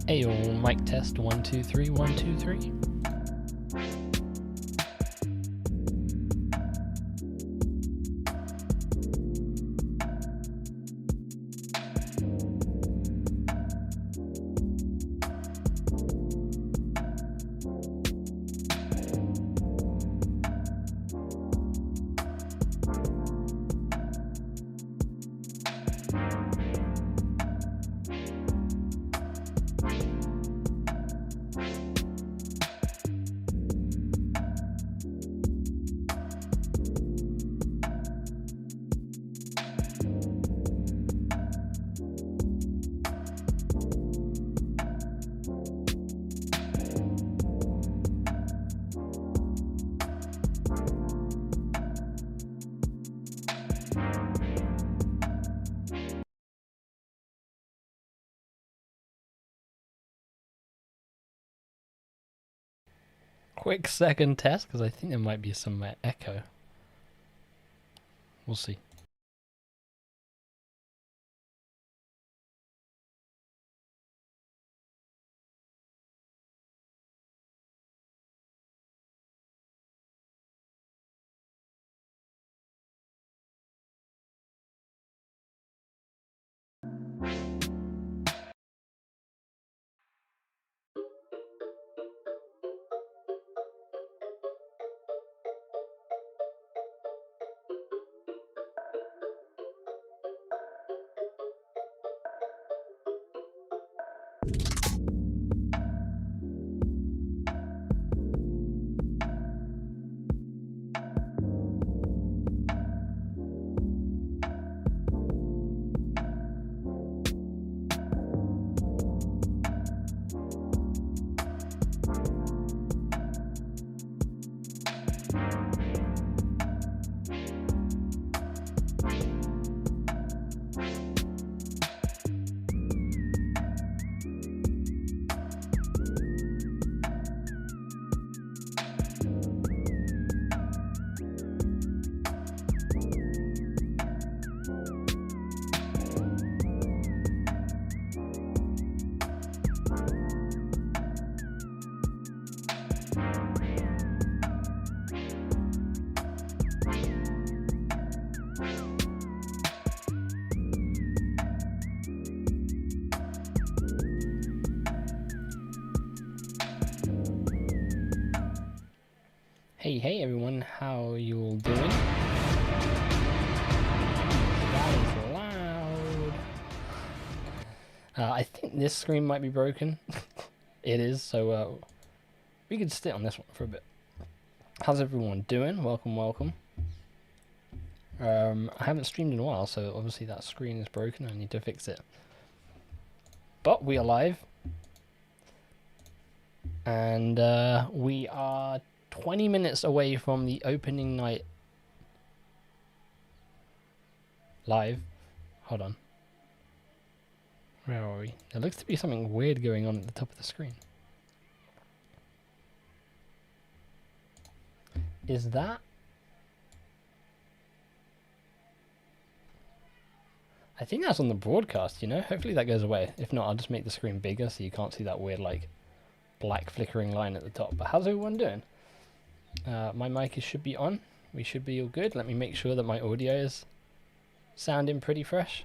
Hey, all, mic test 1 2 3 1 2 3. Quick second test, because I think there might be some echo. We'll see. Hey everyone, how are you all doing? That is loud. I think this screen might be broken. It is, so we could sit on this one for a bit. How's everyone doing? Welcome, welcome. I haven't streamed in a while, so obviously that screen is broken. I need to fix it. But we are live. And we are 20 minutes away from the opening night live. Hold on. Where are we? There looks to be something weird going on at the top of the screen. Is that? I think that's on the broadcast, you know? Hopefully that goes away. If not, I'll just make the screen bigger so you can't see that weird, like, black flickering line at the top. But how's everyone doing? My mic should be on. We should be all good. Let me make sure that my audio is sounding pretty fresh.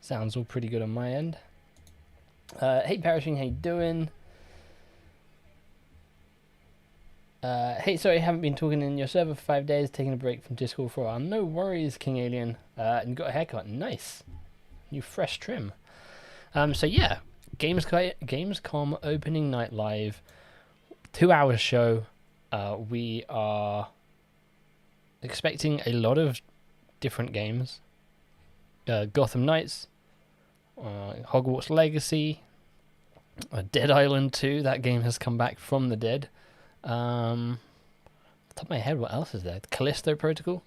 Sounds all pretty good on my end. Hey Perishing, how you doing? Hey, sorry, I haven't been talking in your server for 5 days, taking a break from Discord for a while. No worries, King Alien. And you got a haircut. Nice. New fresh trim. So yeah. Gamescom Opening Night Live, 2-hour show. We are expecting a lot of different games. Gotham Knights, Hogwarts Legacy, Dead Island 2. That game has come back from the dead. Top of my head, what else is there? Callisto Protocol.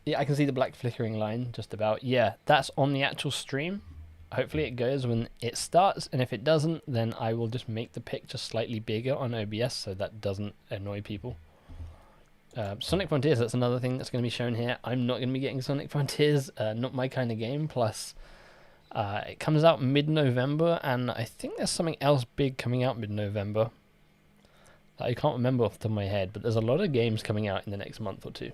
Yeah, I can see the black flickering line just about. Yeah, that's on the actual stream. Hopefully it goes when it starts, and if it doesn't, then I will just make the picture slightly bigger on OBS so that doesn't annoy people. Sonic Frontiers, that's another thing that's going to be shown here. I'm not going to be getting Sonic Frontiers, not my kind of game. Plus, it comes out mid-November, and I think there's something else big coming out mid-November. I can't remember off the top of my head, but there's a lot of games coming out in the next month or two.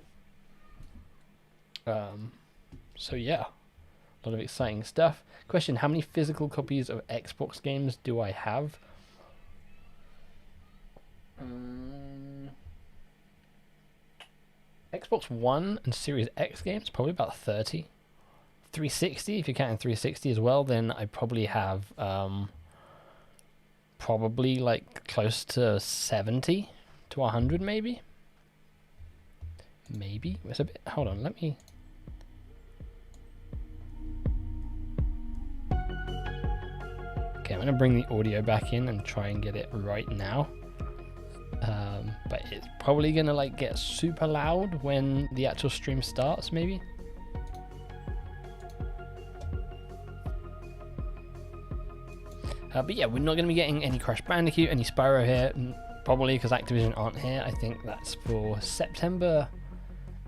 So yeah, a lot of exciting stuff. Question, how many physical copies of Xbox games do I have? Xbox One and Series X games, probably about 30. 360, if you're counting 360 as well, then I probably have probably like close to 70 to 100 maybe. Maybe it's a bit. Hold on, let me. Okay, I'm gonna bring the audio back in and try and get it right now. But it's probably gonna like get super loud when the actual stream starts, maybe. But yeah, we're not going to be getting any Crash Bandicoot, any Spyro here, probably because Activision aren't here. I think that's for September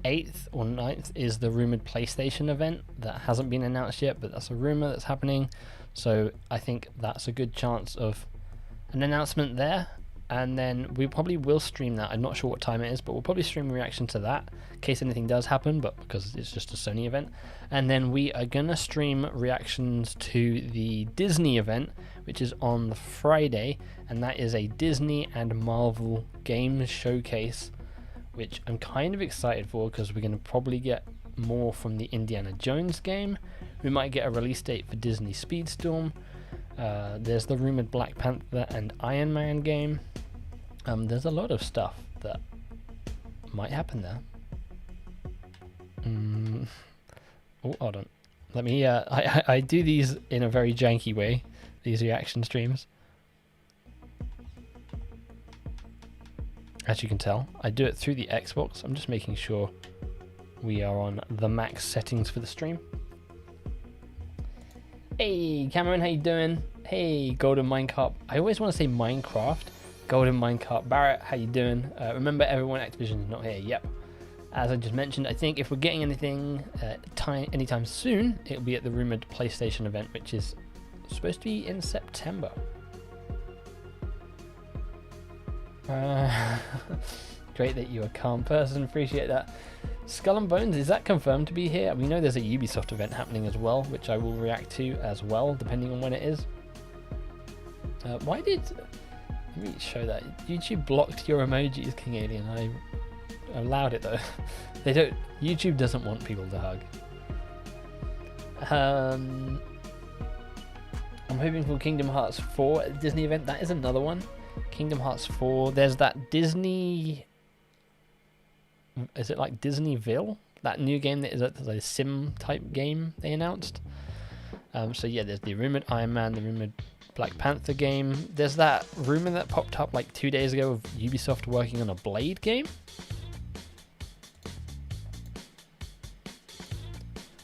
8th or 9th is the rumoured PlayStation event. That hasn't been announced yet, but that's a rumour that's happening. So I think that's a good chance of an announcement there. And then we probably will stream that. I'm not sure what time it is, but we'll probably stream a reaction to that in case anything does happen, but because it's just a Sony event. And then we are going to stream reactions to the Disney event, which is on the Friday, and that is a Disney and Marvel games showcase, which I'm kind of excited for because we're going to probably get more from the Indiana Jones game. We might get a release date for Disney Speedstorm. There's the rumored Black Panther and Iron Man game. There's a lot of stuff that might happen there. Oh, hold on. Let me. I do these in a very janky way. These reaction streams. As you can tell, I do it through the Xbox. I'm just making sure we are on the max settings for the stream. Hey, Cameron, how you doing? Hey, Golden Minecart. I always want to say Minecraft. Golden Minecart. Barrett, how you doing? Remember, everyone, Activision's not here. Yep. As I just mentioned, I think if we're getting anything anytime soon, it'll be at the rumored PlayStation event, which is supposed to be in September. Great that you're a calm person. Appreciate that. Skull and Bones, is that confirmed to be here? We know there's a Ubisoft event happening as well, which I will react to as well, depending on when it is. Why did... Let me show that. YouTube blocked your emojis, King Alien. I allowed it though. They don't... YouTube doesn't want people to hug. I'm hoping for Kingdom Hearts 4 at the Disney event. That is another one. Kingdom Hearts 4. There's that Disney... Is it like Disneyville? That new game that is a sim type game they announced. So yeah, there's the rumored Iron Man, the rumored Black Panther game. There's that rumor that popped up like 2 days ago of Ubisoft working on a Blade game.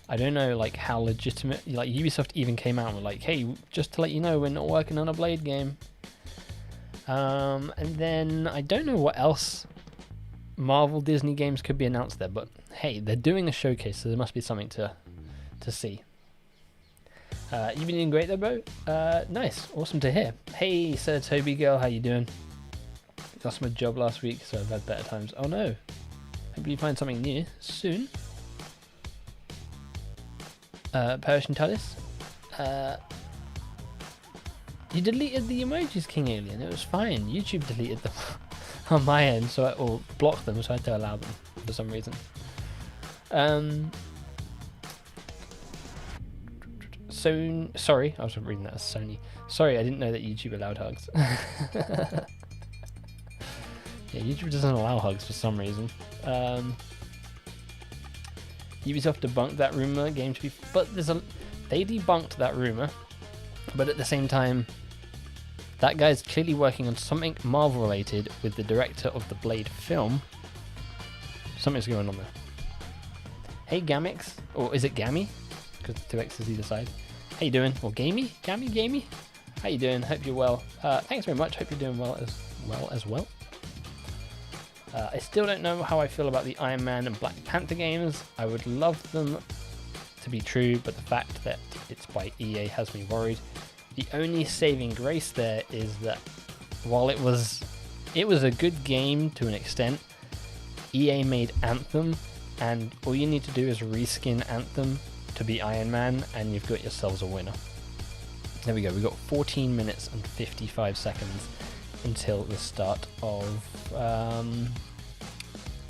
I don't know like how legitimate, like Ubisoft even came out and were like, hey, just to let you know, we're not working on a Blade game. And then I don't know what else Marvel Disney games could be announced there, but hey, they're doing a showcase, so there must be something to see. You've been doing great though, bro. Nice, awesome to hear. Hey, Sir Toby girl, how you doing? Lost my job last week, so I've had better times. Oh no, hope you find something new soon. Perish and Talis. You deleted the emojis, King Alien. It was fine. YouTube deleted them on my end, or blocked them, so I had to allow them for some reason. So sorry, I was reading that as Sony. Sorry, I didn't know that YouTube allowed hugs. Yeah, YouTube doesn't allow hugs for some reason. Ubisoft debunked that rumor, game to be, but they debunked that rumor, but at the same time, that guy's clearly working on something Marvel related with the director of the Blade film. Something's going on there. Hey Gamix, or is it Gammy? Because 2X is either side. How you doing? Or Gamey? Gamey? How you doing? Hope you're well. Thanks very much. Hope you're doing well as well. I still don't know how I feel about the Iron Man and Black Panther games. I would love them to be true, but the fact that it's by EA has me worried. The only saving grace there is that while it was a good game to an extent, EA made Anthem, and all you need to do is reskin Anthem to be Iron Man, and you've got yourselves a winner. There we go, we've got 14 minutes and 55 seconds until the start of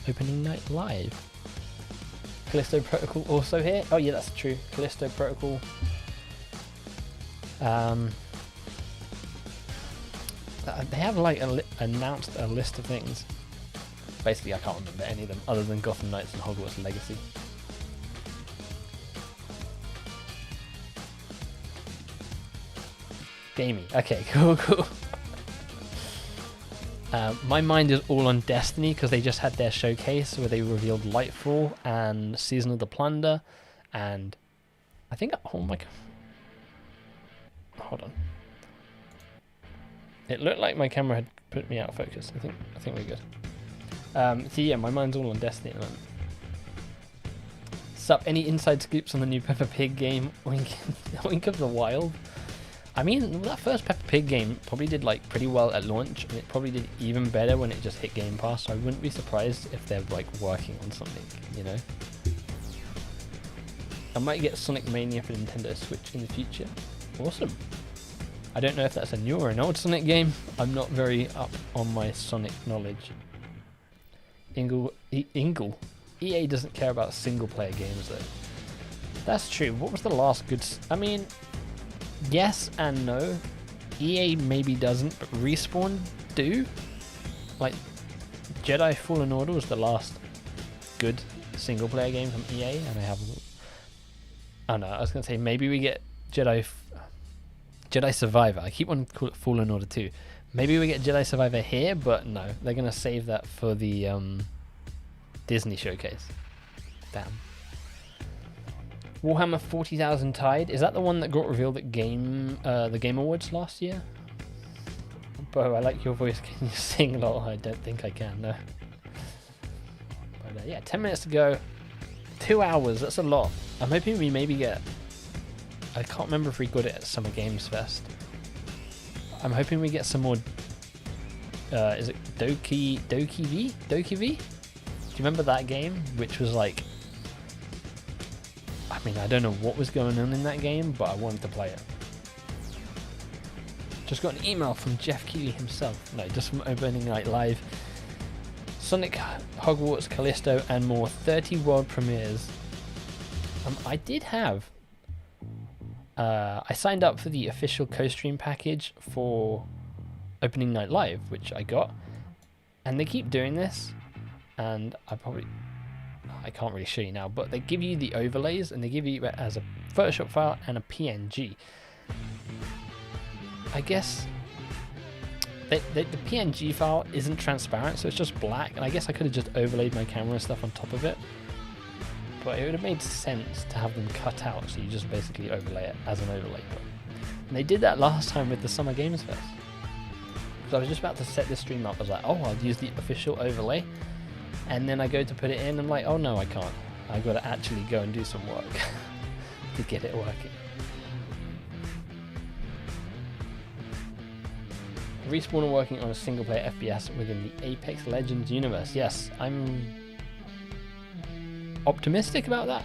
Opening Night Live. Callisto Protocol also here. Oh yeah, that's true. Callisto Protocol. They have like announced a list of things. Basically, I can't remember any of them other than Gotham Knights and Hogwarts Legacy. Gamey. Okay, cool. My mind is all on Destiny because they just had their showcase where they revealed Lightfall and Season of the Plunder, and I think, oh my god, hold on. It looked like my camera had put me out of focus. I think we're good. So yeah, my mind's all on Destiny at the moment. Sup, any inside scoops on the new Peppa Pig game, Wink of the Wild? I mean, that first Peppa Pig game probably did like pretty well at launch, and it probably did even better when it just hit Game Pass, so I wouldn't be surprised if they're like working on something, you know? I might get Sonic Mania for Nintendo Switch in the future. Awesome. I don't know if that's a new or an old Sonic game. I'm not very up on my Sonic knowledge. EA doesn't care about single player games though. That's true. What was the last good... I mean... Yes and no. EA maybe doesn't, but Respawn do. Like, Jedi Fallen Order was the last good single player game from EA, and I haven't... Oh no, I was going to say maybe we get Jedi Survivor. I keep wanting to call it Fallen Order 2. Maybe we get Jedi Survivor here, but no. They're going to save that for the Disney showcase. Damn. Warhammer 40,000 Tide, is that the one that got revealed at the Game Awards last year? Bro, I like your voice. Can you sing? Lol, I don't think I can, no. But yeah, 10 minutes to go. 2 hours, that's a lot. I'm hoping we maybe get... I can't remember if we got it at Summer Games Fest. I'm hoping we get some more... is it Doki V? Doki V? Do you remember that game? Which was like... I mean, I don't know what was going on in that game, but I wanted to play it. Just got an email from Jeff Keighley himself. No, just from Opening Night Live. Sonic, Hogwarts, Callisto, and more. 30 world premieres. I did have... I signed up for the official co-stream package for Opening Night Live, which I got. And they keep doing this. And I can't really show you now, but they give you the overlays, and they give you it as a Photoshop file and a PNG. I guess the PNG file isn't transparent, so it's just black, and I guess I could have just overlaid my camera and stuff on top of it, but it would have made sense to have them cut out, so you just basically overlay it as an overlay. And they did that last time with the Summer Games Fest. Because I was just about to set this stream up, I was like, oh, I'll use the official overlay. And then I go to put it in, I'm like, oh no, I can't. I've got to actually go and do some work to get it working. Respawn are working on a single player FPS within the Apex Legends universe. Yes, I'm optimistic about that.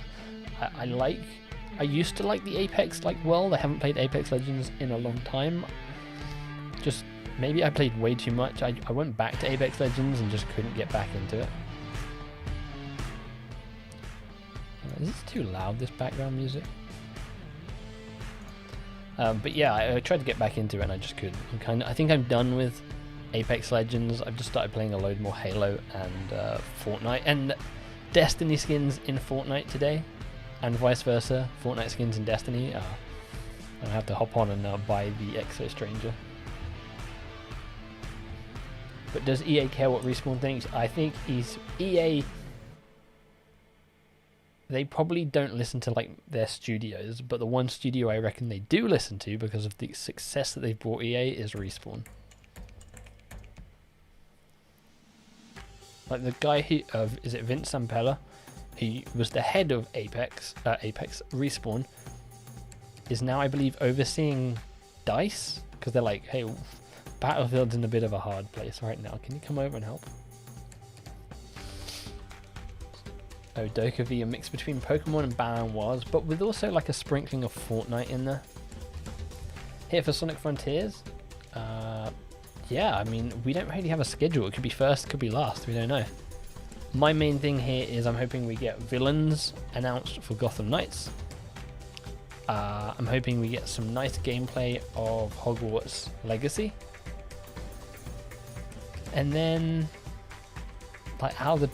I used to like the Apex world. I haven't played Apex Legends in a long time. Just maybe I played way too much. I went back to Apex Legends and just couldn't get back into it. Is this too loud, this background music? But yeah, I tried to get back into it and I just couldn't. I think I'm done with Apex Legends. I've just started playing a load more Halo and Fortnite and Destiny skins in Fortnite today, and vice versa. Fortnite skins in Destiny. I have to hop on and buy the Exo Stranger. But does EA care what Respawn thinks? I think EA... They probably don't listen to their studios, but the one studio I reckon they do listen to because of the success that they've brought EA is Respawn. Like the guy who is it Vince Zampella, who was the head of Apex Respawn, is now, I believe, overseeing DICE, because they're like, hey, Battlefield's in a bit of a hard place right now. Can you come over and help? Oh, Doka V, a mix between Pokemon and Balan Wars, but with also like a sprinkling of Fortnite in there. Here for Sonic Frontiers. Yeah, I mean, we don't really have a schedule. It could be first, it could be last, we don't know. My main thing here is I'm hoping we get villains announced for Gotham Knights. I'm hoping we get some nice gameplay of Hogwarts Legacy. And then, like, how the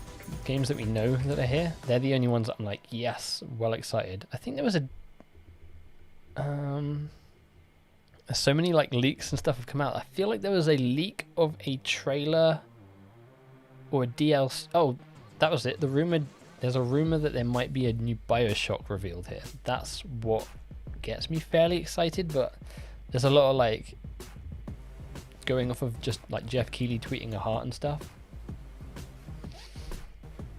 games that we know that are here, they're the only ones that I'm like, yes, well excited. I think there was so many like leaks and stuff have come out. I feel like there was a leak of a trailer or a DLC. Oh, that was it. There's a rumor that there might be a new BioShock revealed here. That's what gets me fairly excited, but there's a lot of like going off of just like Jeff Keighley tweeting a heart and stuff.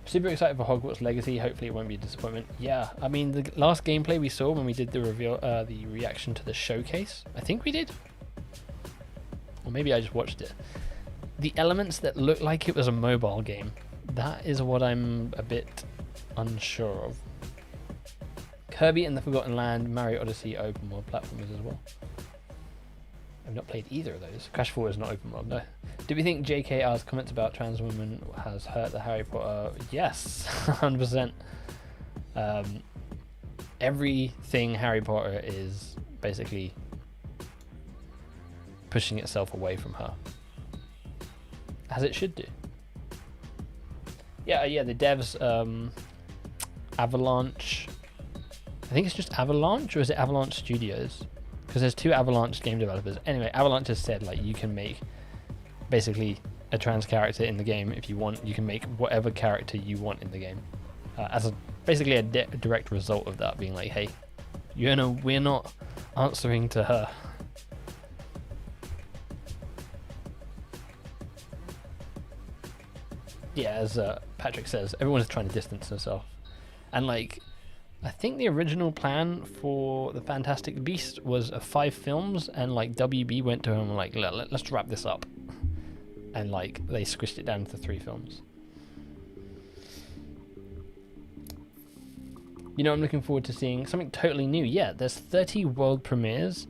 Super excited for Hogwarts Legacy. Hopefully it won't be a disappointment. Yeah, I mean, the last gameplay we saw when we did the reveal, the reaction to the showcase, I think we did, or maybe I just watched it. The elements that look like it was a mobile game, that is what I'm a bit unsure of. Kirby and the Forgotten Land, Mario Odyssey, open world platformers as well. I've not played either of those. Crash 4 is not open world, no. Do we think JKR's comments about trans women has hurt the Harry Potter? Yes, 100%. Everything Harry Potter is basically pushing itself away from her, as it should do. Yeah, the devs, Avalanche. I think it's just Avalanche, or is it Avalanche Studios? Because there's two Avalanche game developers. Anyway, Avalanche has said like you can make basically a trans character in the game if you want. You can make whatever character you want in the game, as basically a direct result of that being like, hey, you know, we're not answering to her. Yeah, as Patrick says, everyone is trying to distance themselves, and like, I think the original plan for the Fantastic Beast was 5 films, and like WB went to him and like, let's wrap this up, and like they squished it down to 3 films. You know, I'm looking forward to seeing something totally new. Yeah, there's 30 world premieres.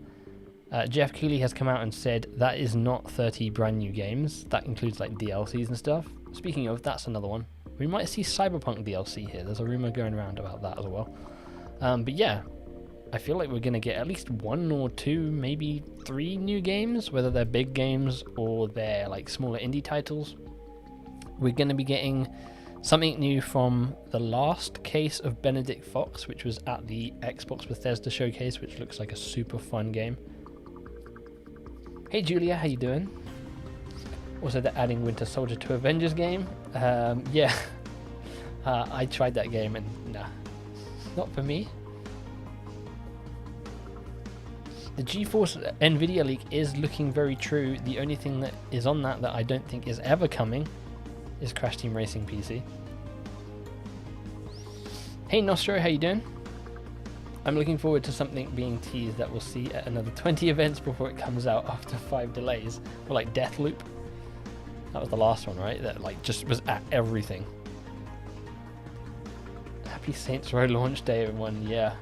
Jeff Keighley has come out and said that is not 30 brand new games. That includes like DLCs and stuff. Speaking of, that's another one. We might see Cyberpunk DLC here. There's a rumor going around about that as well. But yeah, I feel like we're going to get at least 1 or 2, maybe 3 new games, whether they're big games or they're like smaller indie titles. We're going to be getting something new from the last case of Benedict Fox, which was at the Xbox Bethesda showcase, which looks like a super fun game. Hey Julia, how you doing? Also, they're adding Winter Soldier to Avengers game. Yeah, I tried that game and nah, not for me. The GeForce Nvidia leak is looking very true. The only thing that is on that I don't think is ever coming is Crash Team Racing PC. Hey Nostro, how you doing? I'm looking forward to something being teased that we'll see at another 20 events before it comes out after 5 delays. Or like Deathloop. That was the last one, right? That like just was at everything. Happy Saints Row launch day, everyone. Yeah.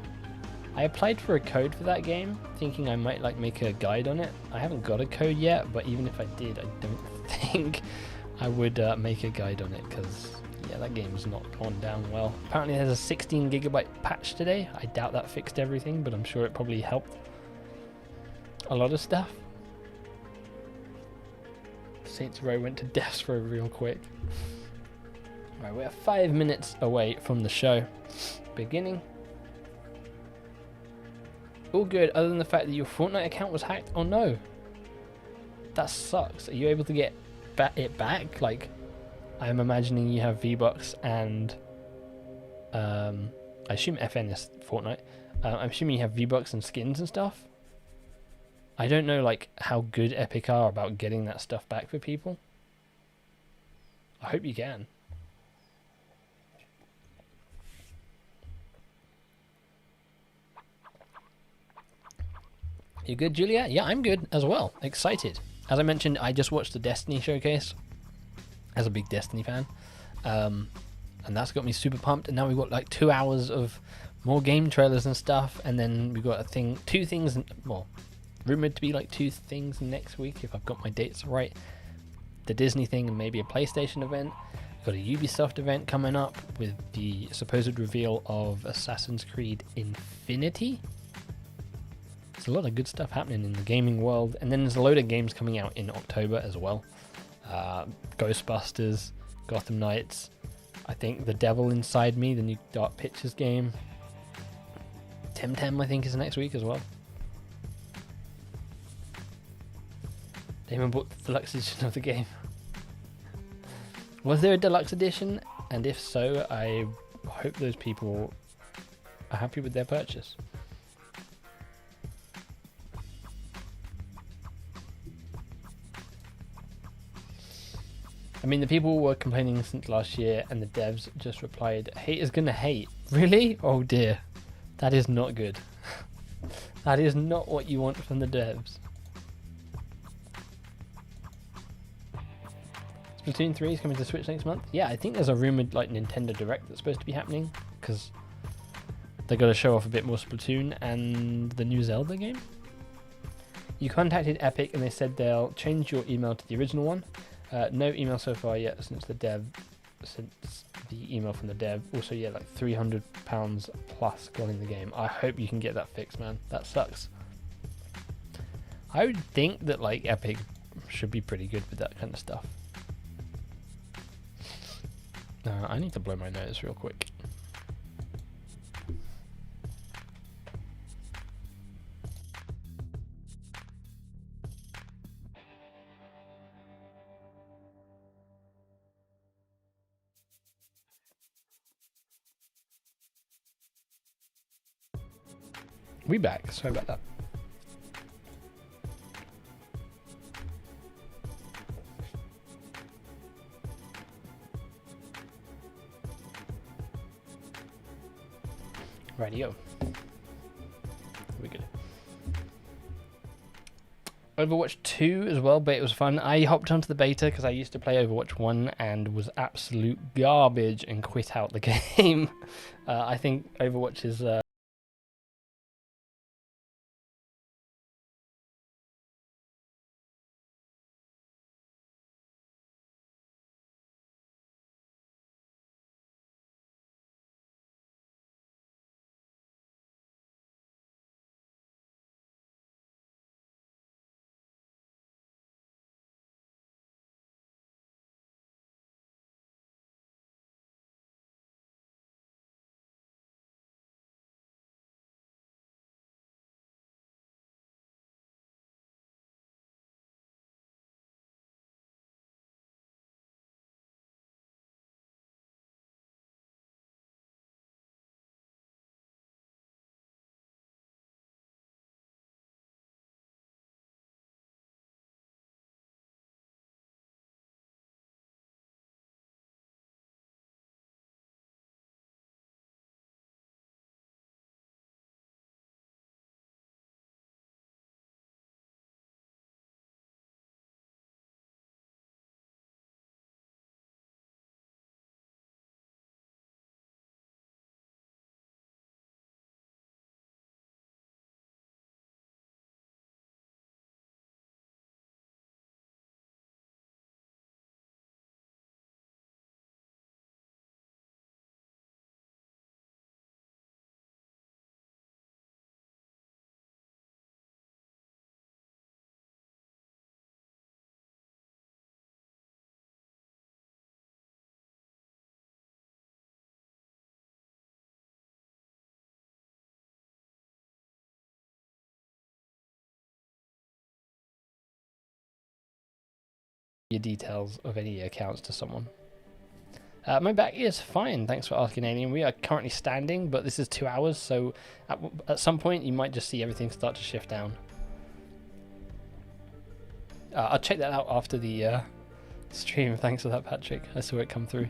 I applied for a code for that game, thinking I might like make a guide on it. I haven't got a code yet, but even if I did, I don't think I would make a guide on it, because yeah, that game's not gone down well. Apparently there's a 16 gigabyte patch today. I doubt that fixed everything, but I'm sure it probably helped a lot of stuff. Saints Row went to Death's Row real quick. Right, we're 5 minutes away from the show beginning. All good, other than the fact that your Fortnite account was hacked. Oh no, that sucks. Are you able to get it back? Like, I'm imagining you have V-Bucks and I assume FN is Fortnite. I'm assuming you have V-Bucks and skins and stuff. I don't know like how good Epic are about getting that stuff back for people. I hope you can. You good, Julia? Yeah, I'm good as well. Excited. As I mentioned, I just watched the Destiny showcase as a big Destiny fan. And that's got me super pumped. And now we've got like 2 hours of more game trailers and stuff. And then we've got two things, well, rumored to be like 2 things next week, if I've got my dates right. The Disney thing and maybe a PlayStation event. We've got a Ubisoft event coming up with the supposed reveal of Assassin's Creed Infinity. There's a lot of good stuff happening in the gaming world. And then there's a load of games coming out in October as well. Ghostbusters, Gotham Knights, I think The Devil Inside Me, the new Dark Pictures game. Temtem, I think, is next week as well. Damon bought the deluxe edition of the game. Was there a deluxe edition? And if so, I hope those people are happy with their purchase. I mean, the people were complaining since last year, and the devs just replied, hate is gonna hate. Really? Oh dear. That is not good. That is not what you want from the devs. Splatoon 3 is coming to Switch next month. Yeah, I think there's a rumored like Nintendo Direct that's supposed to be happening, because they got to show off a bit more Splatoon and the new Zelda game. You contacted Epic and they said they'll change your email to the original one. No email so far yet since the email from the dev. Also, yeah, like £300 plus gone in the game. I hope you can get that fixed, man. That sucks. I would think that like Epic should be pretty good with that kind of stuff. I need to blow my nose real quick. We back. Sorry about that. Radio. We good. Overwatch 2 as well, but it was fun. I hopped onto the beta because I used to play Overwatch 1 and was absolute garbage and quit out the game. I think Overwatch is your details of any accounts to someone. My back is fine, thanks for asking, Alien. We are currently standing, but this is 2 hours, so at some point you might just see everything start to shift down. I'll check that out after the stream. Thanks for that, Patrick. I saw it come through.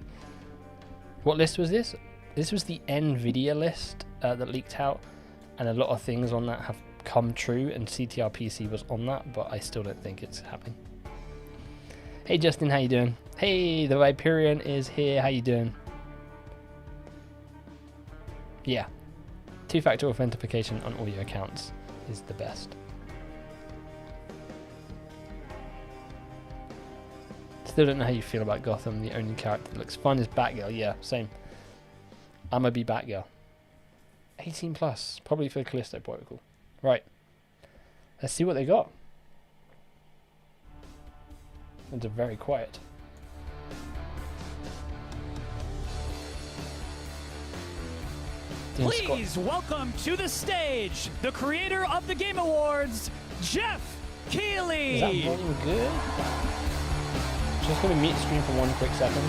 What list was this? This was the NVIDIA list that leaked out, and a lot of things on that have come true, and CTR PC was on that, but I still don't think it's happening. Hey Justin, how you doing? Hey, the Viperian is here. How you doing? Yeah, 2-factor authentication on all your accounts is the best. Still don't know how you feel about Gotham. The only character that looks fun is Batgirl. Yeah, same. I'ma be Batgirl. 18 plus, probably for Callisto Protocol. Right. Let's see what they got. They're very quiet. Please welcome to the stage the creator of the Game Awards, Jeff Keighley. Is that volume good? Just gonna mute screen for 1 quick second.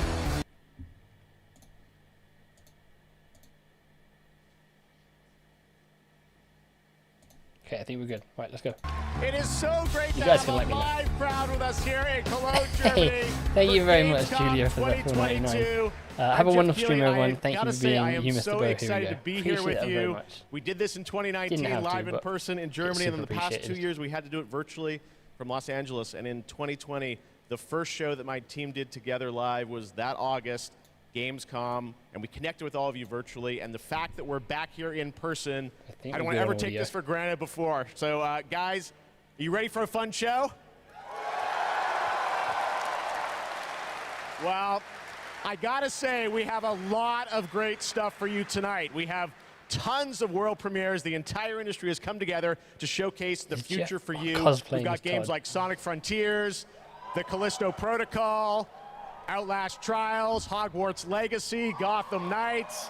Okay, I think we're good. Right, let's go. It is so great you to have a live crowd with us here in Cologne, Germany. Hey, thank you very much, Julia, for the 4.99. Have a wonderful stream, everyone. Thank you for being you, MisterBo. So excited to be here with you. Much. We did this in 2019 live in person in Germany, and in the past 2 years we had to do it virtually from Los Angeles. And in 2020, the first show that my team did together live was that August, Gamescom, and we connected with all of you virtually. And the fact that we're back here in person, I don't want to ever take this for granted before. So, guys, are you ready for a fun show? Well, I gotta say, we have a lot of great stuff for you tonight. We have tons of world premieres. The entire industry has come together to showcase the future for you. We've got games like Sonic Frontiers, the Callisto Protocol, Outlast Trials, Hogwarts Legacy, Gotham Knights,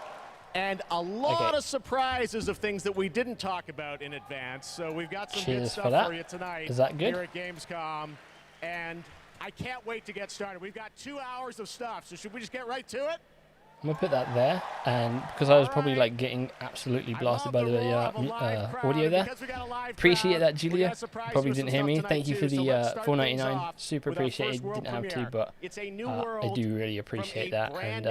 and a lot of surprises of things that we didn't talk about in advance. So we've got some good stuff for you tonight. Is that good? Here at Gamescom, and I can't wait to get started. We've got 2 hours of stuff, so should we just get right to it? I'm gonna put that there, and because I was probably like getting absolutely blasted by the audio there. Appreciate that, Julia. Probably didn't hear me. Thank you for the 4.99. Super appreciated. Didn't have to, but I do really appreciate that, and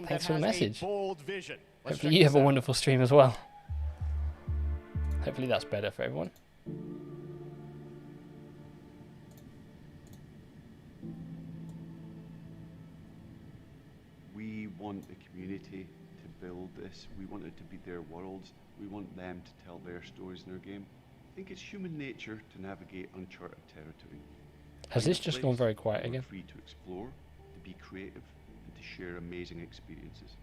thanks for the message. Hopefully you have a wonderful stream as well. Hopefully that's better for everyone. We want the community to build this. We want it to be their worlds. We want them to tell their stories in our game. I think it's human nature to navigate uncharted territory. Has this just gone very quiet again? Free to explore, to be creative, and to share amazing experiences.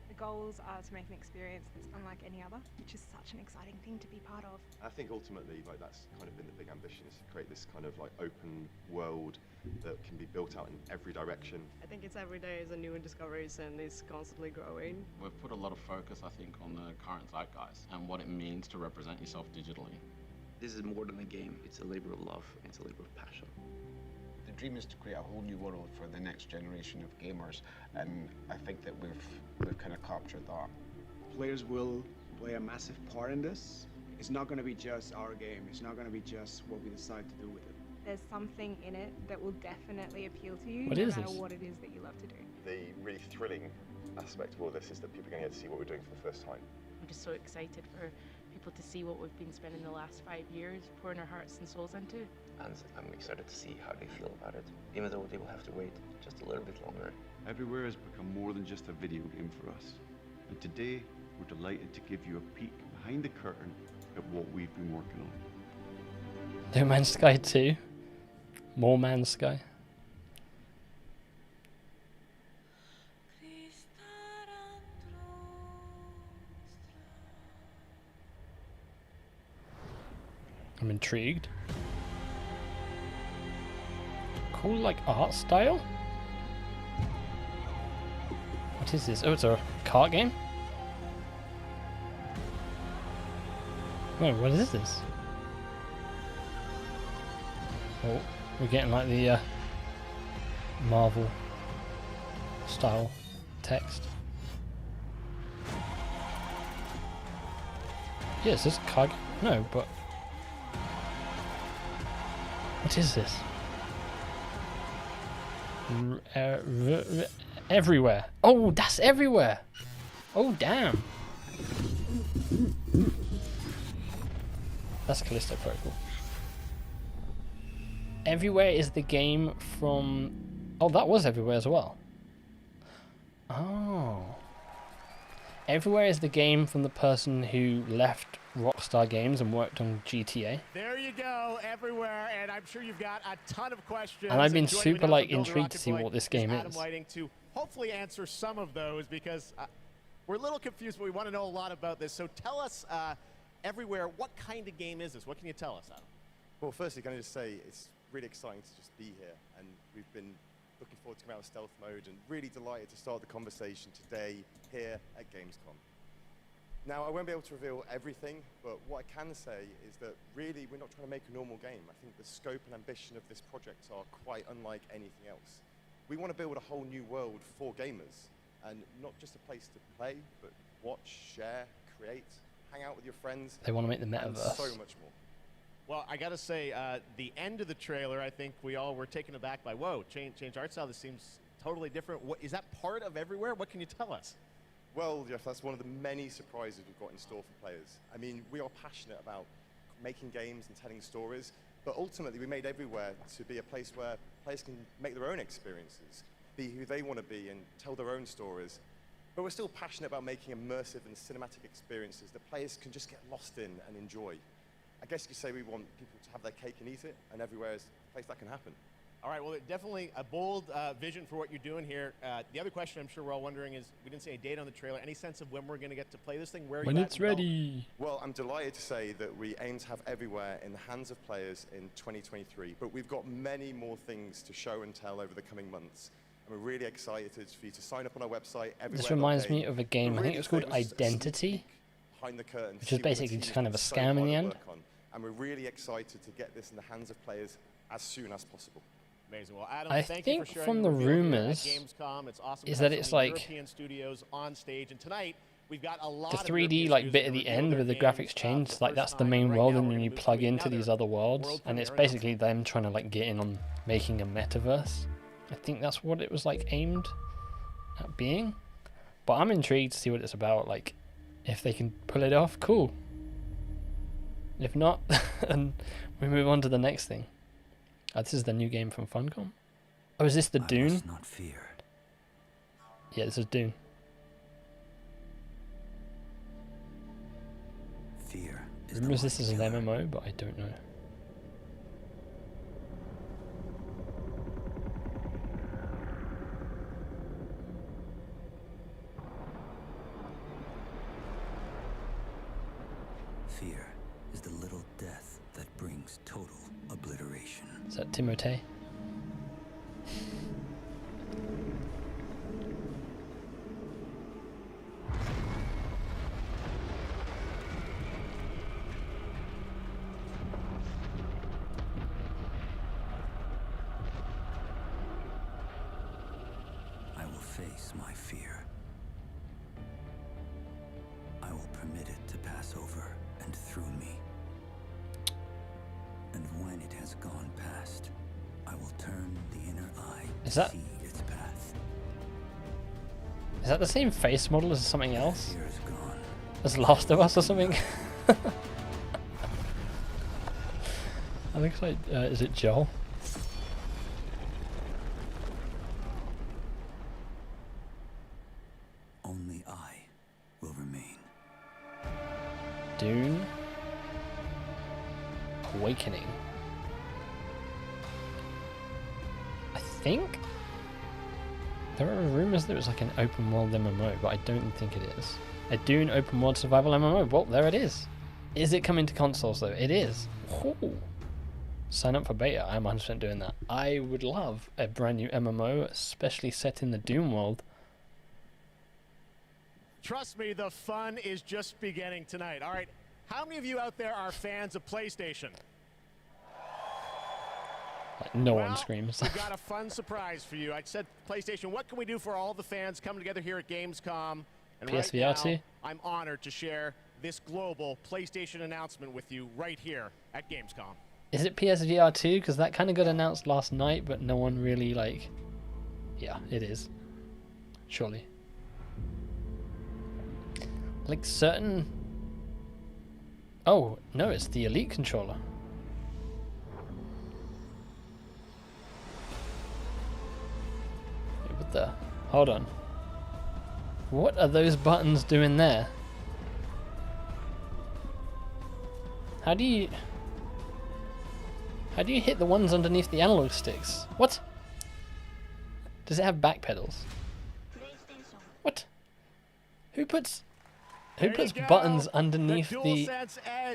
The goals are to make an experience that's unlike any other, which is such an exciting thing to be part of. I think ultimately, like, that's kind of been the big ambition, is to create this kind of like open world that can be built out in every direction. I think it's every day is a new discoveries and it's constantly growing. We've put a lot of focus, I think, on the current zeitgeist and what it means to represent yourself digitally. This is more than a game. It's a labor of love. It's a labor of passion. The dream is to create a whole new world for the next generation of gamers, and I think that we've kind of captured that. Players will play a massive part in this. It's not going to be just our game. It's not going to be just what we decide to do with it. There's something in it that will definitely appeal to you, no matter what it is that you love to do. The really thrilling aspect of all this is that people are going to get to see what we're doing for the first time. I'm just so excited for people to see what we've been spending the last 5 years pouring our hearts and souls into. And I'm excited to see how they feel about it, even though they will have to wait just a little bit longer. Everywhere has become more than just a video game for us. And today, we're delighted to give you a peek behind the curtain at what we've been working on. No Man's Sky 2. More Man's Sky. I'm intrigued. Cool, like, art style? What is this? Oh, it's a cart game? No, what is this? Oh, we're getting like the Marvel style text. Yeah, is this a card game? No, but what is this? Everywhere. Oh, that's everywhere. Oh, damn. That's Callisto Protocol. Everywhere is the game from... Oh, that was Everywhere as well. Oh. Everywhere is the game from the person who left Rockstar Games and worked on GTA. There you go, Everywhere, and I'm sure you've got a ton of questions. And I've been super like intrigued to see what this game Adam is. Whiting to hopefully answer some of those because we're a little confused, but we want to know a lot about this. So tell us, Everywhere, what kind of game is this? What can you tell us, Adam? Well, firstly, can I just say it's really exciting to just be here, and we've been looking forward to coming out of stealth mode and really delighted to start the conversation today here at Gamescom. Now, I won't be able to reveal everything, but what I can say is that really we're not trying to make a normal game. I think the scope and ambition of this project are quite unlike anything else. We want to build a whole new world for gamers, and not just a place to play, but watch, share, create, hang out with your friends. They want to make the metaverse. And so much more. Well, I gotta say, the end of the trailer, I think we all were taken aback by, whoa, change art style, this seems totally different. What, is that part of Everywhere? What can you tell us? Well, Jeff, that's one of the many surprises we've got in store for players. I mean, we are passionate about making games and telling stories, but ultimately we made Everywhere to be a place where players can make their own experiences, be who they want to be and tell their own stories. But we're still passionate about making immersive and cinematic experiences that players can just get lost in and enjoy. I guess you could say we want people to have their cake and eat it, and Everywhere is a place that can happen. All right, well, definitely a bold vision for what you're doing here. The other question I'm sure we're all wondering is, we didn't see any date on the trailer. Any sense of when we're going to get to play this thing? Where are when you it's ready. Well, I'm delighted to say that we aim to have Everywhere in the hands of players in 2023, but we've got many more things to show and tell over the coming months. And we're really excited for you to sign up on our website. This reminds me of a game, I think it was called Identity, which is basically just kind of a scam in the end. And we're really excited to get this in the hands of players as soon as possible. Amazing. Well, Adam, I thank think you for sharing from the rumors Gamescom. It's awesome is to that have it's so many like European studios on stage, and tonight we've got a lot the of 3D like bit at the end where the graphics change. Like that's the main world, and then you plug into these other worlds, and it's basically them trying to like get in on making a metaverse. I think that's what it was like aimed at being. But I'm intrigued to see what it's about. Like, if they can pull it off, cool. If not, then we move on to the next thing. This is the new game from Funcom. Oh, is this the Dune? I must not fear. Yeah, this is Dune. Fear is Rumors this is an MMO, but I don't know. Fear is the little death that brings total obliteration. Is that Timothée? I will face my fear. I will permit it to pass over and through me. And when it has gone past, I will turn the inner eye Is to that- see its path. Is that the same face model as something else? Fear is gone. As Last of Us or something? I think it's like, is it Joel? Only I will remain. Dune Awakening. I think there are rumors that it was like an open world MMO, but I don't think it is. A Dune open world survival MMO. Well, there it is. Is it coming to consoles though? It is. Ooh. Sign up for beta. I'm 100% doing that. I would love a brand new MMO, especially set in the Dune world. Trust me, the fun is just beginning tonight. All right, how many of you out there are fans of PlayStation? Like no one screams. We've got a fun surprise for you. I said PlayStation, what can we do for all the fans coming together here at Gamescom? And PSVR right 2? now, I'm honored to share this global PlayStation announcement with you right here at Gamescom. Is it PSVR 2? Because that kind of got announced last night, but no one really like... Yeah, it is. Surely. Like certain Oh, no, it's the Elite controller. Wait, what the? Hold on. What are those buttons doing there? How do you hit the ones underneath the analog sticks? What? Does it have back pedals? What? Who puts buttons underneath the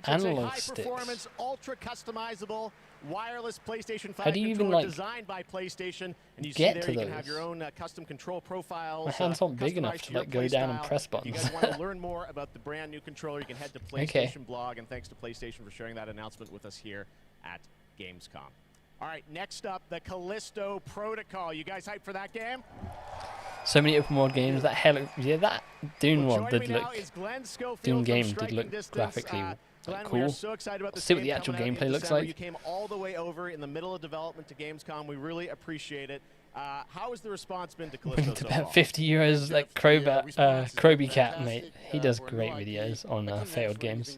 analog sticks? Ultra customizable wireless PlayStation 5 How do you even like designed by PlayStation, and you get see there to you those? can have your own custom control profiles. My hand's not big enough to like go down and press buttons. If you guys want to learn more about the brand new controller, you can head to PlayStation blog, and thanks to PlayStation for sharing that announcement with us here at Gamescom. All right, next up, the Callisto Protocol. You guys hyped for that game? So many open world games. That that Dune one did look. Dune game did look graphically cool. So excited about Let's see what the actual gameplay looks like. You came all the way over in the middle of development to Gamescom. We really appreciate it. How has the response been to Callisto so far? About 50 euros, like Kroby Cat, mate. He does great videos on failed games.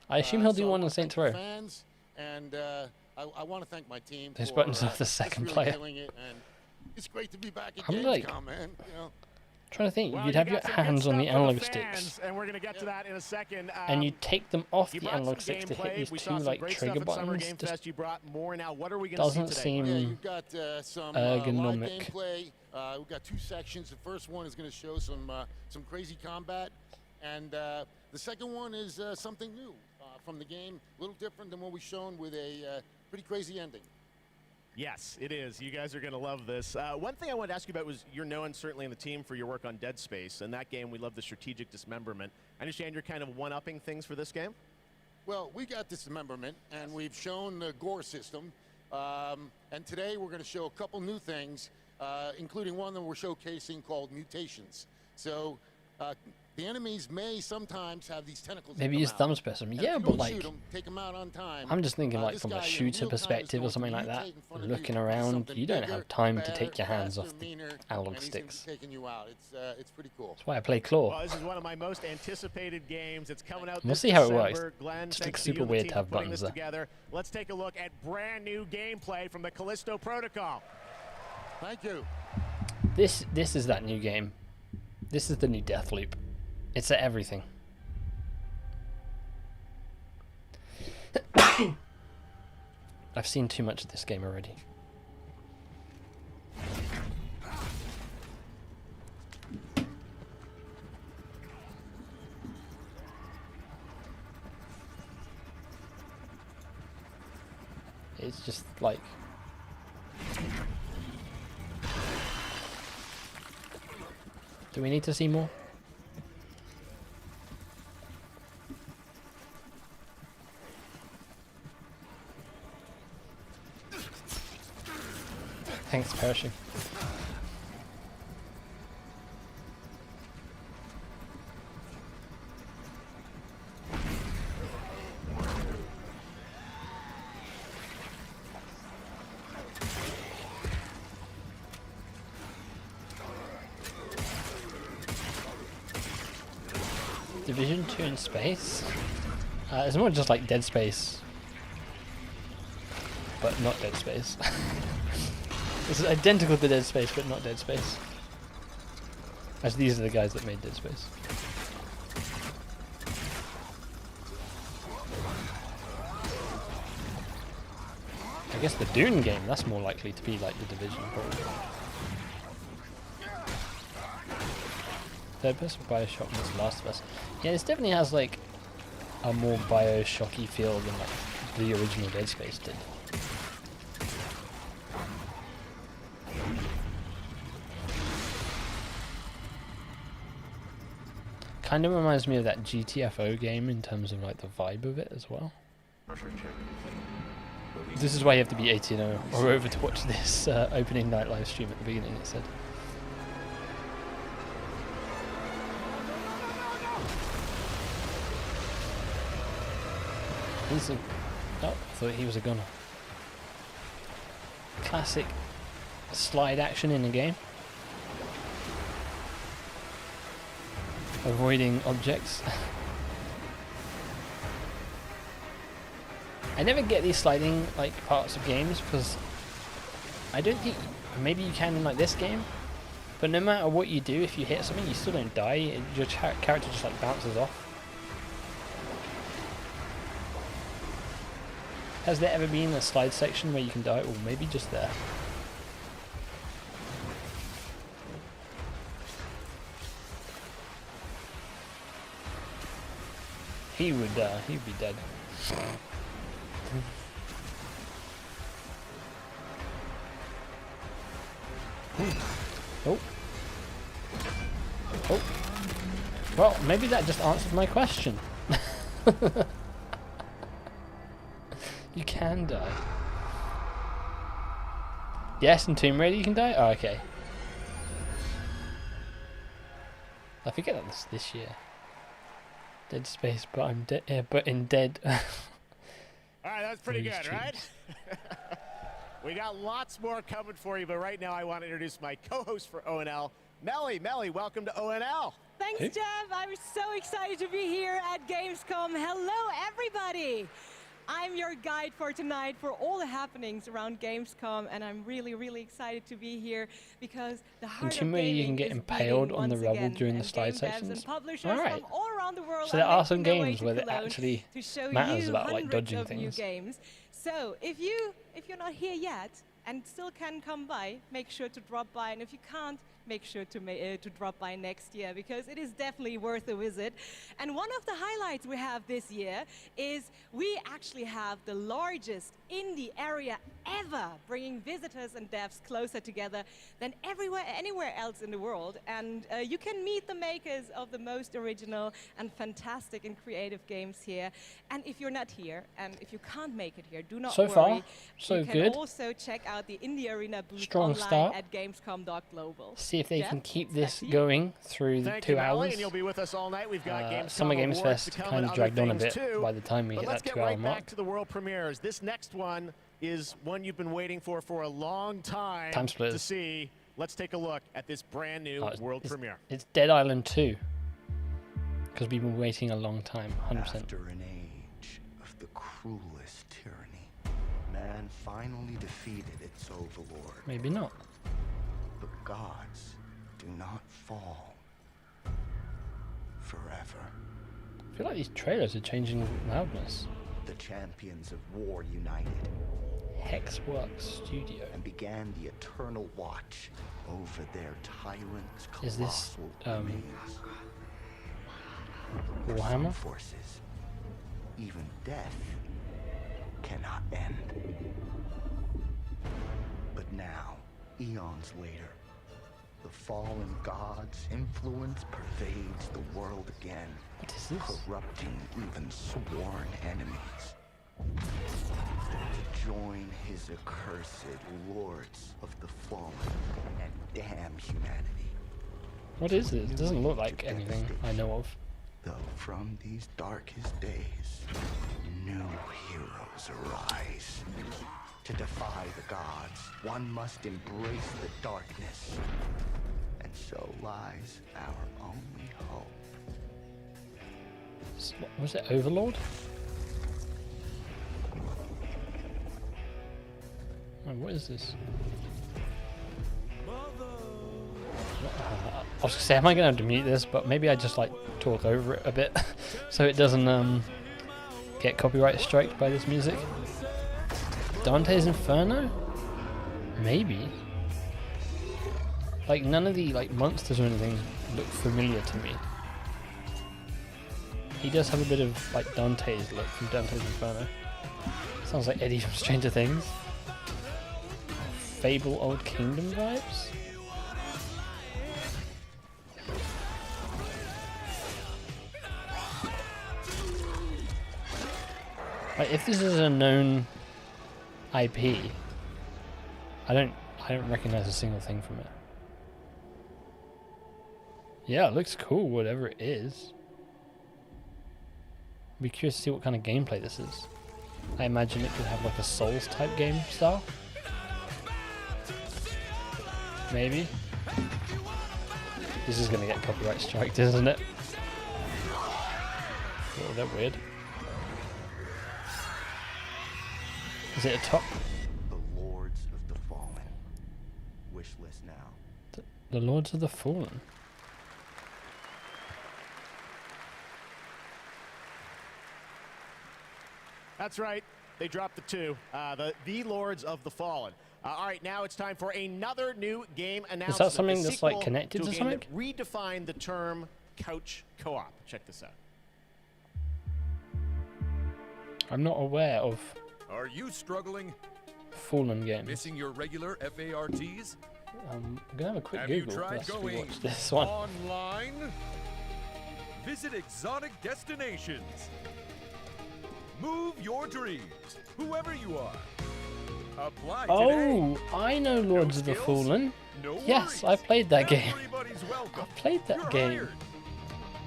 I assume he'll do one on Saints Row. And I want to thank my team. Those buttons are the second player. It's great to be back at I'm like, Gamescom, man. You know. Trying to think, you'd have your hands on the analog sticks, and we're gonna get to that in a second. And you take them off the analog sticks to hit these two like trigger buttons. Just doesn't seem ergonomic. Gameplay. We've got two sections. The first one is going to show some crazy combat, and the second one is something new from the game, a little different than what we've shown, with a pretty crazy ending. Yes, it is. You guys are going to love this. One thing I wanted to ask you about was you're known certainly in the team for your work on Dead Space. In that game, we love the strategic dismemberment. I understand you're kind of one-upping things for this game? Well, we got dismemberment, and we've shown the gore system. And today we're going to show a couple new things, including one that we're showcasing called mutations. So the enemies may sometimes have these tentacles. Maybe use thumb press them. Yeah, but like, take them out on time. I'm just thinking like from a shooter perspective or something like that. Looking around, you don't have time to take your hands off the analog sticks. It's pretty cool. That's why I play Claw. Well, this is one of my most anticipated games. It's coming out. We'll see how it works. Glenn, just looks super weird to have buttons there. Together. Let's take a look at brand new gameplay from the Callisto Protocol. Thank you. This is that new game. This is the new Deathloop. It's at everything. I've seen too much of this game already. It's just like... Do we need to see more? Thanks, perishing. Division 2 in space? It's more just like Dead Space, but not Dead Space. It's identical to Dead Space, but not Dead Space. As these are the guys that made Dead Space. I guess the Dune game, that's more likely to be like the Division, probably. Third person Bioshock was Last of Us. Yeah, this definitely has like a more Bioshocky feel than like the original Dead Space did. Kind of reminds me of that GTFO game in terms of like the vibe of it as well. This is why you have to be 18 or over to watch this opening night live stream at the beginning, it said. He's a... Oh, I thought he was a gunner. Classic slide action in a game. Avoiding objects. I never get these sliding like parts of games because I don't think, maybe you can in like this game, but no matter what you do, if you hit something, you still don't die. Your character just like bounces off. Has there ever been a slide section where you can die? Or maybe just there. He'd be dead. Oh. Oh. Well, maybe that just answered my question. You can die. Yes, in Tomb Raider you can die? Oh, okay. I forget that this year. Dead Space, but I'm dead. But in Dead. All right, that's pretty good, right? We got lots more coming for you, but right now I want to introduce my co-host for ONL, Melly. Melly, welcome to ONL. Thanks, Jeff. I'm so excited to be here at Gamescom. Hello, everybody. I'm your guide for tonight for all the happenings around Gamescom, and I'm really, really excited to be here because the heart of gaming you can get impaled on the rubble during the slide sections. Alright. All around the world so there are some games where it actually matters about like dodging things. So if you're not here yet and still can come by, make sure to drop by, and if you can't, make sure to drop by next year because it is definitely worth a visit. And one of the highlights we have this year is we actually have the largest indie area ever, bringing visitors and devs closer together than anywhere else in the world. And you can meet the makers of the most original and fantastic and creative games here. And if you're not here, and if you can't make it here, do not worry. So far, so good. You can also check out the Indie Arena booth Strong online start. at Gamescom.global. See if they can keep this going through the 2 hours. And you'll be with us all night. We've got Gamescom Summer Games Awards Fest to come kind and of other dragged on a things bit too. by the time we But hit let's that get 2 hour right mark. back to the world premieres. This next one is one you've been waiting for a long time to see. Let's take a look at this brand new world premiere. It's Dead Island 2. Because we've been waiting a long time, 100%. After an age of the cruelest tyranny, man finally defeated its overlord. Maybe not. But gods do not fall forever. I feel like these trailers are changing loudness. The champions of war united. Hexworks Studio. And began the eternal watch over their tyrant's colossal Is this remains. For Warhammer? some forces, even death cannot end. But now, eons later, the fallen god's influence pervades the world again. What is this? Corrupting even sworn enemies. To join his accursed lords of the fallen and damn humanity. What is this? It doesn't look like anything I know of. Though from these darkest days, new heroes arise. To defy the gods, one must embrace the darkness. And so lies our only hope. Was it Overlord? Oh, what is this? I was gonna say, am I gonna have to mute this? But maybe I just like talk over it a bit, so it doesn't get copyright striked by this music. Dante's Inferno? Maybe. Like none of the like monsters or anything look familiar to me. He does have a bit of like Dante's look from Dante's Inferno. Sounds like Eddie from Stranger Things. Fable Old Kingdom vibes? Like if this is a known IP, I don't recognize a single thing from it. Yeah, it looks cool, whatever it is. I'd be curious to see what kind of gameplay this is. I imagine it could have like a Souls type game style. Maybe. This is gonna get copyright striked, isn't it? Oh, they're weird. Is it a top? The Lords of the Fallen. Wish list now. The Lords of the Fallen. That's right. They dropped the 2. The Lords of the Fallen. All right, now it's time for another new game announcement. Is that something that's like connected to something? Redefine the term couch co-op. Check this out. I'm not aware of. Are you struggling? Fallen games. Missing your regular FARTs? I'm gonna have a quick Have Google. you tried Let's going watch this one. online? Visit exotic destinations. Move your dreams, whoever you are. Apply today. Oh, I know Lords of the Fallen. Yes, I played that game. I played that game.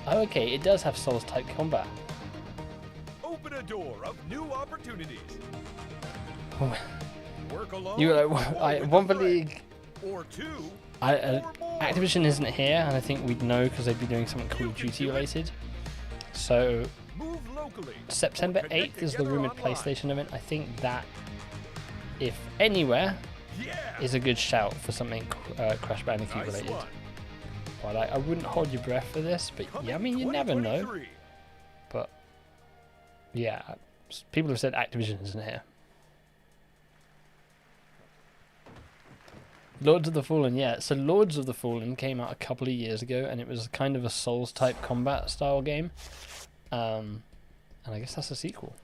Oh, okay, it does have Souls-type combat. Open a door of new opportunities. Work alone. You were like, one for League. Or two. Activision isn't here, and I think we'd know because they'd be doing something Call of Duty related. So, September 8th is the rumored PlayStation event. I think that, if anywhere, is a good shout for something Crash Bandicoot related. But I wouldn't hold your breath for this, but yeah, I mean, you never know. But yeah, people have said Activision isn't here. Lords of the Fallen, yeah. So Lords of the Fallen came out a couple of years ago, and it was kind of a Souls-type combat style game. And I guess that's a sequel.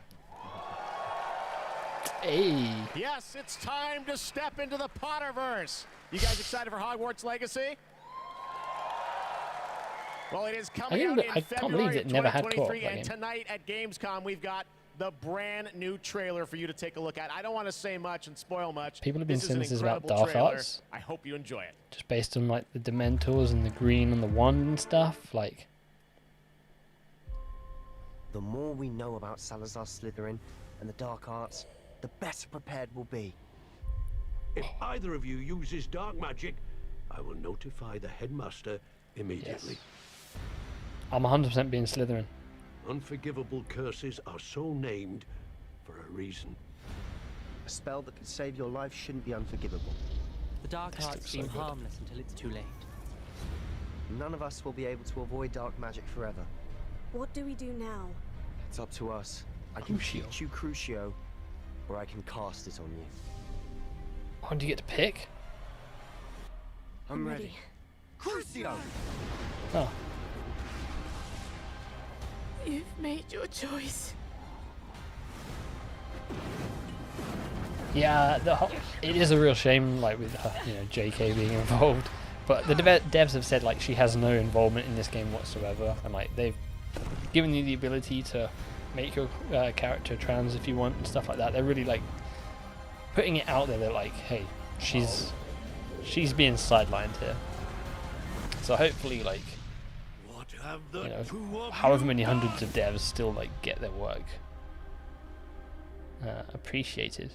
Hey. Yes, it's time to step into the Potterverse. You guys excited for Hogwarts Legacy? Well, it is coming out in February of 2023, and tonight at Gamescom, we've got the brand new trailer for you to take a look at. I don't want to say much and spoil much. People have been saying this is about incredible Dark trailer. Arts. I hope you enjoy it. Just based on like the Dementors and the green on the wand and stuff, like. The more we know about Salazar Slytherin and the Dark Arts, the better prepared we'll be. If either of you uses dark magic, I will notify the headmaster immediately. Yes. I'm 100% being Slytherin. Unforgivable curses are so named for a reason. A spell that could save your life shouldn't be unforgivable. The dark arts seem harmless until it's too late. None of us will be able to avoid dark magic forever. What do we do now? It's up to us. I can teach you Crucio, or I can cast it on you. Oh, do you get to pick? I'm ready. Crucio! Oh. You've made your choice. Yeah, it is a real shame, like with JK being involved. But the devs have said like she has no involvement in this game whatsoever, and like they've given you the ability to make your character trans if you want and stuff like that. They're really like putting it out there. They're like, hey, she's being sidelined here. So hopefully, like, however many hundreds of devs still like get their work appreciated.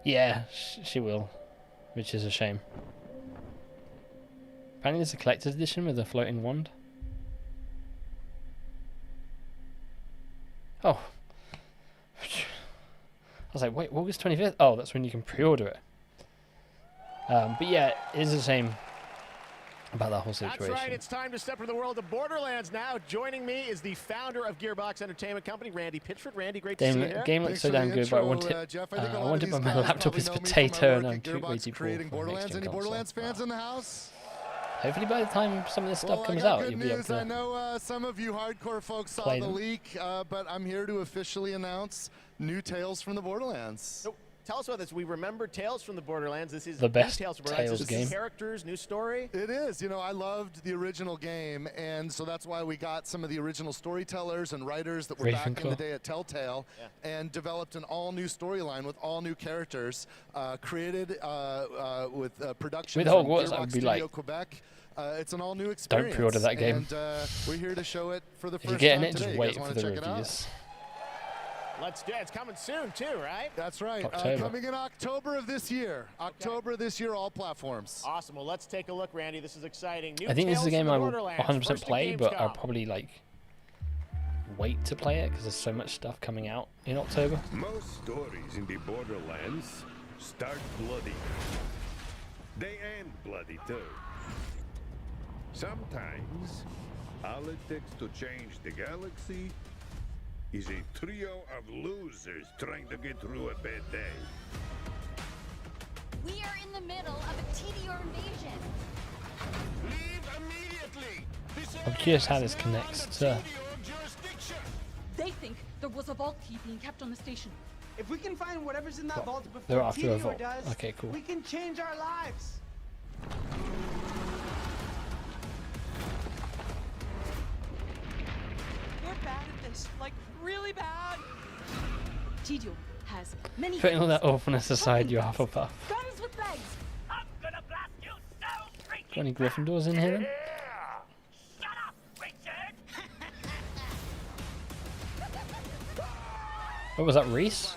Yeah, she will, which is a shame. Apparently there's a collector's edition with a floating wand. Oh. I was like, wait, August 25th? Oh, that's when you can pre-order it. But yeah, it is a shame about that whole situation. That's right, it's time to step into the world of Borderlands now. Joining me is the founder of Gearbox Entertainment Company, Randy Pitchford. Randy, great to see you here. Game looks so damn good, but I want it but my laptop is potato and I'm way too poor for Borderlands. Any Borderlands fans in the house? Hopefully by the time some of this stuff comes out, you'll be able to I know some of you hardcore folks saw the leak, but I'm here to officially announce new Tales from the Borderlands. So, tell us about this. We remember Tales from the Borderlands. This is the best Tales from Borderlands. Tales game. New characters, new story. It is. You know, I loved the original game, and so that's why we got some of the original storytellers and writers that were back in the day at Telltale, and developed an all-new storyline with all new characters, created with production with from Hogwarts, Gearbox I would be Studio like, Quebec. It's an all-new experience. Don't pre-order that game. And we're here to show it for the if first you're getting time it, today. just wait for the reviews. Let's do it. It's coming soon too, right? That's right. Coming in October of this year. October of this year, all platforms. Awesome. Well, let's take a look, Randy. This is exciting. I think this is a game I will 100% play, but I'll probably like wait to play it because there's so much stuff coming out in October. Most stories in the Borderlands start bloody. They end bloody too. Sometimes all it takes to change the galaxy is a trio of losers trying to get through a bad day. We are in the middle of a TDR invasion. Leave immediately. I'm curious how this connects to... They think there was a vault key being kept on the station. If we can find whatever's in that vault before They're after a TDR vault. does, Okay, cool. we can change our lives. We're bad at this, like really bad. TDR has many. Putting all that awfulness aside, you Hufflepuff. Guns with legs. I'm gonna blast you so freaking. Got any Gryffindors in here then? Shut up, Richard. What was that, Reese?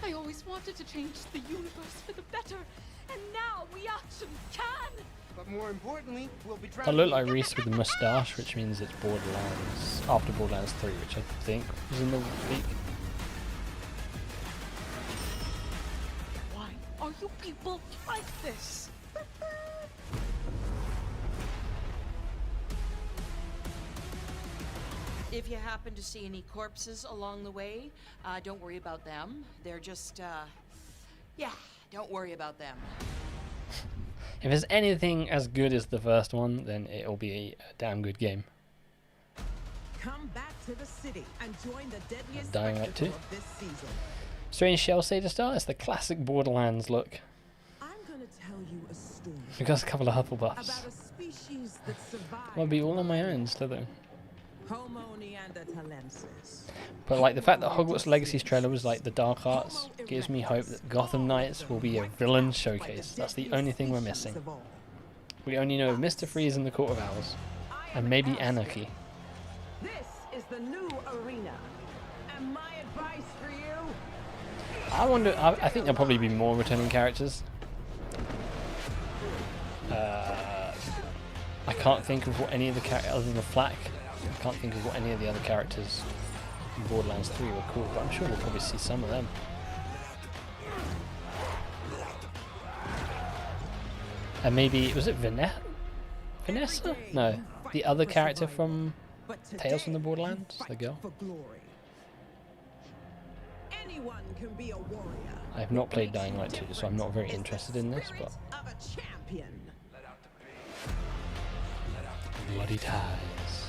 I always wanted to change the universe for the better, and now we actually can. But more importantly, we'll be I look like Reese with the moustache, which means it's Borderlands, after Borderlands 3, which I think was in the week. Why are you people like this? If you happen to see any corpses along the way, don't worry about them. They're just, yeah, don't worry about them. If there's anything as good as the first one, then it'll be a damn good game. Come back to the city and join the deadliest Dying Light 2. of this season. Strange Shell Sailor Star, it's the classic Borderlands look. I'm gonna tell you a story. We got a couple of Hufflepuffs. About a species that survived. I'll be all on my own, Slytherin. Homo neanderthalensis. But like the fact that Hogwarts Legacy's trailer was like the dark arts gives me hope that Gotham Knights will be a villain showcase. That's the only thing we're missing. We only know of Mr. Freeze and the Court of Owls, and maybe Anarchy. This is the new arena. And my advice for you. I wonder. I think there'll probably be more returning characters. I can't think of what any of the characters other than the Flak. I can't think of what any of the other characters in Borderlands 3 were cool, but I'm sure we'll probably see some of them. And maybe, was it Vanessa? No, the other character from Tales from the Borderlands, the girl. Anyone can be a warrior. I have not played Dying Light 2, so I'm not very interested in this, but... Of a champion. Bloody ties.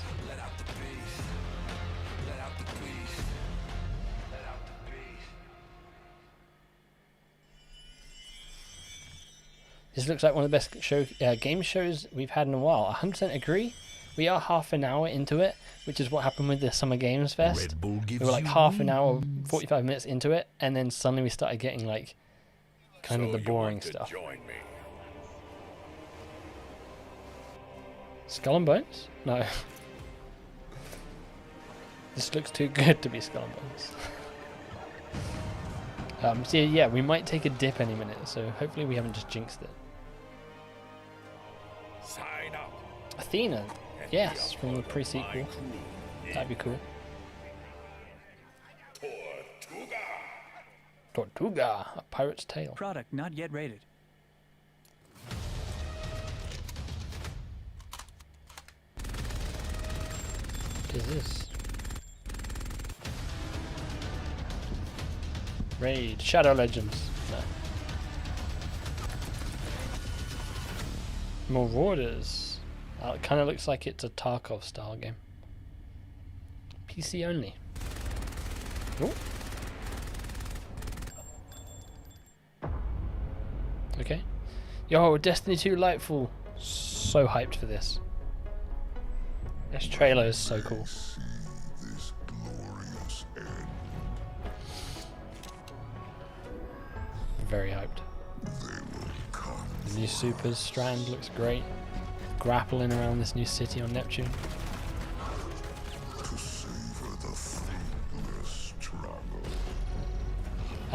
This looks like one of the best game shows we've had in a while. 100% agree. We are half an hour into it, which is what happened with the Summer Games Fest. We were like half an hour, 45 minutes into it, and then suddenly we started getting like kind of the boring stuff. Skull and Bones? No. This looks too good to be Skull and Bones. So yeah, we might take a dip any minute, so hopefully we haven't just jinxed it. Sign up. Athena, yes, from the pre-sequel. That'd be cool. Tortuga, a pirate's tale. Product not yet rated. What is this? Raid, Shadow Legends. No. Marauders. It kind of looks like it's a Tarkov style game. PC only. Oh. Okay. Yo, Destiny 2 Lightfall. So hyped for this. This trailer is so cool. Very hyped. The new Supers Strand looks great. Grappling around this new city on Neptune.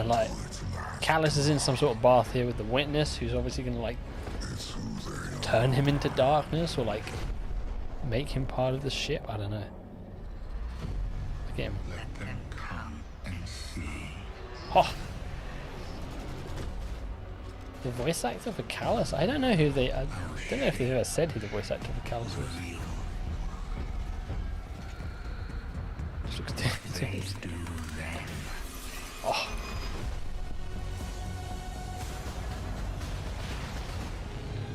And like, Callus is in some sort of bath here with the Witness, who's obviously going to like turn him into darkness or like make him part of the ship. I don't know. Look at him. Let them come and see. Oh. The voice actor for Callus? I don't know who they... I don't know if they've ever said who the voice actor for Callus was. This looks different. Oh.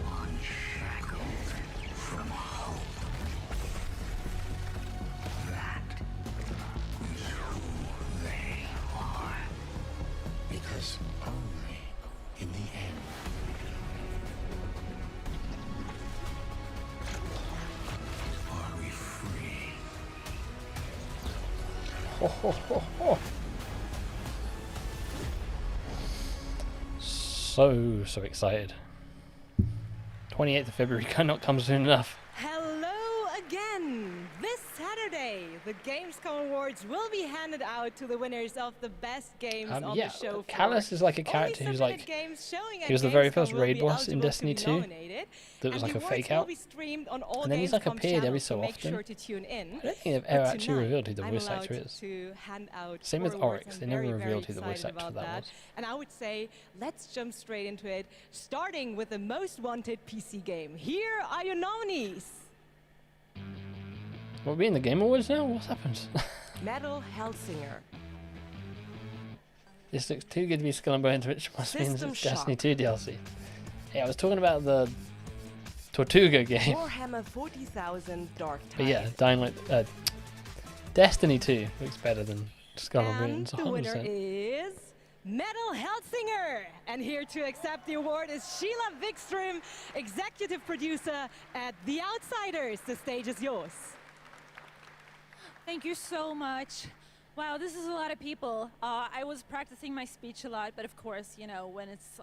Unshackled from hope. That is who they are. Because only in the end are we free. Ho, ho, ho, ho. So excited. 28th of February cannot come soon enough. Hello again! This Saturday, the Gamescom Awards will be handed out to the winners of the best games on the show. Callus is like a character who's like... He was the very first raid boss in Destiny 2. That was like a fake out. And then he's like appeared every so often. I don't think they've ever actually revealed who the voice actor is. Same with Oryx, they never revealed who the voice actor for that was. And I would say, let's jump straight into it, starting with the most wanted PC game. Here are your nominees. Will we in the Game Awards now? What's happened? Metal Hellsinger. This looks too good to be Skull and Bones, which must mean it's Destiny 2 DLC. Hey, I was talking about the Tortuga game. Warhammer 40,000 Dark Tide. But yeah, Dying Light, Destiny 2 looks better than Skull and Bones. And the winner is Metal Hellsinger. And here to accept the award is Sheila Wikström, executive producer at The Outsiders. The stage is yours. Thank you so much. Wow, this is a lot of people. I was practicing my speech a lot, but of course, you know, when it's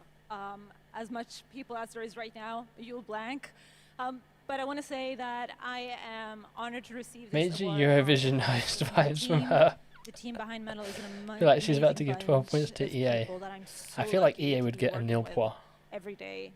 as much people as there is right now, you'll blank. But I want to say that I am honored to receive this Major award. Eurovision host vibes from her. The team behind Metal is an I feel like she's about to give 12 points to EA. I feel like EA would get a nil point. Every day.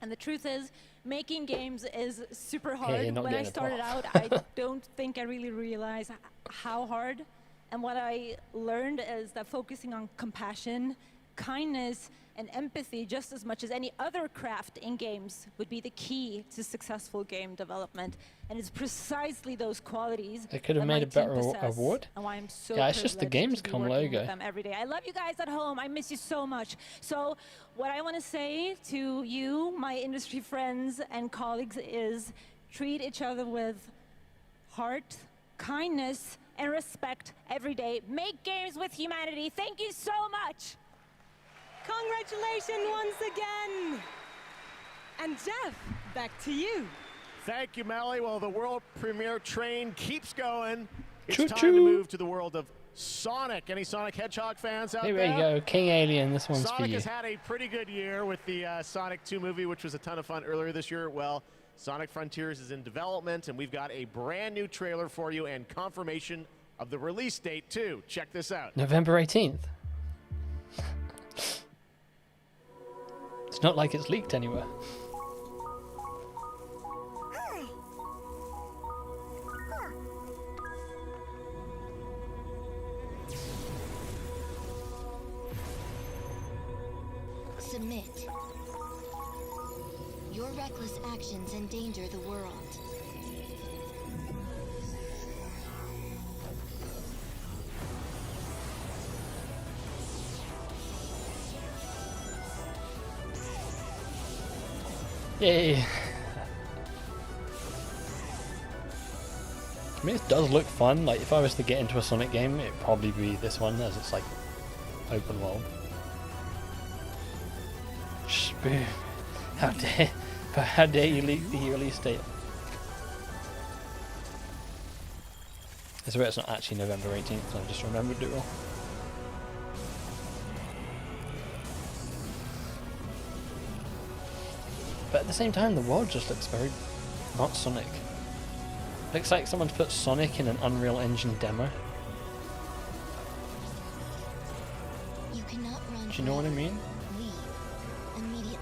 And the truth is, making games is super hard. Yeah, when I started out, I don't think I really realized how hard. And what I learned is that focusing on compassion, kindness, and empathy just as much as any other craft in games would be the key to successful game development. And it's precisely those qualities They could have made a better award. And why I'm so yeah, it's just the privileged to be Gamescom working logo. with them every day. I love you guys at home. I miss you so much. So what I want to say to you, my industry friends and colleagues, is treat each other with heart, kindness, and respect every day. Make games with humanity. Thank you so much. Congratulations once again. And Jeff, back to you. Thank you, Melly. Well, the world premiere train keeps going. It's Choo-choo. time to move to the world of Sonic. Any Sonic Hedgehog fans out Here there? we go, King Alien, this one's Sonic for you. has had a pretty good year with the Sonic 2 movie, which was a ton of fun earlier this year. Well, Sonic Frontiers is in development, and we've got a brand new trailer for you and confirmation of the release date, too. Check this out. November 18th. It's not like it's leaked anywhere. Submit. Your reckless actions endanger the world. Yay! I mean, it does look fun. Like, if I was to get into a Sonic game, it'd probably be this one, as it's like open world. Spoon. How dare you leak the release date? I swear it's not actually November 18th, I just remembered it wrong. But at the same time, the world just looks very not Sonic. Looks like someone's put Sonic in an Unreal Engine demo. You cannot run. Do you know what I mean? Leave immediately.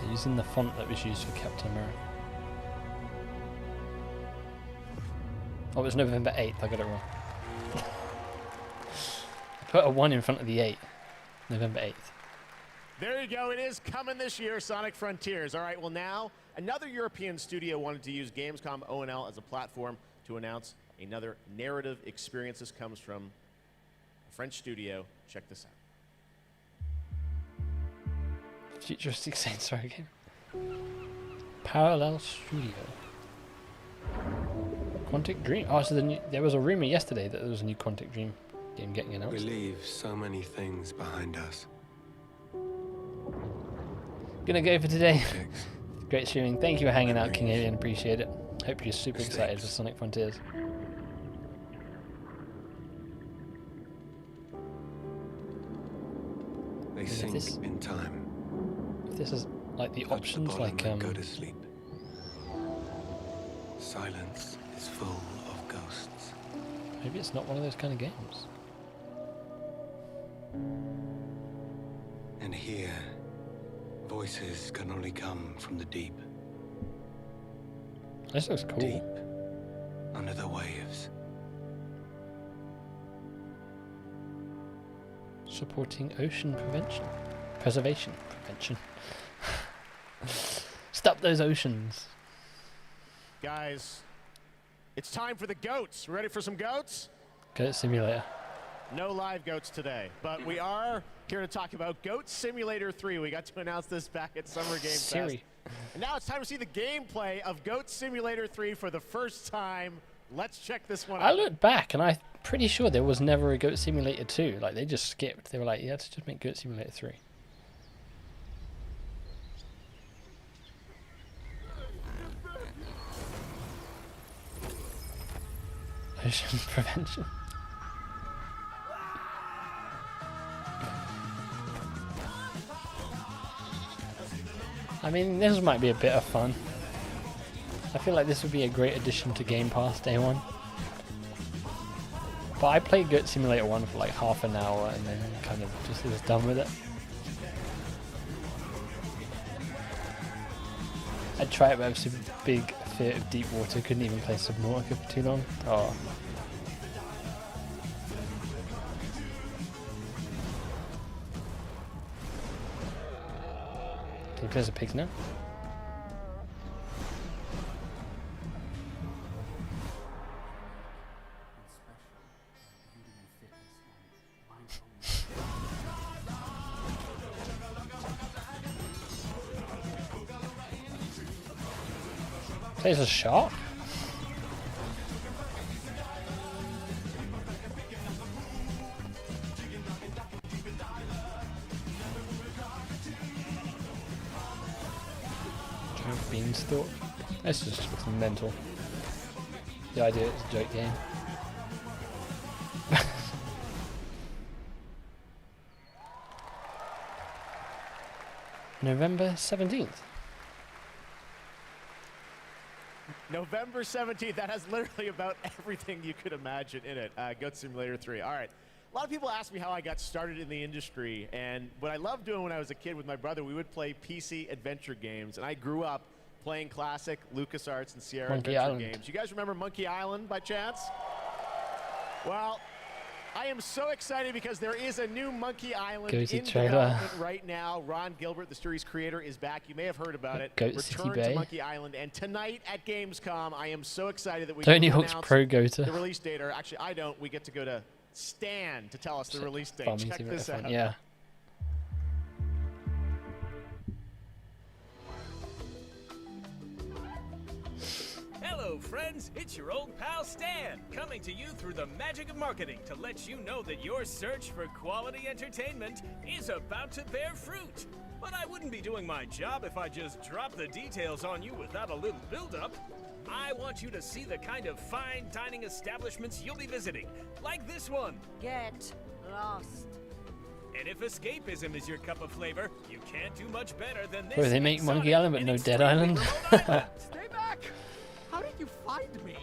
They're using the font that was used for Captain America. Oh, it was November 8th, I got it wrong. I put a 1 in front of the 8. November 8th. There you go, it is coming this year, Sonic Frontiers. All right, well now, another European studio wanted to use Gamescom O&L as a platform to announce another narrative experience. This comes from a French studio. Check this out. Futuristic Saints Row game. Parallel Studio. Quantic Dream. Oh, so there was a rumor yesterday that there was a new Quantic Dream game getting announced. We leave so many things behind us. Gonna go for today. Great streaming. Thank you for hanging out, King Alien. Appreciate it. Hope you're super excited for Sonic Frontiers. They sink in time. If this is like the options, like go to sleep. Silence is full of ghosts. Maybe it's not one of those kind of games. And here, voices can only come from the deep. This looks cool. Deep under the waves. Supporting ocean preservation. Stop those oceans. Guys, it's time for the goats. Ready for some goats? Goat Simulator. No live goats today, but we are here to talk about Goat Simulator 3. We got to announce this back at Summer Game Fest. And now it's time to see the gameplay of Goat Simulator 3 for the first time. Let's check this one out. I looked back and I'm pretty sure there was never a Goat Simulator 2. Like, they just skipped. They were like, yeah, let's just make Goat Simulator 3. Ocean prevention. I mean, this might be a bit of fun. I feel like this would be a great addition to Game Pass Day 1. But I played Goat Simulator 1 for like half an hour and then kind of just was done with it. I'd try it, but I have super big fear of deep water. Couldn't even play Subnautica for too long. Oh. Can you play as a pig now? There's a shark. Giant beanstalk. This just looks mental. The idea is a joke game. November 17th. November 17th, that has literally about everything you could imagine in it. Goat Simulator 3. All right. A lot of people ask me how I got started in the industry, and what I loved doing when I was a kid with my brother, we would play PC adventure games, and I grew up playing classic LucasArts and Sierra Monkey adventure Island. games. You guys remember Monkey Island by chance? Well, I am so excited because there is a new Monkey Island in development right now. Ron Gilbert, the series creator, is back. You may have heard about it. Goat City Return Bay. to Monkey Island. And tonight at Gamescom, I am so excited that we Tony get to Hawk's announce Pro Gota. the release date. Or actually, I don't. We get to go to Stan to tell us the release date. Farming Check Simulator this fun, out. yeah. Hello, friends. It's your old pal Stan, coming to you through the magic of marketing to let you know that your search for quality entertainment is about to bear fruit. But I wouldn't be doing my job if I just dropped the details on you without a little build-up. I want you to see the kind of fine dining establishments you'll be visiting, like this one. Get lost. And if escapism is your cup of flavor, you can't do much better than this. Bro, they make Monkey Island but no Dead Island. Stay back! How did you find me?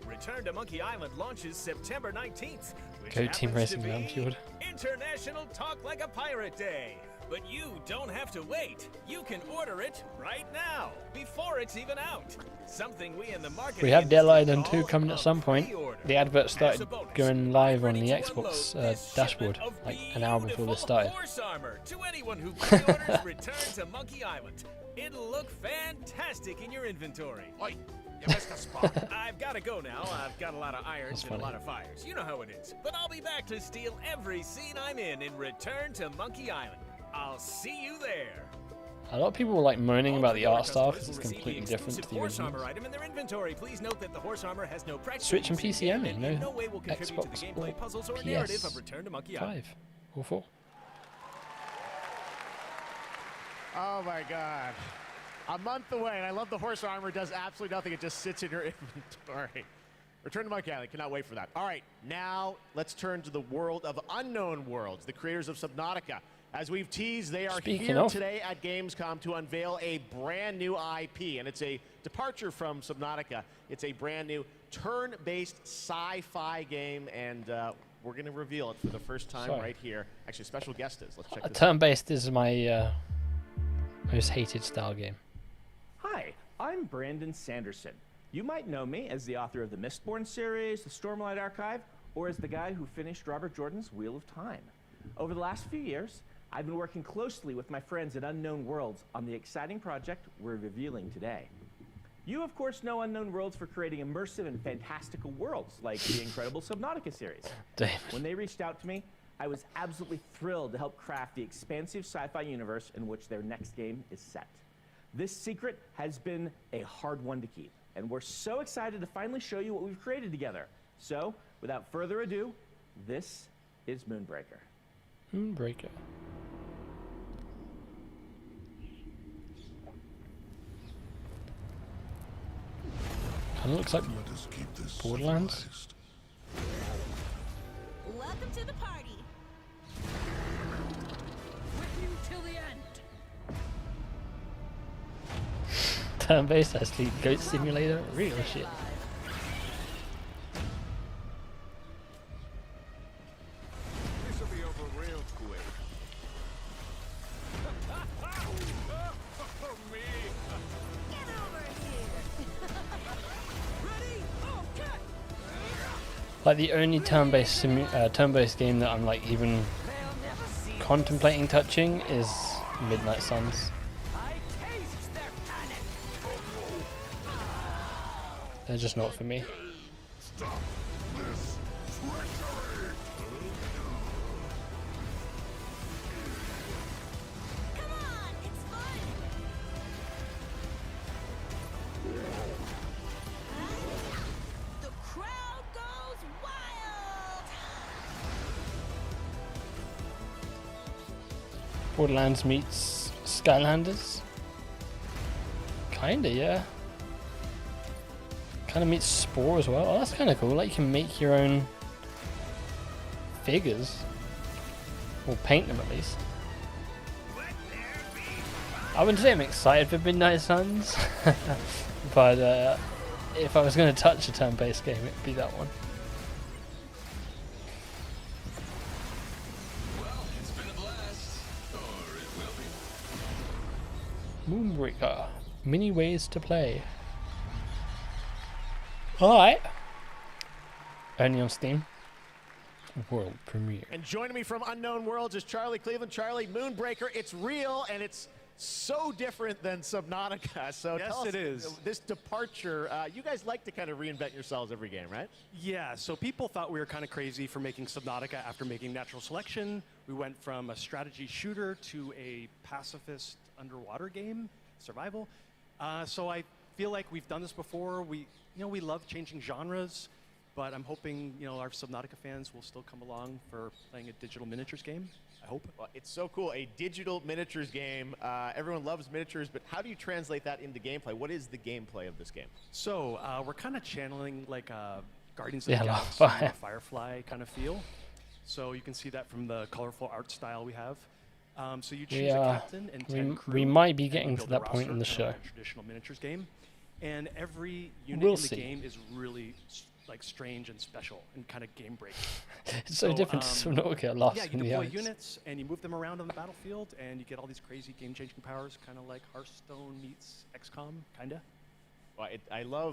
Return to Monkey Island launches September 19th, which Go Team happens to Racing be Lamfield. International Talk Like a Pirate Day. But you don't have to wait. You can order it right now, before it's even out. Something we in the marketing We have Dead Island 2 call coming at some point. The advert started going live on the Xbox dashboard like an hour before this started. Horse armor to anyone who pre-orders Return to Monkey Island. It'll look fantastic in your inventory. Oi, you missed a spot. I've got to go now. I've got a lot of irons and a lot of fires. You know how it is. But I'll be back to steal every scene I'm in Return to Monkey Island. I'll see you there. A lot of people were like moaning about the art style because it's completely different to the horse original. armor item in their inventory. Please note that the horse armor has no practical Switch and PC only, no no way will contribute to the Xbox gameplay, or puzzles, or narrative of Return to Monkey Island. PS5 or 4. Oh my God. A month away, and I love the horse armor. Does absolutely nothing. It just sits in your inventory. Return to Monkey Island. Cannot wait for that. All right, now let's turn to the world of Unknown Worlds, the creators of Subnautica. As we've teased, they are here today at Gamescom to unveil a brand new IP, and it's a departure from Subnautica. It's a brand new turn-based sci-fi game, and we're going to reveal it for the first time right here. Actually, special guest is. Let's check this out. Turn-based is my most hated style game. Hi, I'm Brandon Sanderson. You might know me as the author of the Mistborn series, the Stormlight Archive, or as the guy who finished Robert Jordan's Wheel of Time. Over the last few years, I've been working closely with my friends at Unknown Worlds on the exciting project we're revealing today. You, of course, know Unknown Worlds for creating immersive and fantastical worlds like the incredible Subnautica series. Damn. When they reached out to me, I was absolutely thrilled to help craft the expansive sci-fi universe in which their next game is set. This secret has been a hard one to keep, and we're so excited to finally show you what we've created together. So, without further ado, this is Moonbreaker. Moonbreaker. Kind of looks like Borderlands. Welcome to the party. With you till the end. Turn-based actually Goat Simulator, real shit. This'll be over real quick. Get over here. Ready? Okay. Like the only turn-based turn-based game that I'm like even contemplating touching is Midnight Suns. They're just not for me. Stop this treachery! Come on, it's fun. The crowd goes wild. Borderlands meets Skylanders. Kinda, yeah. Kind of meets Spore as well. Oh, that's kind of cool. Like you can make your own figures, or paint them at least. I wouldn't say I'm excited for Midnight Suns, but if I was going to touch a turn-based game, it'd be that one. Well, it's been a blast. Or it will be. Moonbreaker. Many ways to play. Alright. Only on Steam. World premiere. And joining me from Unknown Worlds is Charlie Cleveland. Charlie, Moonbreaker, it's real and it's so different than Subnautica. So yes, tell us, it is. This departure, you guys like to kind of reinvent yourselves every game, right? Yeah, so people thought we were kind of crazy for making Subnautica after making Natural Selection. We went from a strategy shooter to a pacifist underwater game, survival. So I feel like we've done this before. We love changing genres, but I'm hoping, our Subnautica fans will still come along for playing a digital miniatures game. I hope. Well, it's so cool. A digital miniatures game. Everyone loves miniatures, but how do you translate that into gameplay? What is the gameplay of this game? So we're kind of channeling like Guardians of the Yeah, Galaxy, Firefly. Firefly kind of feel. So you can see that from the colorful art style we have. So you choose a captain and 10 crew. We might be getting to that point in the show. Like a traditional miniatures game, and every unit in the game is really like strange and special and kind of game breaking. It's so different to Subnautica last. Yeah, you deploy units and you move them around on the battlefield, and you get all these crazy game-changing powers, kind of like Hearthstone meets XCOM, kinda. Well,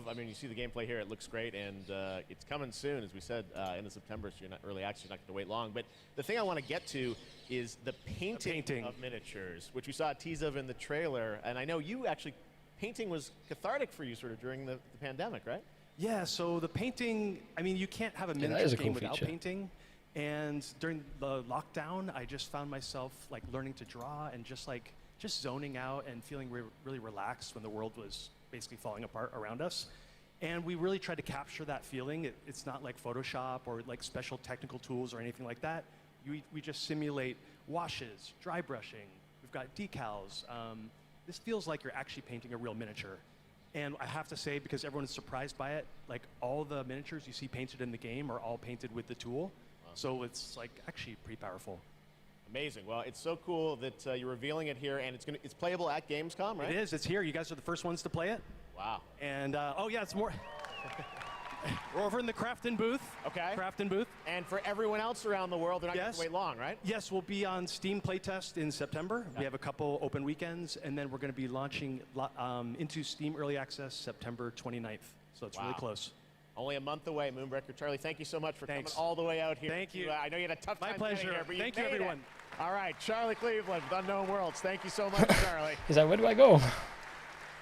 I mean, you see the gameplay here. It looks great, and it's coming soon, as we said, end of September. So you're not early access. You're not going to wait long. But the thing I want to get to is the painting of miniatures, which we saw a tease of in the trailer. And I know you actually, painting was cathartic for you sort of during the pandemic, right? Yeah, so the painting, I mean, you can't have a miniature game without painting. And during the lockdown, I just found myself like learning to draw and just zoning out and feeling really relaxed when the world was basically falling apart around us. And we really tried to capture that feeling. It's not like Photoshop or like special technical tools or anything like that. We just simulate washes, dry brushing. We've got decals. This feels like you're actually painting a real miniature. And I have to say, because everyone is surprised by it, like all the miniatures you see painted in the game are all painted with the tool. Wow. So it's like actually pretty powerful. Amazing. Well, it's so cool that you're revealing it here, and it's playable at Gamescom, right? It is. It's here. You guys are the first ones to play it. Wow. And oh yeah, it's more. We're over in the Crafton booth. Okay. Crafton booth. And for everyone else around the world, they're not going to wait long, right? Yes, we'll be on Steam playtest in September. We have a couple open weekends, and then we're going to be launching into Steam Early Access September 29th. So it's really close. Only a month away, Moonbreaker. Charlie, thank you so much for coming all the way out here. Thank you. I know you had a tough time My pleasure. getting here, but you Thank you, made everyone. it. All right, Charlie Cleveland with Unknown Worlds. Thank you so much, Charlie. He's like, where do I go?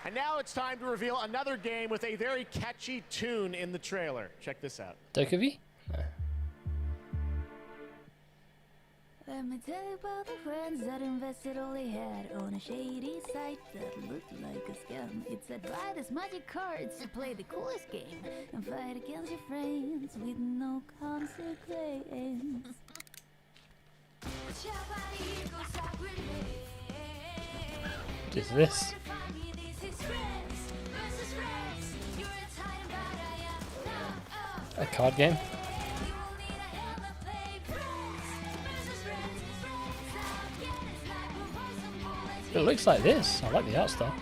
And now it's time to reveal another game with a very catchy tune in the trailer. Check this out. Dokuvi? Let me tell you about the friends that invested all they had on a shady site that looked like a scam. It said buy this magic cards to play the coolest game and fight against your friends with no consequence. What is this? A card game? It looks like this. I like the art style.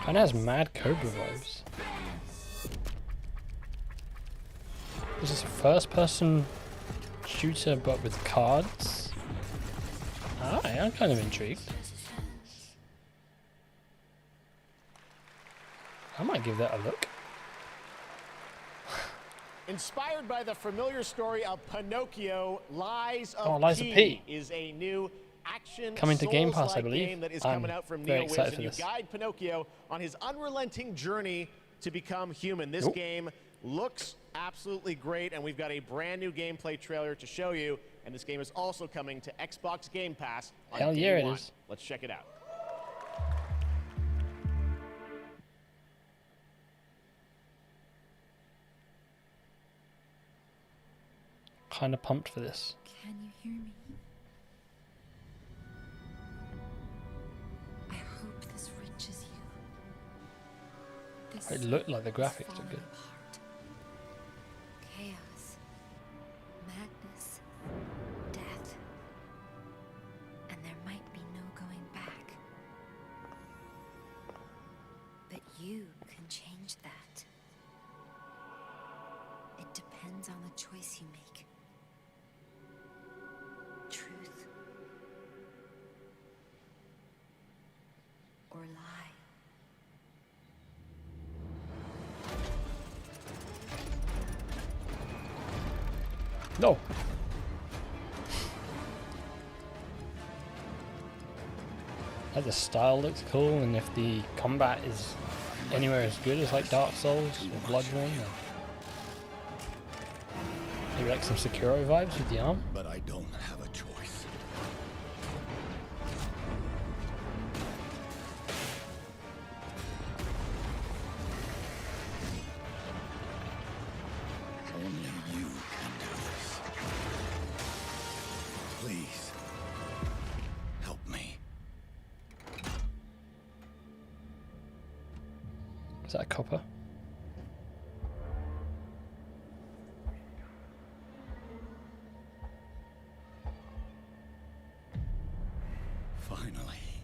Kinda has Mad Cobra vibes. This is a first-person shooter, but with cards. Alright, I'm kind of intrigued. I might give that a look. Inspired by the familiar story of Pinocchio, Lies Oh, of Lies of P P. is a new action Coming to Game Pass, I Souls-like believe. game that is I'm coming out from very NeoWiz, excited and for you this. guide Pinocchio on his unrelenting journey to become human. This game looks absolutely great, and we've got a brand new gameplay trailer to show you, and this game is also coming to Xbox Game Pass on Hell day yeah, it one. is. Let's check it out. Kind of pumped for this. Can you hear me? I hope this reaches you. This It looked like the graphics look good. chaos, madness, death, and there might be no going back. But you can change that. It depends on the choice you make. Truth or lie. No. Like the style looks cool, and if the combat is anywhere as good as like Dark Souls or Bloodborne, or maybe like some Sekiro vibes with the arm. But I don't have a choice. Only you can do this. Please, help me. Is that a copper? Finally,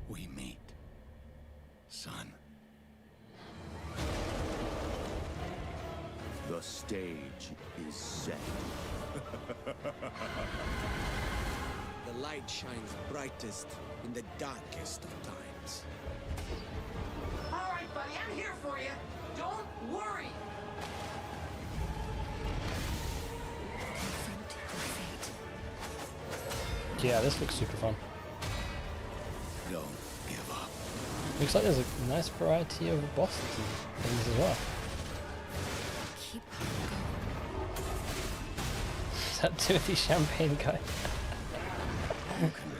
we meet, son. The stage is set. The light shines brightest in the darkest of times. All right, buddy, I'm here for you. Don't worry. Yeah, this looks super fun. Don't give up. Looks like there's a nice variety of bosses and things as well. Is that Timothy Champagne guy?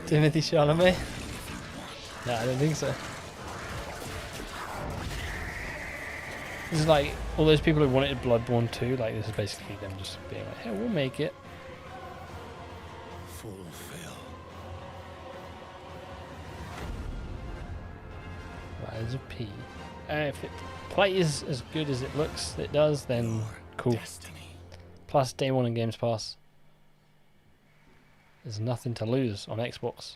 Timothy Chalamet? No, I don't think so. This is like all those people who wanted Bloodborne 2, like this is basically them just being like, hey, we'll make it. Fulfill. Rise of P. If it plays as good as it looks it does, then cool. Plus day one in Games Pass. There's nothing to lose on Xbox.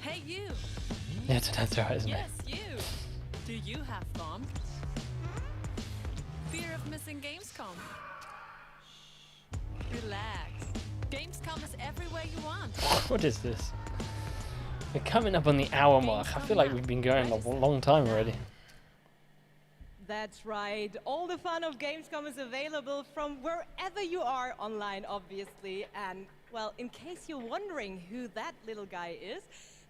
Hey you! Yeah, that's right, isn't Yes, you! Do you have fun? Fear of missing Gamescom? Relax. Gamescom is everywhere you want. it? What is this? We're coming up on the hour mark. I feel like we've been going a long time already. That's right. All the fun of Gamescom is available from wherever you are online, obviously. And, well, in case you're wondering who that little guy is,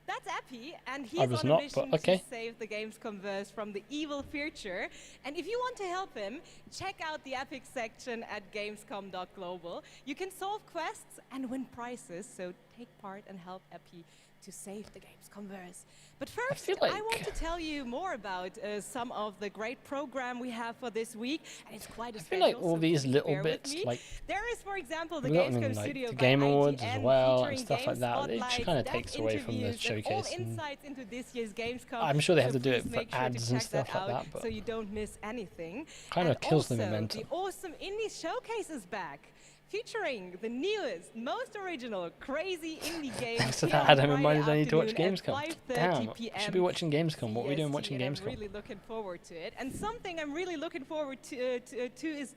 that's Epi, and he's on a mission to save the Gamescomverse from the evil future. And if you want to help him, check out the Epic section at gamescom.global. You can solve quests and win prizes, so take part and help Epi to save the Gamescomverse. But first, I want to tell you more about some of the great program we have for this week, and it's quite a special. I feel like all these little bits, like there is, for example, the we got them Gamescom in, like, Studio the by Game Awards IGN, as well and featuring stuff like game that. It just kind of spotlights, takes away from the interviews, and all showcase. And insights into this year's Gamescom. I'm sure they have so to do it please for make sure to ads and check stuff like out that, but so you don't miss anything. kind of And kills the also, momentum. The awesome indie showcase is back, featuring the newest, most original, crazy indie games. Thanks to that, Adam reminded I need to watch afternoon at Gamescom. 5:30 Damn, I PM. should be watching Gamescom. What are we doing CST, watching and Gamescom? I'm really looking forward to it. And something I'm really looking forward to is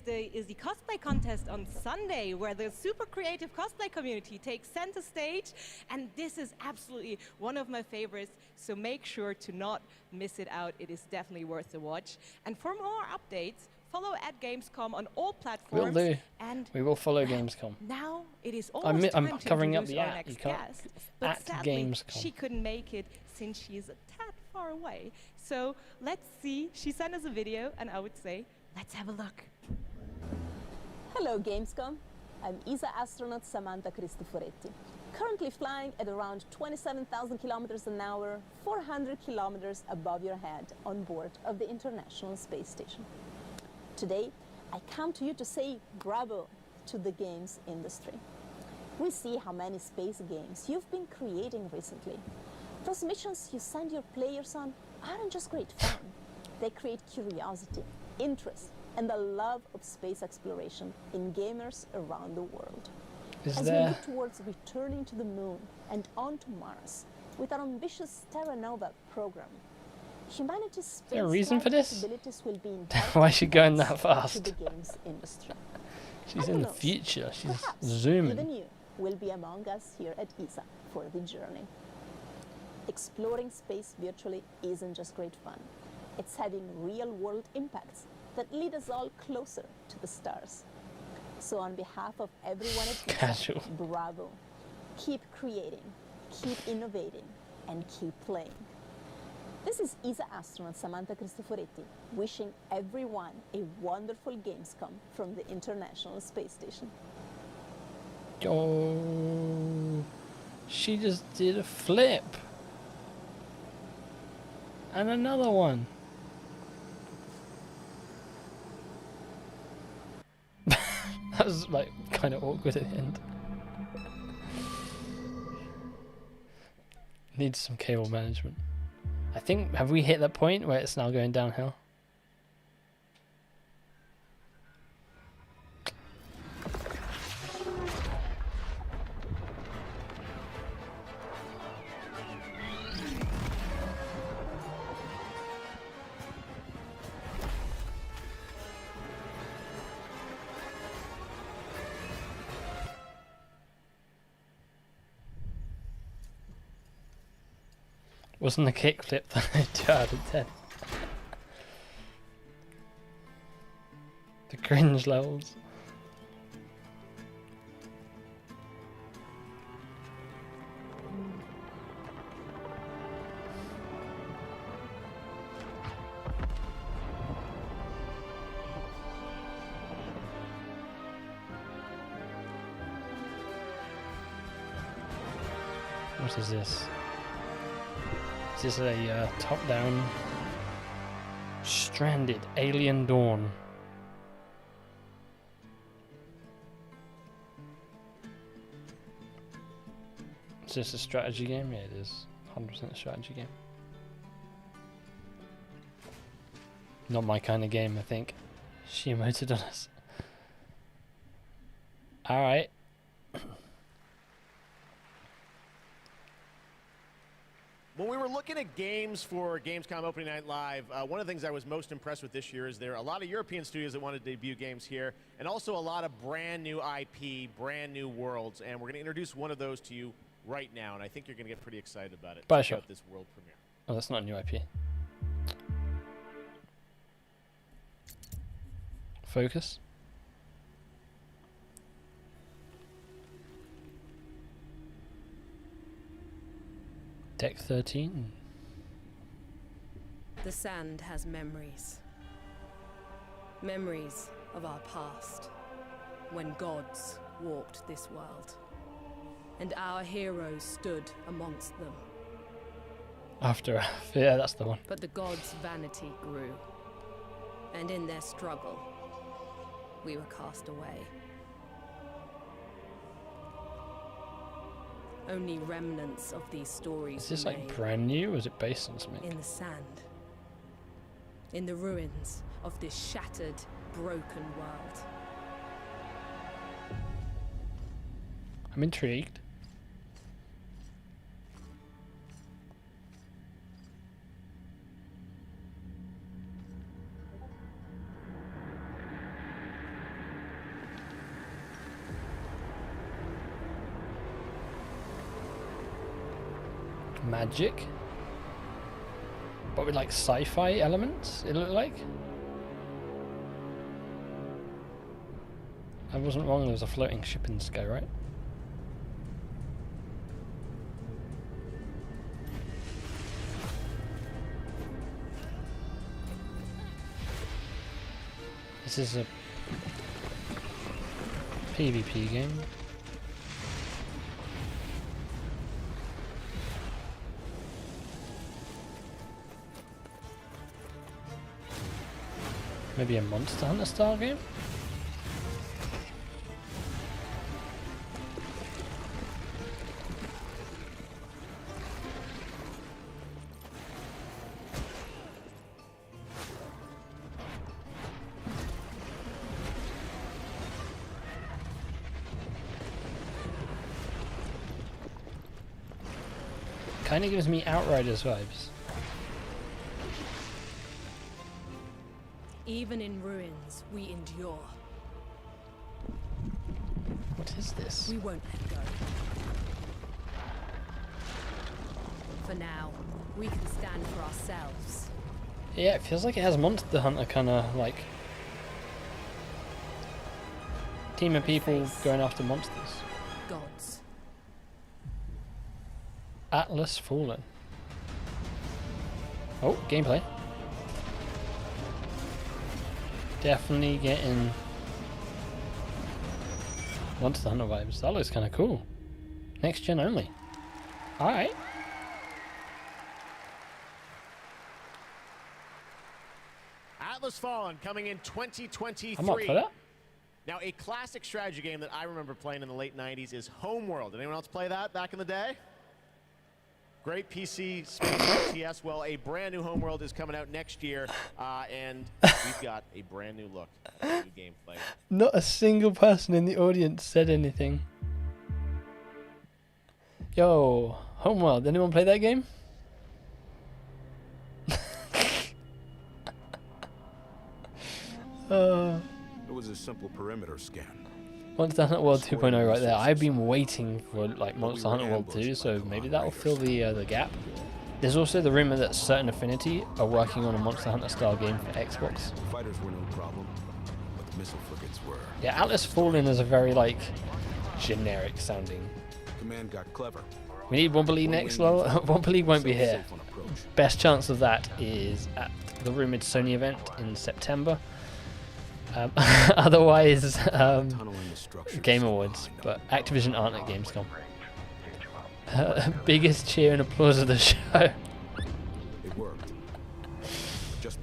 the cosplay contest on Sunday, where the super creative cosplay community takes center stage. And this is absolutely one of my favorites. So make sure to not miss it out. It is definitely worth the watch. And for more updates, follow at Gamescom on all platforms. We'll do. And We will follow Gamescom. now it is almost time I'm to covering up introduce the our at. next You can't guest. But at sadly, Gamescom. she couldn't make it since she's a tad far away. So let's see. She sent us a video, and I would say, let's have a look. Hello Gamescom, I'm ESA astronaut Samantha Cristoforetti, currently flying at around 27,000 kilometers an hour, 400 kilometers above your head on board of the International Space Station. Today, I come to you to say bravo to the games industry. We see how many space games you've been creating recently. Those missions you send your players on aren't just great fun. They create curiosity, interest, and the love of space exploration in gamers around the world. As we look towards returning to the moon and onto Mars with our ambitious Terra Nova program, humanity's space reason for this? capabilities will be Why is she going that to fast? the games industry. She's And in who the knows, future. She's perhaps zooming. even you will be among us here at ESA for the journey. Exploring space virtually isn't just great fun. It's having real-world impacts that lead us all closer to the stars. So on behalf of everyone at ESA, Casual. bravo. Keep creating, keep innovating, and keep playing. This is ESA astronaut Samantha Cristoforetti wishing everyone a wonderful Gamescom from the International Space Station. Oh, she just did a flip. And another one. That was like kind of awkward at the end. Needs some cable management. I think, have we hit that point where it's now going downhill? Wasn't the kickflip that I 2 out of 10? The cringe levels. What is this? Is this a top-down stranded Alien Dawn? Is this a strategy game? Yeah, it is. 100% a strategy game. Not my kind of game, I think. She emoted on us. Alright. When we were looking at games for Gamescom Opening Night Live, one of the things I was most impressed with this year is there are a lot of European studios that wanted to debut games here, and also a lot of brand new IP, brand new worlds, and we're going to introduce one of those to you right now, and I think you're going to get pretty excited about it. Check out this world premiere. Oh, that's not a new IP. Focus. Deck 13. The sand has memories. Memories of our past, when gods walked this world, and our heroes stood amongst them. After, yeah, that's the one. But the gods' vanity grew, and in their struggle, we were cast away. Only remnants of these stories Is this remain. like brand new, or is it based on something? In the sand. In the ruins of this shattered, broken world. I'm intrigued. Magic, but with like sci-fi elements, it looked like. I wasn't wrong, there was a floating ship in the sky, right? This is a PvP game. Maybe a Monster Hunter style game? Kind of gives me Outriders vibes. Even in ruins, we endure. What is this? We won't let go. For now, we can stand for ourselves. Yeah, it feels like it has Monster Hunter kind of like team of people going after monsters. Gods. Atlas Fallen. Oh, gameplay. Definitely getting Monster Hunter vibes. That looks kind of cool. Next gen only. Alright. Atlas Fallen coming in 2023. I'm up for that. Now, a classic strategy game that I remember playing in the late 90s is Homeworld. Did anyone else play that back in the day? great PC space RTS. Well, a brand new Homeworld is coming out next year, and we've got a brand new look at new gameplay. Not a single person in the audience said anything. Yo, Homeworld, anyone play that game? It was a simple perimeter scan. Monster Hunter World 2.0 right there. I've been waiting for like Monster Hunter World 2, so maybe that'll fill the gap. There's also the rumor that Certain Affinity are working on a Monster Hunter style game for Xbox. Fighters were no problem, but the missile frigates were. Yeah, Atlas Fallen is a very like generic sounding. Command got clever. We need Wumpa League next. Well, Wumpa League won't be here. Best chance of that is at the rumored Sony event in September. Otherwise, Game Awards, but Activision aren't at Gamescom. Biggest cheer and applause of the show. It worked.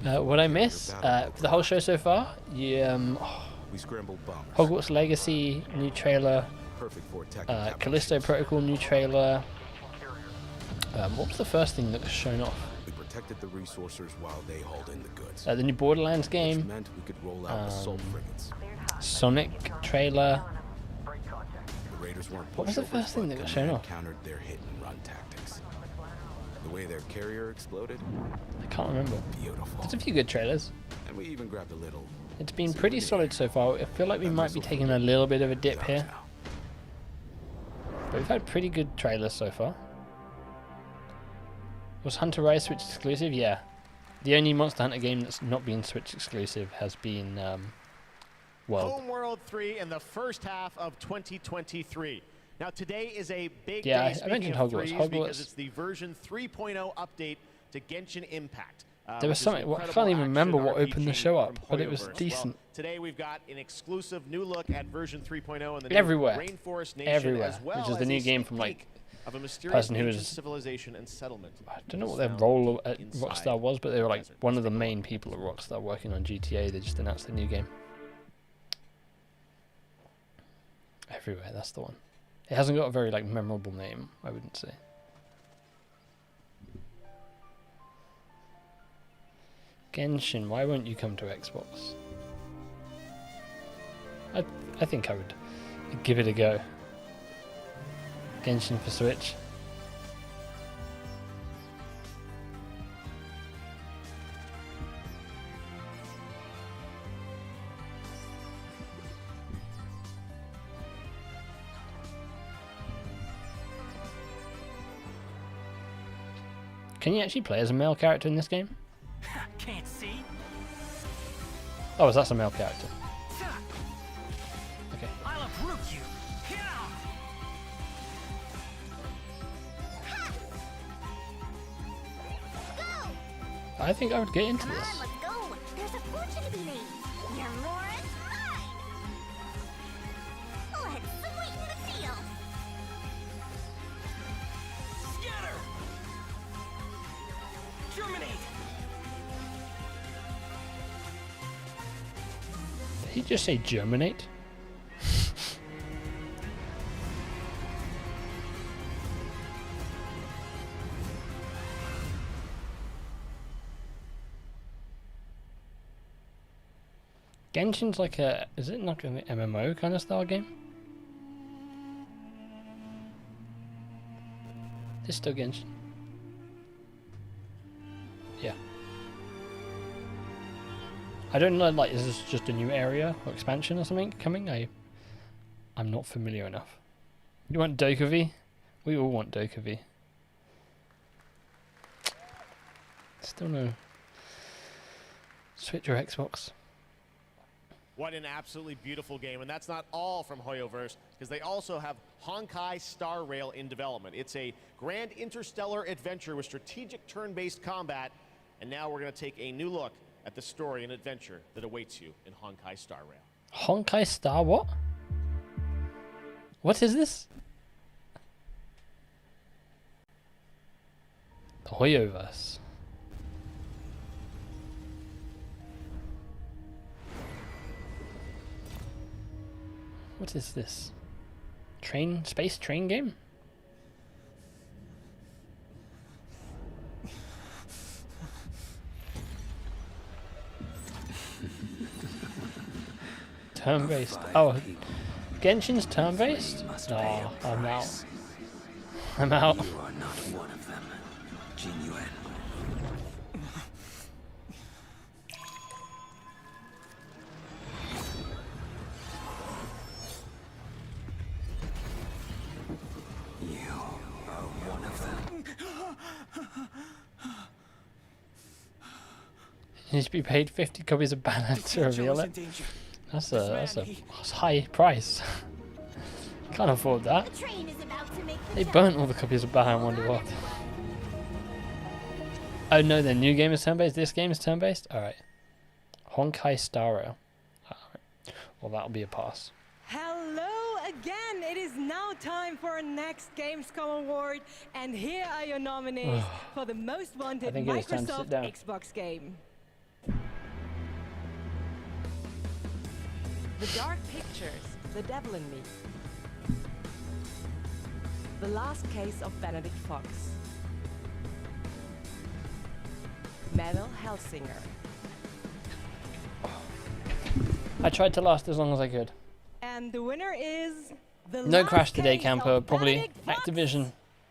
What I miss? For the whole show so far, we scrambled bombers. Hogwarts Legacy, new trailer. Perfect for attacking Callisto Protocol, new trailer. What was the first thing that was shown off? We protected the resourcers while they hauled in the goods. The new Borderlands game. Which meant we could roll out assault frigates. Sonic trailer. The Raiders weren't What was the first thing that got shown off? Countered their hit and run tactics. The way their carrier exploded. I can't remember. Beautiful. There's a few good trailers. And we even grabbed a little. It's been pretty solid so far. I feel like we might be taking a little bit of a dip here. But we've had pretty good trailers so far. Was Hunter Rise Switch exclusive? Yeah. The only Monster Hunter game that's not been Switch exclusive has been World. Homeworld 3 in the first half of 2023. Now today is a big day. I mentioned Hogwarts. Because it's the version 3.0 update to Genshin Impact. There was something, I can't even remember what opened the show up, but it was decent. Well, today we've got an exclusive new look at version 3.0 and the Everywhere. new Rainforest Nation, Everywhere, as well which is the as new a game sneak from like of a mysterious person who ancient was civilization and settlement. I don't know what their role at Rockstar was, but they were like one of the main people at Rockstar working on GTA. They just announced the new game. Everywhere, that's the one. It hasn't got a very like memorable name, I wouldn't say. Genshin, why won't you come to Xbox? I think I would give it a go. Genshin for Switch. Can you actually play as a male character in this game? Can't see. Oh, that's a male character. Okay. I'll uproot you. I think I would get into this. Let's go. There's a fortune to be made. Your roar is mine. Let's sweeten the deal. Scatter. Germinate. Did he just say germinate? Genshin's like a, is it not an MMO kind of style game? Is this still Genshin? Yeah. I don't know, like, is this just a new area or expansion or something coming? I'm not familiar enough. You want Dokkaevi? We all want Dokkaevi. Still no Switch or Xbox. What an absolutely beautiful game. And that's not all from Hoyoverse, because they also have Honkai Star Rail in development. It's a grand interstellar adventure with strategic turn-based combat. And now we're going to take a new look at the story and adventure that awaits you in Honkai Star Rail. Honkai Star what? What is this? The Hoyoverse. What is this? Space train game? turn-based. Oh, Genshin's turn-based? No, I'm out. I'm out. You are not one of them, Jingyuan. You are one of them. He needs to be paid 50 copies of Banner to reveal it. That's a high price. Can't afford that. They burnt all the copies of Banner. I wonder what. Oh no, the new game is turn-based. This game is turn-based. All right. Honkai Staro. Alright. Well, that'll be a pass. Hello again. It is now time for our next Gamescom award, and here are your nominees for the most wanted Microsoft Xbox game. The Dark Pictures, The Devil in Me. The Last Case of Benedict Fox. Metal Hellsinger. I tried to last as long as I could. And the winner is the No Last crash today, Case camper. of Probably Benedict Fox.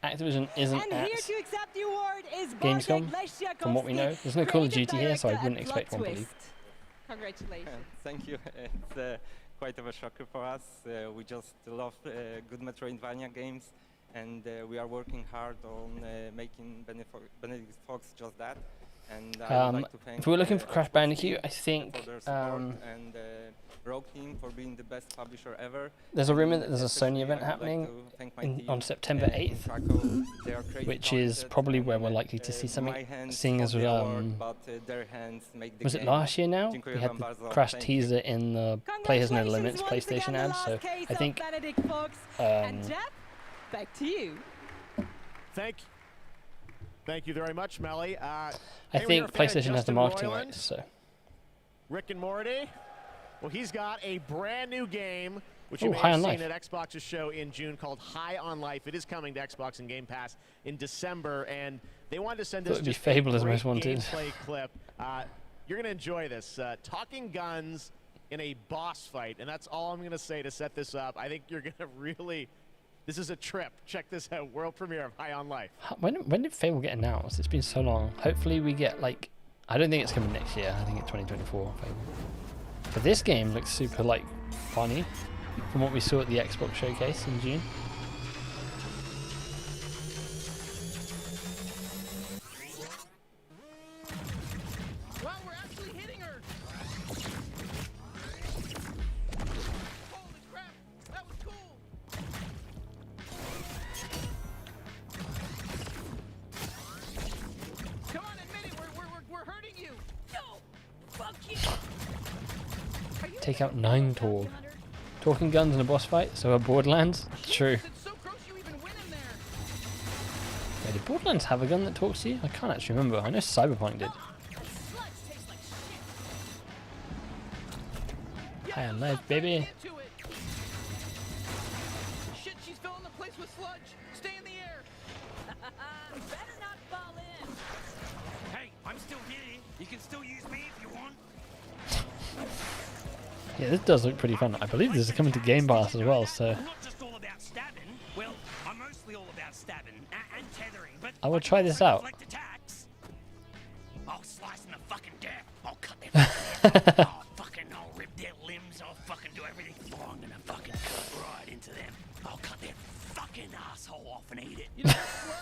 Activision isn't And at here to accept the award is Gamescom, from what we know. There's no Call of Duty here, so I wouldn't expect one to leave. Congratulations. Thank you. It's quite of a shocker for us. We just love good Metroidvania games, and we are working hard on making Benedict Fox just that. And I would like to thank if we're looking for Crash Xbox Bandicoot, team I think for their support and Rogue team for being the best publisher ever. there's a rumor that And there's a Sony especially event I would like happening to thank my team, on September in 8th, Krakow. They are crazy which is talented, probably where and, we're likely to see my something. hands Seeing as hold the award, but their hands make the was it game. last year now? Dziękuję We had wam the bardzo. Crash Thank you. teaser in the Play Has No Limits PlayStation ad, so I think And Jeff, back to you. Thank you very much, Melly. I think PlayStation has the marketing rights, so. Rick and Morty. Well, he's got a brand new game, which Ooh, you may High have on seen Life. at Xbox's show in June, called High on Life. It is coming to Xbox and Game Pass in December, and they wanted to send Thought us it'd be just Fable a as great most wanted. gameplay clip. You're going to enjoy this. Talking guns in a boss fight, and that's all I'm going to say to set this up. I think you're going to really... This is a trip. Check this out. World premiere of High on Life. When did Fable get announced? It's been so long. Hopefully we get like... I don't think it's coming next year. I think it's 2024. Fable. But this game looks super like funny from what we saw at the Xbox showcase in June. Wow, we're actually hitting her! Holy crap, that was cool! Come on, admit it, we're hurting you! No! Fuck you! Take out 9 Torg. Talking guns in a boss fight, so are Borderlands? True. Wait, did Borderlands have a gun that talks to you? I can't actually remember. I know Cyberpunk did. High on Life, baby. Shit, she's filling the place with sludge! Stay in the air! Better not fall in. Hey, I'm still here. You can still use me if you want. Yeah, this does look pretty fun. I believe this is coming to Game Pass as well, so I'm not just all about stabbing. Well, I'm mostly all about stabbing and tethering, but I will try this out. attacks. I'll slice them to fucking death. I'll cut their I'll rip their limbs. I'll fucking do everything. Oh, I'm gonna fucking cut right into them. I'll cut their fucking asshole off and eat it.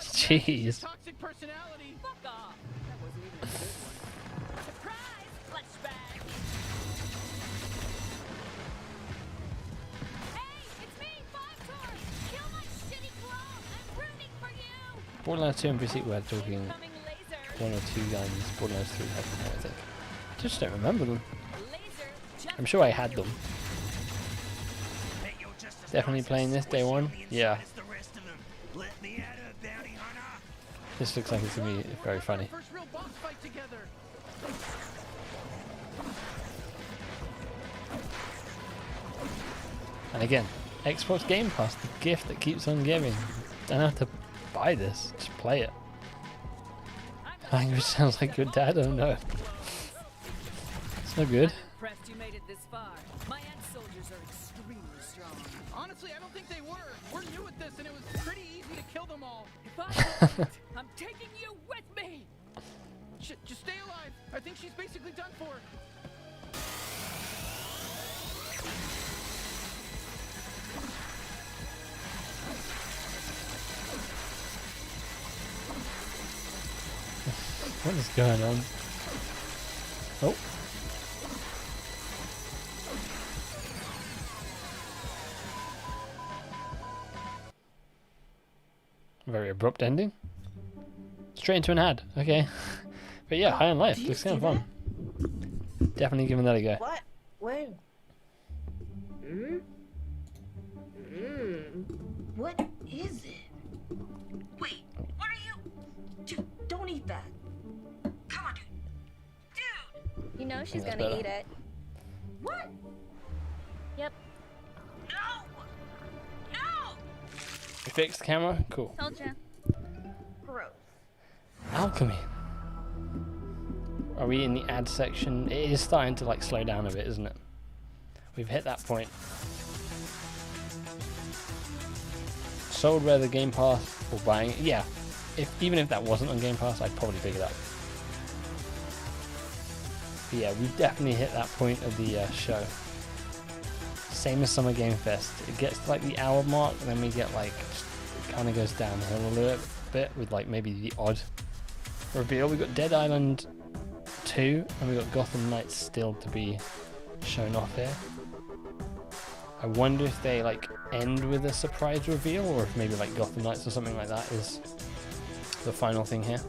Jeez. Toxic personality. Fuck off. That wasn't even a good one. Surprise! Flashback. Hey, it's me, Five Tor. Kill my shitty clone. I'm rooting for you. Borderlands 2 and PC we're talking 1 or 2 guns. Borderlands 3 had them, I think. I just don't remember them. I'm sure I had them. Definitely playing this day one. Yeah. This looks like it's gonna be very funny. And again, Xbox Game Pass, the gift that keeps on giving. Don't have to buy this, just play it. Language sounds like your dad, oh no. It's no good. Impressed you made it this far. My ex-soldiers are extremely strong. Honestly, I don't think they were. We're new at this, and it was pretty easy to kill them all. If I I'm taking you with me. Just stay alive. I think she's basically done for. What is going on? Oh. Very abrupt ending. Straight into an ad. Okay. But yeah, High on Life. Looks kind of fun. Definitely giving that a go. What? When? What is it? Wait, what are you? Dude, don't eat that. Come on, dude. Dude! You know she's That's gonna better. eat it. What? Yep. No! No! You fixed the camera? Cool. Told ya. Gross. Alchemy. Are we in the ad section? It is starting to like slow down a bit, isn't it? We've hit that point. Sold where the Game Pass or buying it? Yeah. Even if that wasn't on Game Pass, I'd probably pick it up. But yeah, we've definitely hit that point of the show. Same as Summer Game Fest. It gets to like the hour mark, and then we get like, it kind of goes downhill a little bit with like maybe the odd reveal. We got Dead Island 2, and we got Gotham Knights still to be shown off here. I wonder if they like end with a surprise reveal, or if maybe like Gotham Knights or something like that is the final thing here.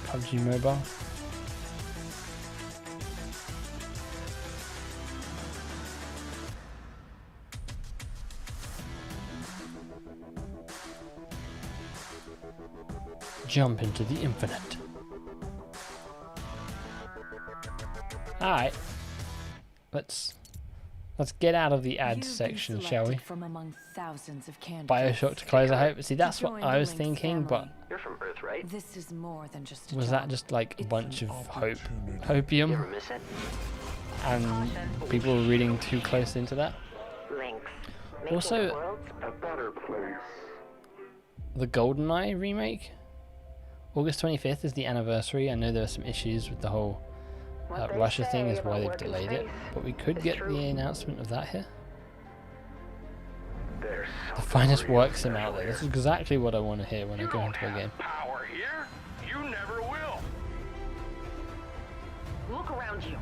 PUBG Mobile. Jump into the infinite. Alright. Let's get out of the ad section, shall we? From among thousands of BioShock to close, I hope. See, that's what I was thinking, but You're from Earth, right? This is more than just a was that just like a bunch of hopium? And people were reading too close into that? Also, the GoldenEye remake? August 25th is the anniversary. I know there were some issues with the whole Russia thing, is why they've delayed it, but we could get the announcement of that here. The finest work sim out there. This is exactly what I want to hear when I go into a game. Power here, you never will. Look around you.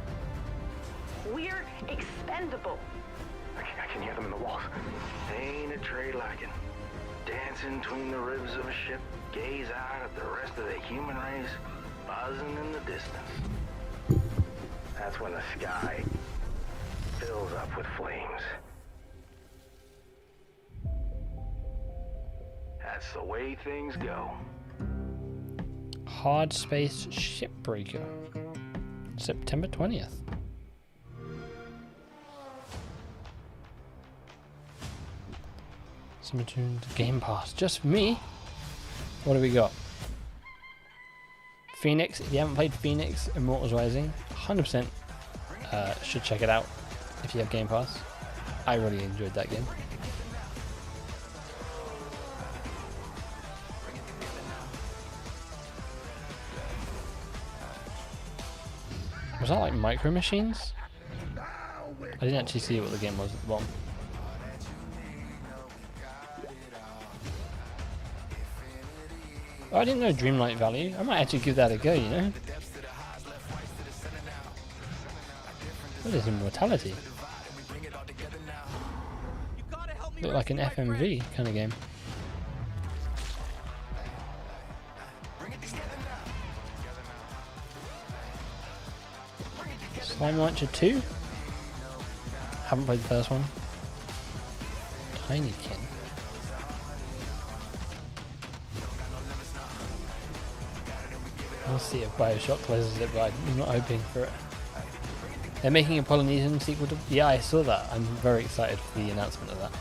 We're expendable. I can hear them in the walls. Ain't a trade like it. Dancing between the ribs of a ship, gaze out at the rest of the human race, buzzing in the distance. That's when the sky fills up with flames. That's the way things go. Hard Space Shipbreaker. September 20th. Summer Tunes Game Pass. Just for me. What do we got? Phoenix. If you haven't played Phoenix Immortals Rising, 100% should check it out if you have Game Pass. I really enjoyed that game. Was that like Micro Machines? I didn't actually see what the game was at the bottom. Oh, I didn't know Dreamlight Valley. I might actually give that a go, you know? What is Immortality? Look like an FMV kind of game. Slime Launcher 2? Haven't played the first one. Tinykin. We'll see if BioShock closes it, but I'm not hoping for it. They're making a Polynesian sequel to... Yeah, I saw that. I'm very excited for the announcement of that.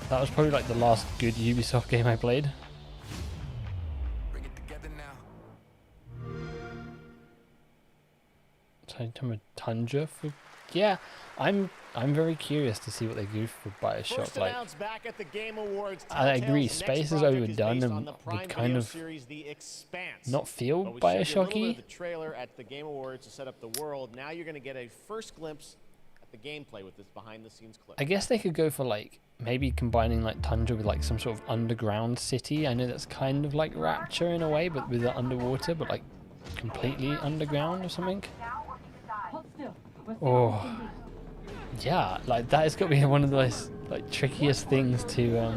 That was probably like the last good Ubisoft game I played. Bring it together now. Tundra for... Yeah, I'm very curious to see what they do for Bioshock. First like, announced back at the Game Awards, I agree, Telltale's space next is project overdone based and on the would Prime kind Video of series, The Expanse. not feel But we showed you a little bit Bioshocky. of the trailer at the Game Awards to set up the world. Now you're going to get a first glimpse at the gameplay with this behind-the-scenes clip. I guess they could go for like maybe combining like Tundra with like some sort of underground city. I know that's kind of like Rapture in a way, but with the underwater, but like completely underground or something. Oh, yeah, like that has got to be one of the most like trickiest things to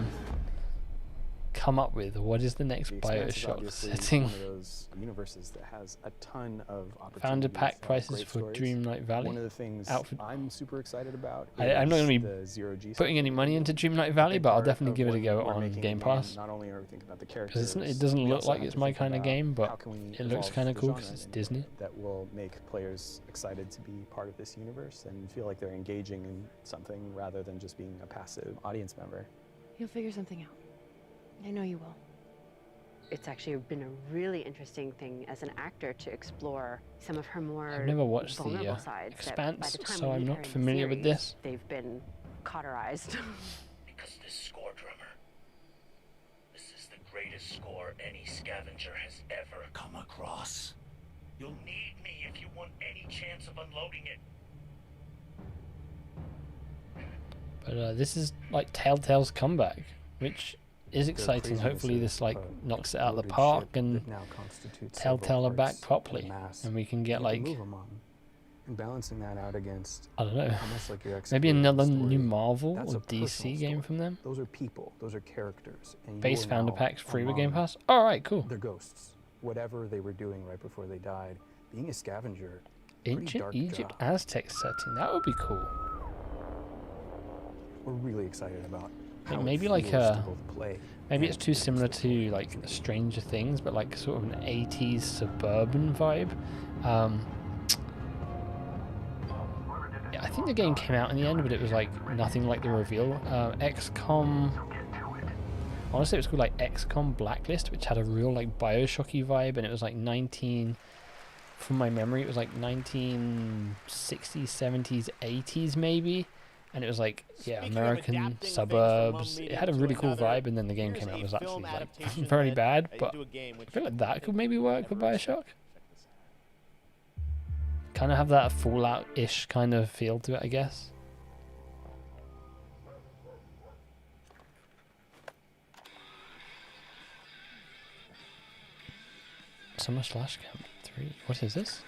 come up with. What is the next Bioshock setting? One of those universes that has a ton of opportunities. Founded pack prices great for stories. Dreamlight Valley. One of the things I'm super excited about. I'm not going to be the Zero-G putting any money into Dreamlight Valley, but I'll definitely give it a go on Game Pass. Not only are we thinking about the characters, Because it doesn't we look also like have it's to my think kind of about game, how but can we it looks evolve kind of the cool genre because it's in a Disney. way that will make players excited to be part of this universe and feel like they're engaging in something rather than just being a passive audience member. You'll figure something out. I know you will. It's actually been a really interesting thing as an actor to explore some of her more I've never watched the vulnerable sides. that by Expanse, the time so we I'm meet her not in the familiar with series, this. They've been cauterized. Because this score drummer, this is the greatest score any scavenger has ever come across. You'll need me if you want any chance of unloading it. But this is like Telltale's comeback, which is exciting. craziness Hopefully of this like a knocks it out of the loaded park ship and that now constitutes Telltale are several back parts properly, en masse. and we can You get to like, move 'em on. And balancing that out against I don't know, almost like you're maybe executing a another story. new Marvel That's or a personal DC game story. from them. Those are people. Those are characters. And Base you're founder now packs free with among Game Pass. All right, cool. They're ghosts. Whatever they were doing right before they died, being a scavenger. Pretty Ancient dark Egypt job. Aztec setting. That would be cool. We're really excited about Like how it maybe like feels to both play maybe and it's too similar to like Stranger Things, but like sort of an 80s suburban vibe. Yeah, I think the game came out in the end, but it was like nothing like the reveal. XCOM. Honestly, it was called like XCOM Blacklist, which had a real like Bioshocky vibe, and it was like 19. From my memory, it was like 1960s, 70s, 80s maybe. And it was like, yeah, American suburbs. It had a really cool vibe, and then the game came out. It was actually like very bad, but I feel like that could maybe work for Bioshock. Kind of have that Fallout-ish kind of feel to it, I guess. Summer Slash Camp 3. What is this?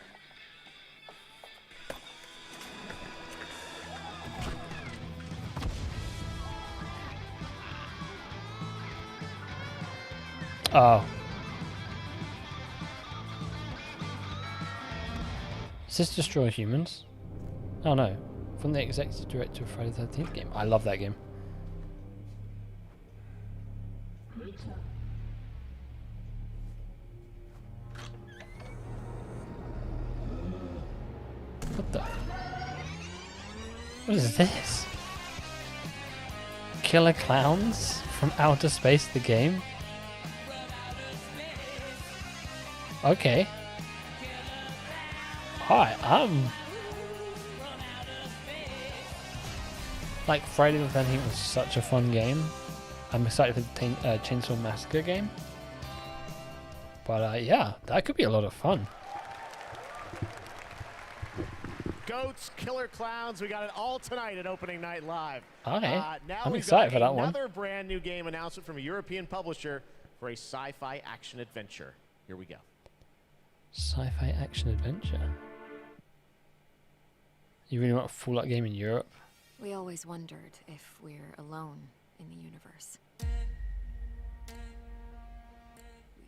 Oh. Does this destroy humans? Oh no. From the executive director of Friday the 13th game. I love that game. What the? What is this? Killer Clowns from Outer Space, the game? Okay. Hi, like Friday the 13th was such a fun game. I'm excited for the Chainsaw Massacre game. But yeah, that could be a lot of fun. Goats, killer clowns, we got it all tonight at Opening Night Live. Okay, now I'm we've excited got for that one. Another brand new game announcement from a European publisher for a sci-fi action adventure. Here we go. Sci-fi action adventure. You really want a Fallout game in Europe? We always wondered if we're alone in the universe.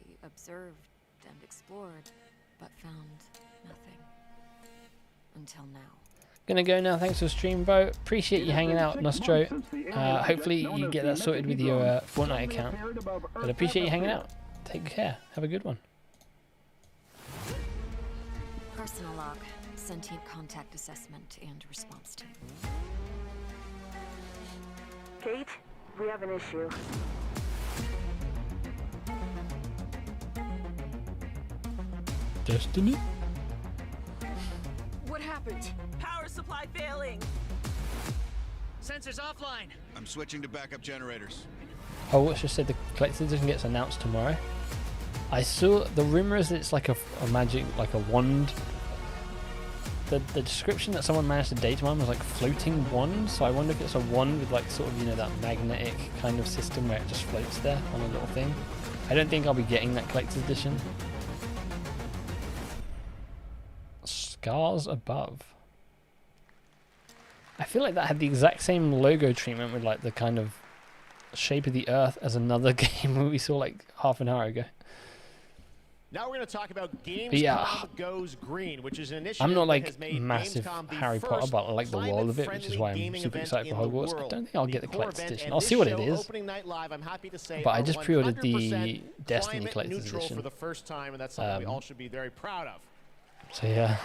We observed and explored, but found nothing. Until now. Gonna go now. Thanks for the stream, Bo. Appreciate you hanging out, Nostro. Hopefully you get that sorted with your Fortnite account. But appreciate you hanging out. Take care. Have a good one. Personal log, sentient contact assessment and response team. Kate, we have an issue. Destiny? What happened? Power supply failing. Sensors offline. I'm switching to backup generators. Hogwarts just said the collector's edition gets announced tomorrow. I saw the rumor is it's like a magic, like a wand. The description that someone managed to date mine was like floating wand, so I wonder if it's a wand with like sort of, you know, that magnetic kind of system where it just floats there on a little thing. I don't think I'll be getting that collector's edition. Scars above. I feel like that had the exact same logo treatment with like the kind of shape of the earth as another game we saw like half an hour ago. Now we're going to talk about Gamescom yeah, Goes Green, which is an initiative I'm not like that has made massive Gamescom Harry Potter, but I like the world of it, which is why I'm super excited for Hogwarts. I don't think I'll get the collector's edition. I'll see what it is. But I just pre-ordered the Destiny collector's edition. For the first time, and that's something we all should be very proud of. So yeah.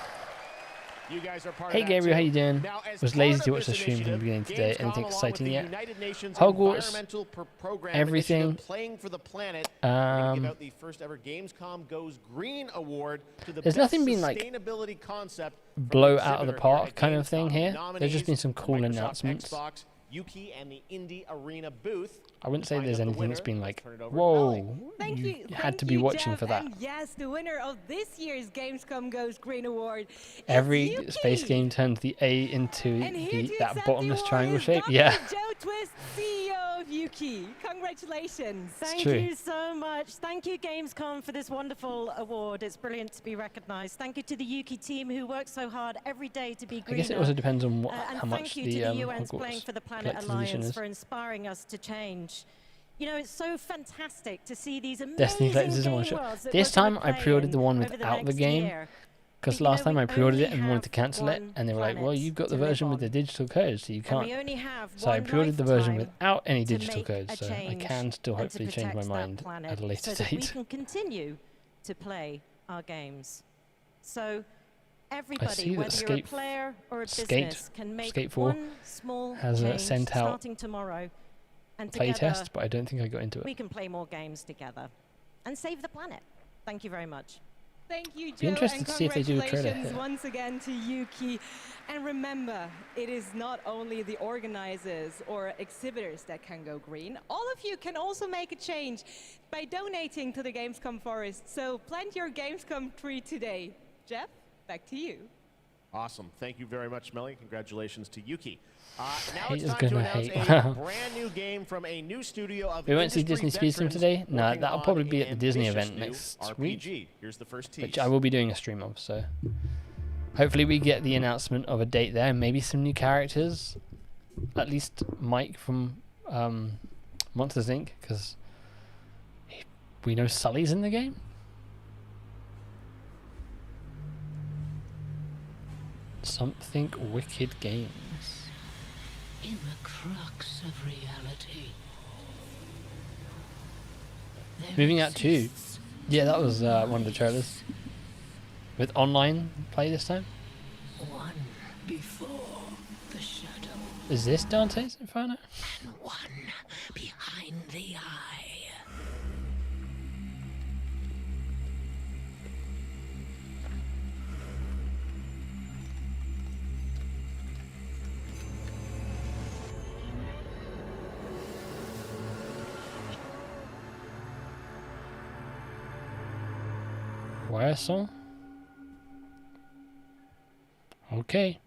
You guys are part Hey of Gabriel, how you doing? Now, was lazy to watch the stream from the beginning today. Anything exciting yet? Hogwarts, everything. Playing for the planet. Give out the first ever Gamescom Goes Green award to the there's nothing been like sustainability concept blow out of the park kind of thing here. There's just been some cool announcements. Xbox, Yuki, and the Indie Arena booth. I wouldn't say there's anything that's been like, whoa, you had to be watching Jeff, for that. And yes, the winner of this year's Gamescom Goes Green award. Every space game turns the A into that bottomless triangle shape. Yeah. Joe Twist, CEO of Yuki. Congratulations. Thank you so much. Thank you, Gamescom, for this wonderful award. It's brilliant to be recognized. Thank you to the Yuki team who works so hard every day to be greener. I guess it also depends on what, and how much thank you the to the UN's Playing for the Planet collector's edition Alliance is. for inspiring us to change. You know, it's so fantastic to see these amazing Destiny collector's edition one shot. This time I pre-ordered the one without the game, because last time I pre-ordered it and wanted to cancel it, and they were like, well, you've got the version with the digital code, so you can't. So I pre-ordered the version without any digital code, so I can still hopefully change my mind at a later so that we date. can continue to play our games. So everybody, whether you're a player or a business, can make one small change sent out starting tomorrow. And play together, test, but I don't think I got into it. we can play more games together and save the planet. Thank you very much. Thank you, Joe. Be interested and to see if they do a trailer congratulations here. once again to Yuki. And remember, it is not only the organizers or exhibitors that can go green. All of you can also make a change by donating to the Gamescom Forest. So plant your Gamescom tree today. Jeff, back to you. Awesome. Thank you very much, Melly. Congratulations to Yuki. Now Hate it's is time to gonna announce hate. a brand new game from a new studio of We won't see industry Disney Speedstream veterans today. No, working that'll on probably be an at the Disney ambitious event new next RPG. week, Here's the first tease. which I will be doing a stream of. So hopefully we get the announcement of a date there, maybe some new characters, at least Mike from Monsters Inc. Because we know Sully's in the game. Something Wicked Games. In the crux of reality. Moving Out 2. Yeah, that was one of the trailers. With online play this time. One before the shadow. Is this Dante's Inferno? And one behind the eye. Wire song? Okay.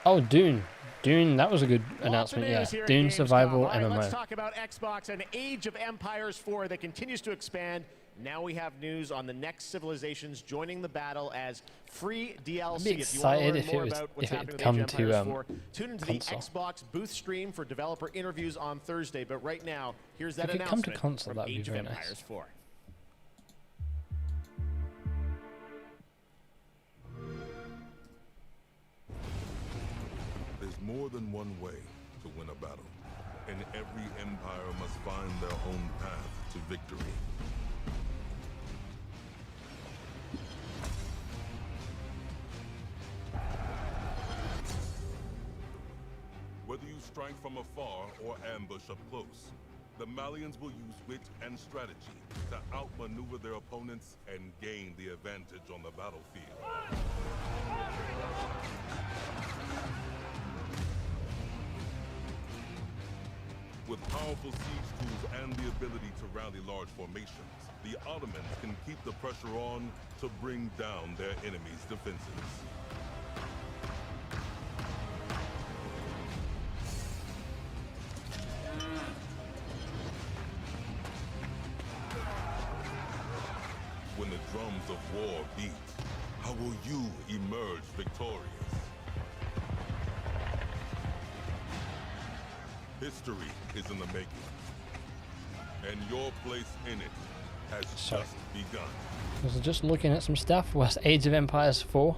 Oh, Dune. Dune, that was a good announcement, yeah. Dune Survival All right, MMO. let's talk about Xbox and Age of Empires 4 that continues to expand. Now we have news on the next civilizations joining the battle as free DLC. I'd be If you want to excited learn if more it was about what's if it happening with come Age of to Empires 4, tune into console. the Xbox booth stream for developer interviews on Thursday. But right now, here's that If it come announcement to console, from that'd be Age of very nice. Empires 4. There's more than one way to win a battle, and every empire must find their own path to victory. flank from afar or ambush up close. The Malians will use wit and strategy to outmaneuver their opponents and gain the advantage on the battlefield. With powerful siege tools and the ability to rally large formations, the Ottomans can keep the pressure on to bring down their enemies' defenses. When the drums of war beat, how will you emerge victorious? History is in the making, and your place in it has just begun. I was just looking at some stuff. Was Age of Empires 4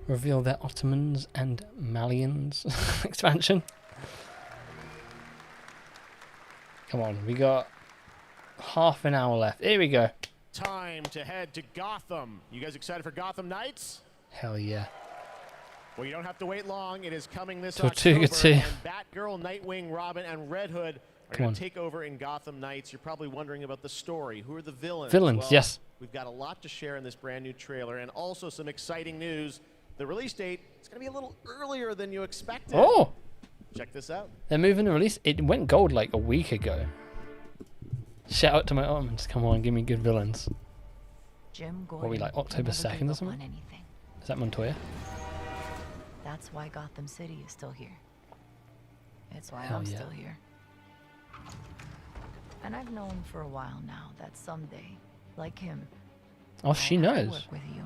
reveal their Ottomans and Malians expansion? Come on, we got half an hour left. Here we go. Time to head to Gotham. You guys excited for Gotham Knights? Hell yeah. Well, you don't have to wait long. It is coming this Tortuga October. too. And Batgirl, Nightwing, Robin, and Red Hood are going to take over in Gotham Knights. You're probably wondering about the story. Who are the villains? Villains, well, yes. We've got a lot to share in this brand new trailer, and also some exciting news. The release date is going to be a little earlier than you expected. Oh! Check this out. They're moving the release. It went gold like a week ago. Shout out to my Ottomans. Come on, give me good villains. Jim What are we like, October 2nd or something? Is that Montoya? That's why Gotham City is still here. It's why Hell I'm yeah. still here. And I've known for a while now that someday, like him, Oh, she I'll have to knows. work with you.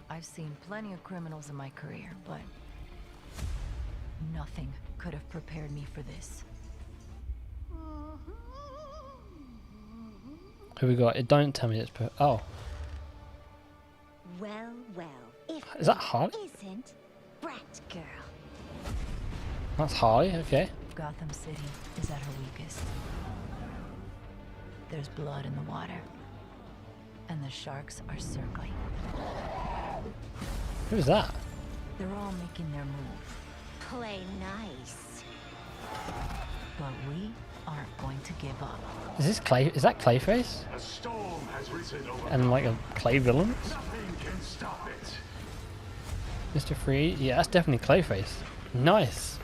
I've seen plenty of criminals in my career, but nothing could have prepared me for this. Who we got? It don't tell me it's oh. Well, well. If Is that Harley? Isn't Brat Girl. That's Harley, okay. Gotham City is at her weakest. There's blood in the water. And the sharks are circling. Who's that? They're all making their move. Play nice. But we aren't going to give up. Is this Clay? Is that Clayface? A storm has risen over And like a Clay villain? Nothing can stop it. Mr. Free? Yeah, that's definitely Clayface. Nice.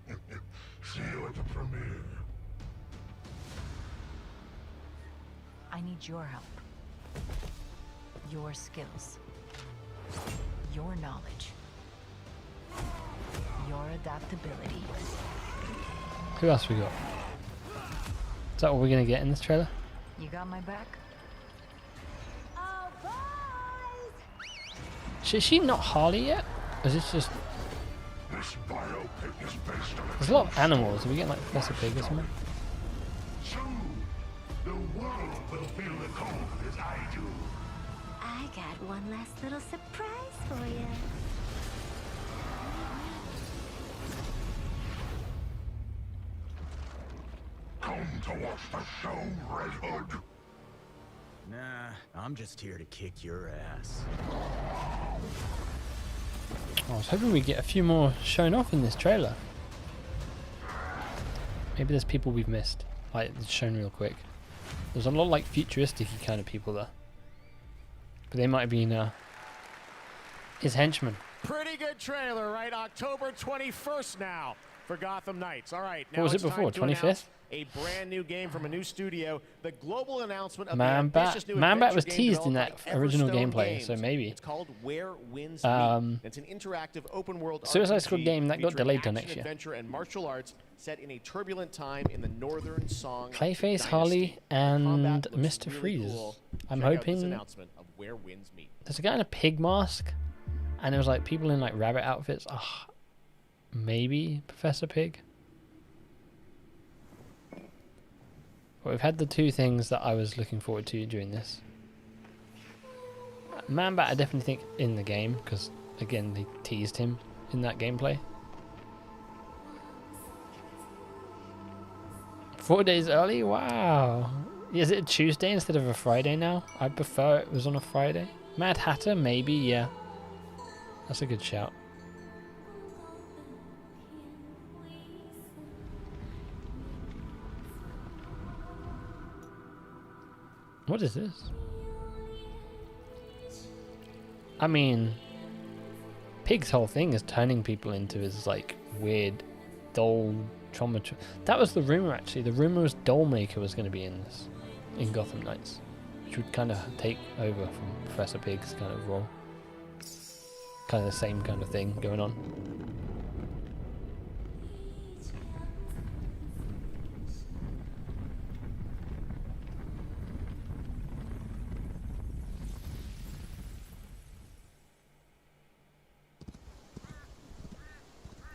See you at the premiere. I need your help. Your skills. Your knowledge. Your adaptability. Who else we got? Is that what we're gonna get in this trailer? You got my back? Oh, boys! Is she not Harley yet? Or is this just... This biopic is based on There's a lot of animals. Are we getting like Professor Pig or something? Soon, the world will feel the cold as I do. I got one last little surprise for you. Come to watch the show, Red Hood. Nah, I'm just here to kick your ass. I was hoping we'd get a few more shown off in this trailer. Maybe there's people we've missed. Like, it's shown real quick. There's a lot like futuristic kind of people there. But they might have been his henchmen. Pretty good trailer, right? October 21st now for Gotham Knights. All right, now What was it it's time before, to 25th? announce a brand new game from a new studio. The global announcement of Man the ambitious new Bat adventure was game teased in that developed by original Everstone gameplay, Games. so maybe. It's called Where Winds Meet. It's an interactive open world Suicide RPG Squad game that got featuring delayed till action, next year. adventure and martial arts set in a turbulent time in the northern Song Clayface, dynasty. Harley, and Combat looks Mr. really Freeze. cool. I'm Check out this hoping announcement of Where Winds Meet. there's a guy in a pig mask, and there was like people in like rabbit outfits. Maybe Professor Pig. But we've had the two things that I was looking forward to during this. Man-Bat I definitely think in the game, because again they teased him in that gameplay. 4 days early? Wow. Is it a Tuesday instead of a Friday now? I'd prefer it was on a Friday. Mad Hatter? Maybe, yeah. That's a good shout. What is this? I mean, Pig's whole thing is turning people into his like weird doll trauma. That was the rumor actually. The rumor was Dollmaker was going to be in this, in Gotham Knights, which would kind of take over from Professor Pig's kind of role. Kind of the same kind of thing going on.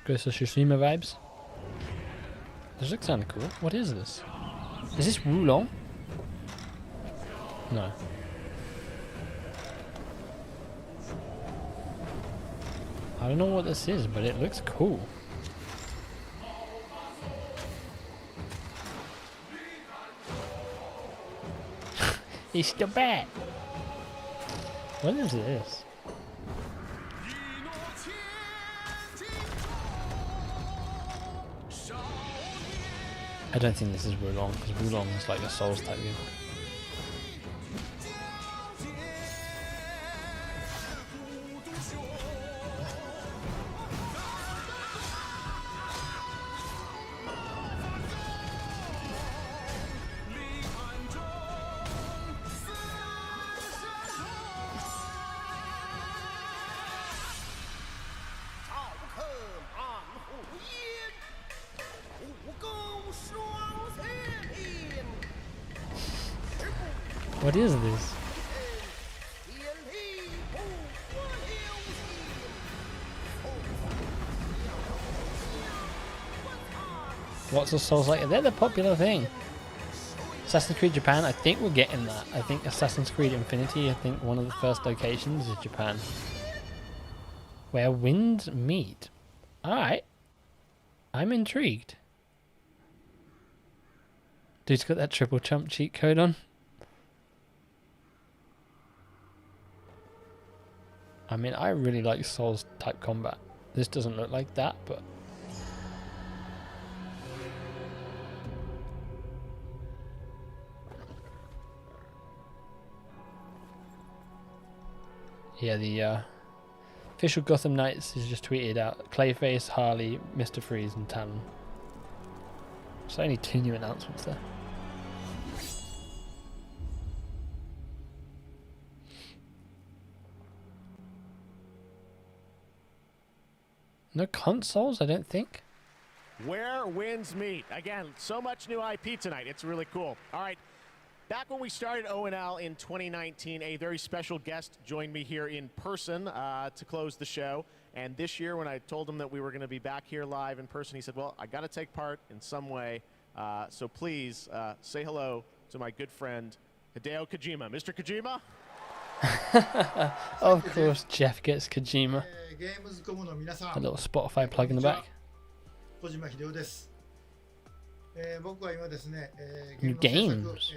Ghost of Tsushima vibes. This looks kind of cool. What is this? Is this Wulong? No. I don't know what this is, but it looks cool. It's the bat. What is this? I don't think this is Wulong, because Wulong is like a Souls type game. What is this? What's the Souls like? They're the popular thing. Assassin's Creed Japan, I think we're getting that. I think Assassin's Creed Infinity, I think one of the first locations is Japan. Where winds meet. Alright. I'm intrigued. Dude's got that triple jump cheat code on. I mean, I really like Souls type combat. This doesn't look like that, but... yeah, the official Gotham Knights is just tweeted out. Clayface, Harley, Mr. Freeze and Talon. So only 2 new announcements there. No consoles, I don't think. Where winds meet. Again, so much new IP tonight. It's really cool. All right. Back when we started O&L in 2019, a very special guest joined me here in person to close the show. And this year, when I told him that we were going to be back here live in person, he said, well, I got to take part in some way. So please say hello to my good friend, Hideo Kojima. Mr. Kojima? Of course, Jeff gets Kojima. A little Spotify plug in the back. New games.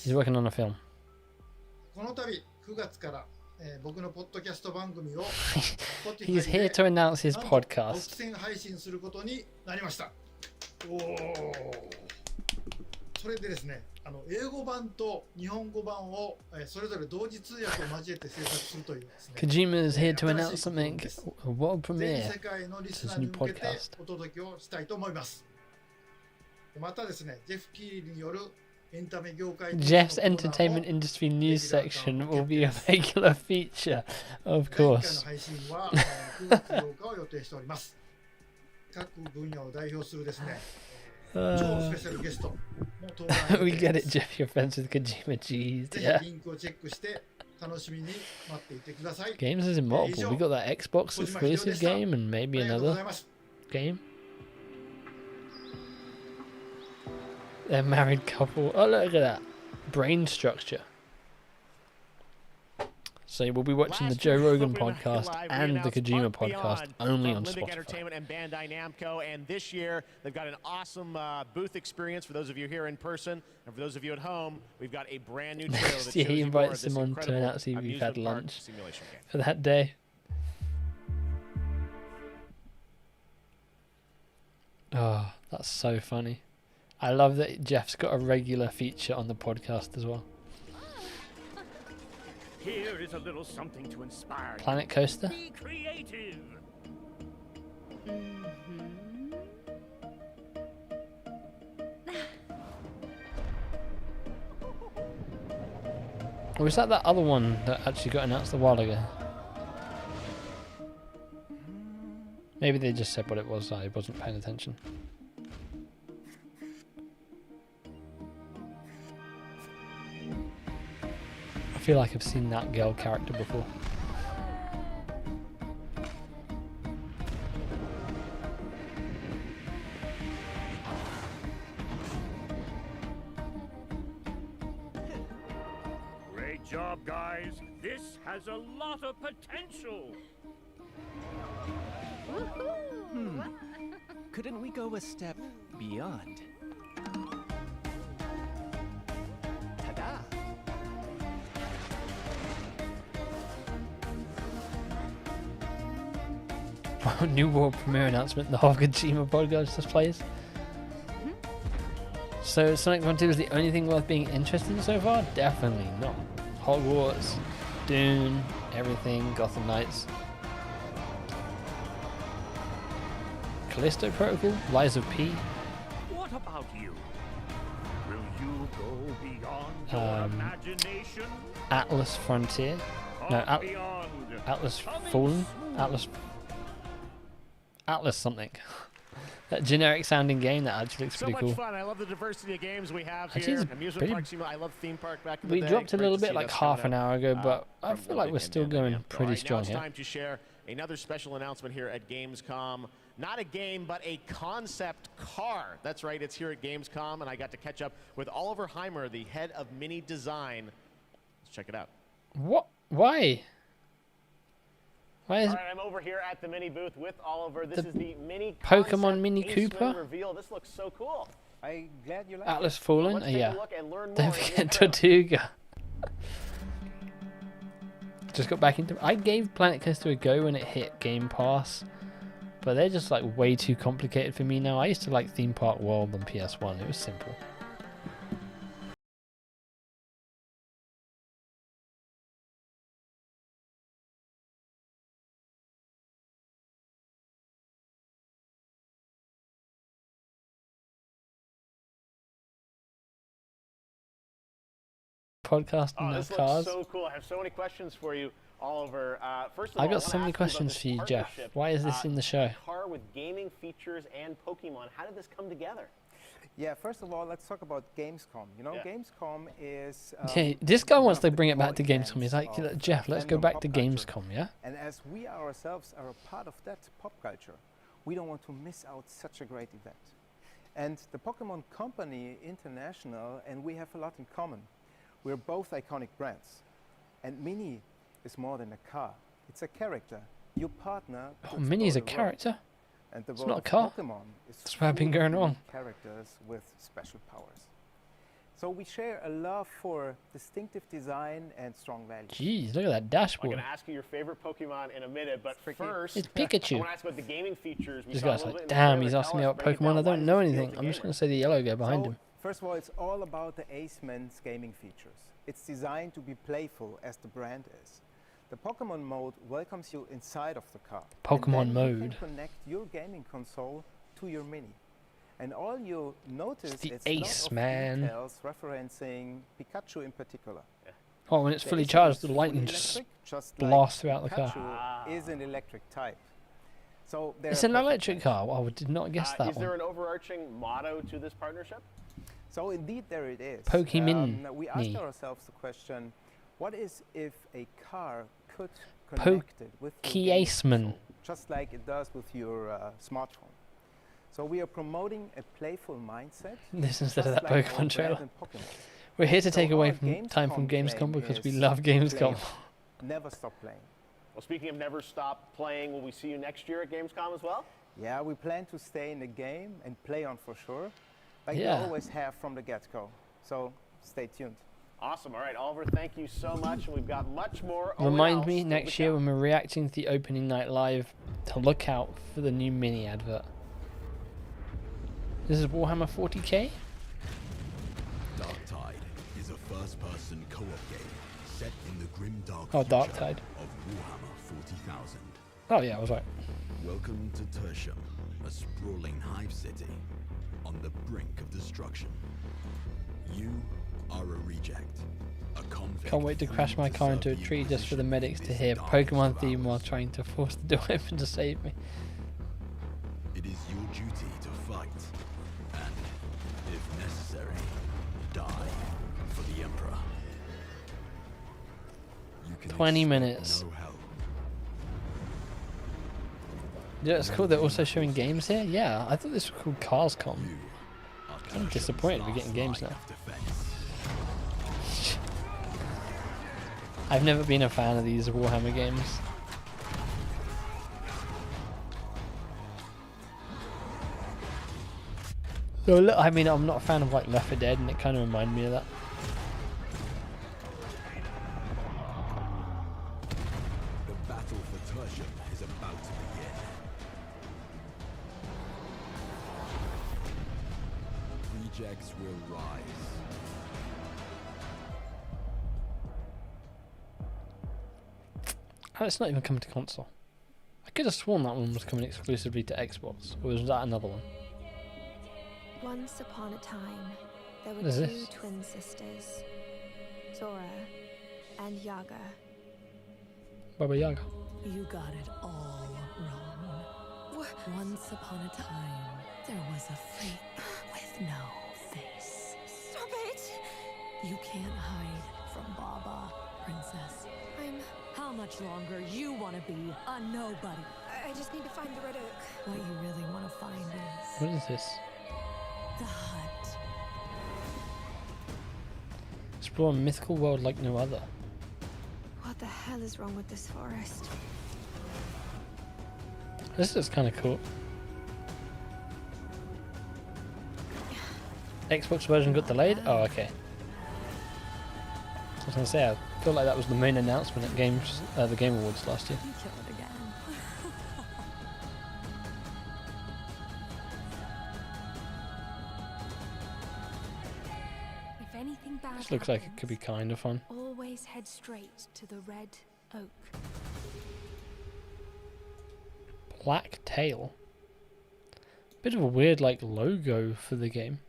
He's working on a film. He's here to announce his podcast. それでですね、英語版と日本語版をそれぞれ同時通訳を交えて制作するというですね。Kojima is here to announce something, a world premiere. 全世界のリスナーに向けてお届けをしたいと思います。またですね、ジェフ・キーによるエンタメ業界 Jeff's entertainment industry news section will be a regular feature, of course. 配信は9月8日を予定しております。各分野を代表するですね。We get it, Jeff. You're friends with Kojima. Jeez, yeah. Games is multiple. We got that Xbox exclusive game and maybe another game. They're a married couple. Oh, look at that. Brain structure. So we'll be watching the Joe Rogan podcast and the Kojima podcast only on Spotify. Entertainment and Bandai Namco, and this year they've got an awesome booth experience for those of you here in person, and for those of you at home, we've got a brand new trailer that he invites him on to out see if we've had lunch for that day. Oh, that's so funny. I love that Jeff's got a regular feature on the podcast as well. Here is a little something to inspire Planet Coaster? Be creative. Or was that other one that actually got announced a while ago? Maybe they just said what it was, I wasn't paying attention. I feel like I've seen that girl character before. Great job, guys. This has a lot of potential. Couldn't we go a step beyond? Ta-da! New world premiere announcement, the Kojima podcast displays. So Sonic 1-2 is the only thing worth being interested in so far? Definitely not. Hogwarts, Dune, everything, Gotham Knights. Callisto Protocol, Lies of P. What about you? Will you go beyond your imagination? Atlas Frontier. No, Atlas Fallen. Atlas something. That generic sounding game that actually looks pretty cool. So much fun. I love the diversity of games we have here. Amusement park simulator. I love theme park back in the day. We dropped a little bit like half an hour ago, but I feel like we're still going pretty strong here. Now it's time to share another special announcement here at Gamescom. Not a game, but a concept car. That's right, it's here at Gamescom, and I got to catch up with Oliver Heimer, the head of Mini Design. Let's check it out. What? Why? Why is All right, I'm over here at the Mini booth with Oliver. This is the Mini Pokemon Mini Cooper reveal. This looks so cool. I'm glad you like Atlas it. Fallen? Let's take Yeah. a look and learn more. Don't forget Tortuga. Just got back into. I gave Planet Coaster a go when it hit Game Pass, but they're just like way too complicated for me now. I used to like Theme Park World on PS1. It was simple. Podcast and this cars. looks so cool. I have so many questions for you, Oliver. First of all, I got so many questions for you, Jeff. Why is this in the show? Car with gaming features and Pokemon. How did this come together? Yeah, first of all, let's talk about Gamescom. You know, Gamescom is... Okay, this guy wants to bring it back to Gamescom. He's like, Jeff, let's go back to Gamescom, yeah? And as we ourselves are a part of that pop culture, we don't want to miss out such a great event. And the Pokemon Company International and we have a lot in common. We're both iconic brands. And Mini is more than a car. It's a character. Your partner... Oh, Mini's a character? And the it's not a car. That's where I've been going wrong. Characters with special powers. So we share a love for distinctive design and strong values. Jeez, look at that dashboard. I'm going to ask you your favorite Pokemon in a minute, but first... It's Pikachu. I want to ask about the gaming features. This guy's like, damn, he's asking me about Pokemon. I don't know anything. I'm just going to say the yellow guy behind him. First of all, it's all about the Aceman's gaming features. It's designed to be playful as the brand is. The Pokemon mode welcomes you inside of the car. Pokemon mode. You can connect your gaming console to your Mini. And all you notice it's the is Ace, man. Details referencing Pikachu in particular. Yeah. Oh, when it's fully charged, the lightning just blasts throughout the car. Pikachu is an electric type. So it's an electric car. Oh, I did not guess that Is there an overarching motto to this partnership? So indeed there it is. Pokemon. We asked ourselves the question, what is if a car could connect it with your Aceman, just like it does with your smartphone? So we are promoting a playful mindset. This instead of that Pokemon trailer. We're here to take away time from Gamescom because we love Gamescom. never stop playing. Well, speaking of never stop playing, will we see you next year at Gamescom as well? Yeah, we plan to stay in the game and play on for sure, like Yeah. we always have from the get-go. So stay tuned. Awesome. All right, Oliver, thank you so much. And we've got much more. Remind me next year when we're reacting to the opening night live to look out for the new mini advert. This is Warhammer 40k? Darktide is a first-person co-op game set in the grim dark Darktide. of Warhammer 40,000. Oh yeah, I was right. Welcome to Tertium, a sprawling hive city on the brink of destruction. You are a reject, a convict. Can't wait to crash my car into a tree just for the medics to hear Pokemon theme while trying to force the door open to save me. It is your duty to fight, and, if necessary, die for the Emperor. You can 20 minutes. no help. Yeah, it's cool. They're also showing games here. Yeah, I thought this was called CarsCom. I'm disappointed we're getting games now. I've never been a fan of these Warhammer games. So look, I mean, I'm not a fan of like Left 4 Dead, and it kind of reminded me of that. The battle for Tertium is about to begin. Rejects will rise. Oh, it's not even coming to console. I could have sworn that one was coming exclusively to Xbox, or was that another one? Once upon a time, there were What is two this? twin sisters, Zora and Yaga. Baba Yaga. You got it all wrong. Once upon a time, there was a freak with no face. Stop it! You can't hide from Baba, princess. How much longer you want to be a nobody? I just need to find the Red Oak. What you really want to find is What is this? the hut. Explore a mythical world like no other. What the hell is wrong with this forest? This is kind of cool. Xbox version got delayed? Oh, okay. I was going to say, I feel like that was the main announcement at the Game Awards last year. You kill it again. If anything bad This looks like it could be kind of fun. always head straight to the Red Oak. Black Tail. Bit of a weird like logo for the game.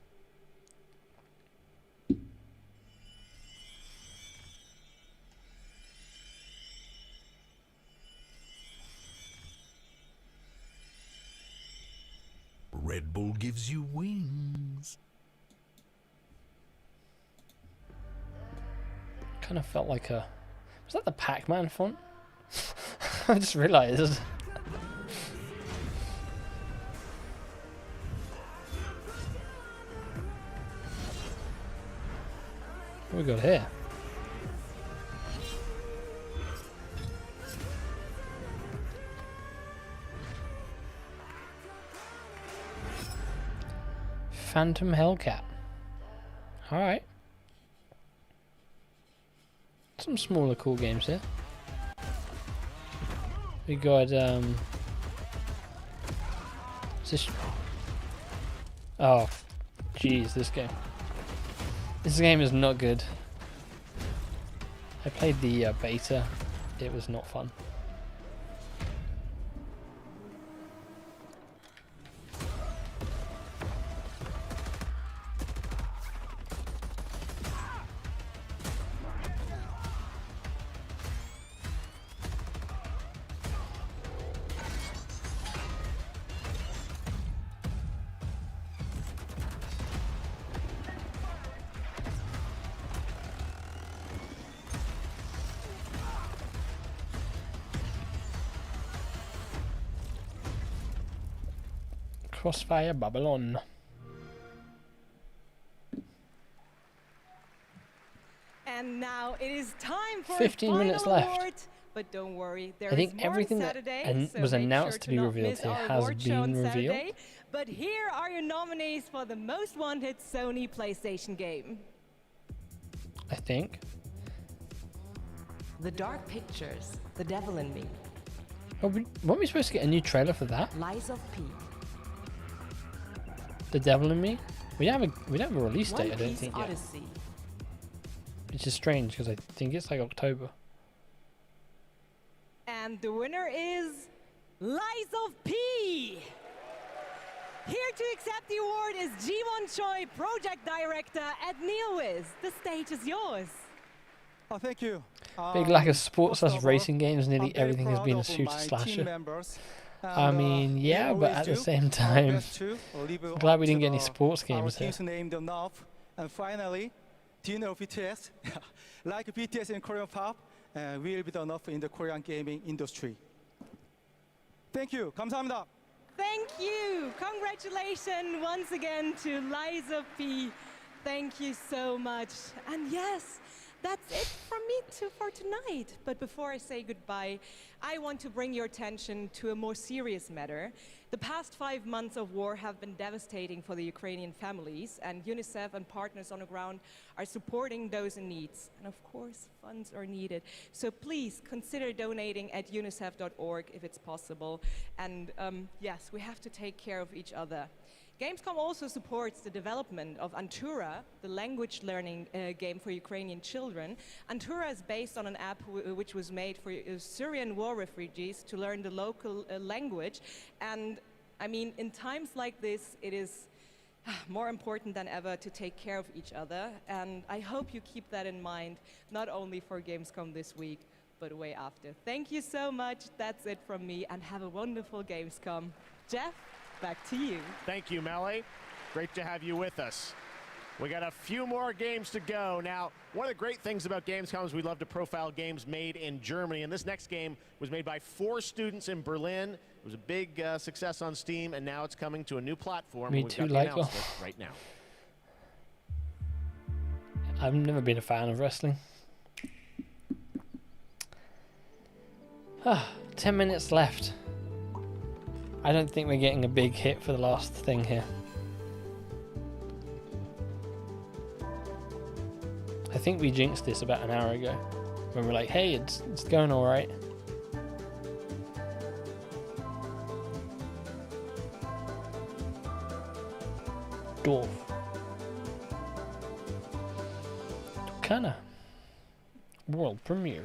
Red Bull gives you wings. Kind of felt like a... Was that the Pac-Man font? I just realised. What we got here? Phantom Hellcat. Alright. Some smaller cool games here. We got is this... Oh jeez, this game. This game is not good. I played the beta. It was not fun. Crossfire Babylon. And now it is time for 15 minutes left. award. But don't worry, there I think is more everything on that Saturday, so was make announced sure to be not revealed miss here our has award show on been revealed. Saturday. But here are your nominees for the most wanted Sony PlayStation game. I think. The Dark Pictures, The Devil in Me. Oh, weren't we supposed to get a new trailer for that? Lies of P. The Devil in Me? We don't have a release date, I don't think yet. Odyssey. Which is strange because I think it's like October. And the winner is Lies of P. Here to accept the award is Ji-won Choi, Project Director at NeoWiz. The stage is yours. Oh, thank you. Big lack of sports / racing games. Nearly everything has been a shooter slasher. I mean, yeah, but at the same time, I'm glad we didn't get any sports games here. Named enough. And finally, do you know BTS? Like BTS in Korean pop, will be enough in the Korean gaming industry. Thank you. 감사합니다. Thank you. Congratulations once again to Lies of P. Thank you so much. And yes, that's it from me for tonight. But before I say goodbye, I want to bring your attention to a more serious matter. The past 5 months of war have been devastating for the Ukrainian families, and UNICEF and partners on the ground are supporting those in need. And of course, funds are needed. So please consider donating at unicef.org if it's possible. And yes, we have to take care of each other. Gamescom also supports the development of Antura, the language learning game for Ukrainian children. Antura is based on an app which was made for Syrian war refugees to learn the local language. And I mean, in times like this, it is more important than ever to take care of each other. And I hope you keep that in mind, not only for Gamescom this week, but way after. Thank you so much. That's it from me, and have a wonderful Gamescom. Jeff? Back to you. Thank you, Melly. Great to have you with us. We got a few more games to go. Now, one of the great things about Gamescom is we love to profile games made in Germany, and this next game was made by 4 students in Berlin. It was a big success on Steam, and now it's coming to a new platform. Me We've too, got the Lightfall. announcement right now. I've never been a fan of wrestling. 10 minutes left. I don't think we're getting a big hit for the last thing here. I think we jinxed this about an hour ago when we're like, hey, it's going all right. Dwarf. Tucana. World premiere.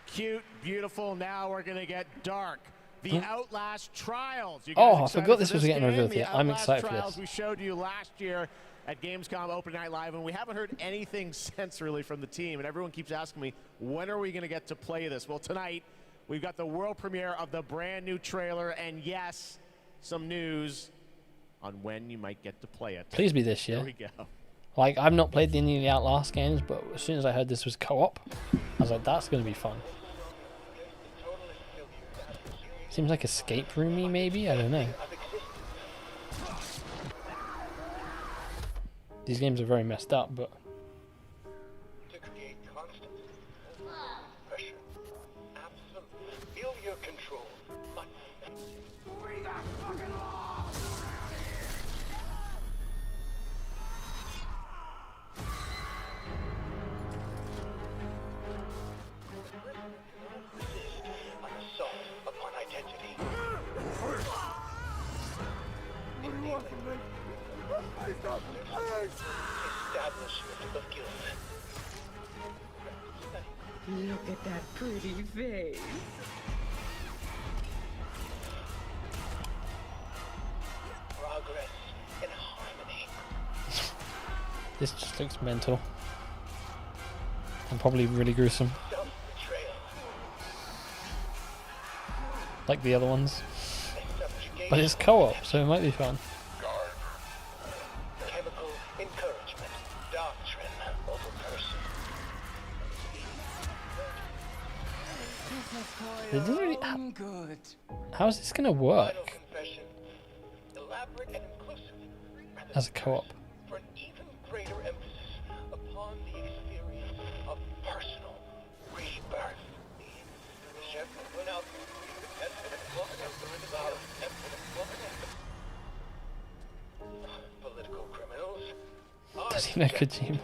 Cute, beautiful. Now we're going to get dark. The Outlast Trials. You Oh, I guys forgot excited this for was getting game? revealed The here. I'm Outlast excited for Trials this. we showed you last year at Gamescom Opening Night Live, and we haven't heard anything since really from the team, and everyone keeps asking me, when are we going to get to play this? Well, tonight, we've got the world premiere of the brand new trailer, and yes, some news on when you might get to play it. Please be this year. Here we go. Like, I've not played any of the Outlast games, but as soon as I heard this was co-op, I was like, that's going to be fun. Seems like escape roomy, maybe? I don't know. These games are very messed up, but... Feel your control. An assault upon identity. Establishment of guilt. Look at that pretty face. Progress and harmony. This just looks mental. And probably really gruesome. Like the other ones. But it's co-op, so it might be fun. Chemical encouragement. Doctrine over person. They didn't really how is this gonna work Elaborate and inclusive. as a co-op? For greater emphasis upon the experience of personal rebirth. The chef went out political criminals. Does he know Kojima?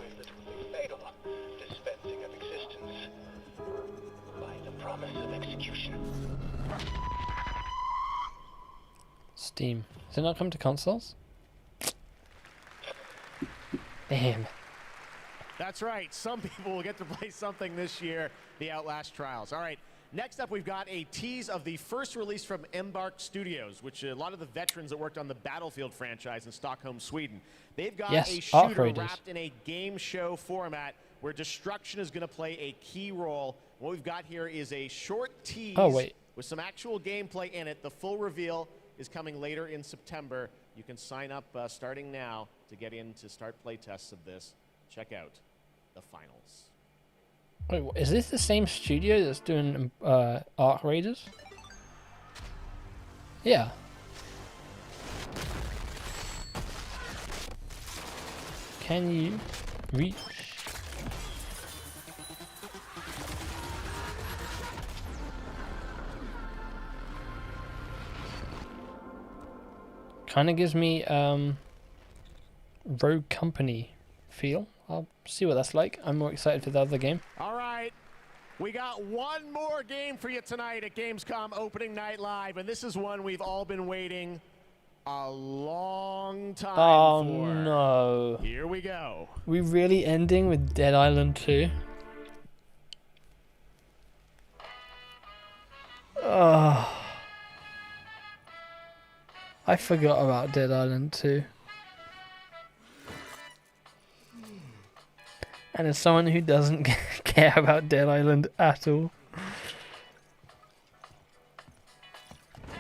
Fatal dispensing of existence by the promise of execution. Steam. Does it not come to consoles? Damn. That's right. Some people will get to play something this year, the Outlast Trials. All right. Next up, we've got a tease of the first release from Embark Studios, which a lot of the veterans that worked on the Battlefield franchise in Stockholm, Sweden. They've got a shooter wrapped in a game show format where destruction is going to play a key role. What we've got here is a short tease with some actual gameplay in it. The full reveal is coming later in September. You can sign up starting now to get in to start playtests of this. Check out the finals. Wait, is this the same studio that's doing Ark Raiders? Yeah. Can you reach? Kind of gives me Rogue Company feel. I'll see what that's like. I'm more excited for the other game. All right. We got one more game for you tonight at Gamescom Opening Night Live, and this is one we've all been waiting a long time for. Oh, no. Here we go. We really ending with Dead Island 2? Oh. I forgot about Dead Island 2. And as someone who doesn't care about Dead Island at all.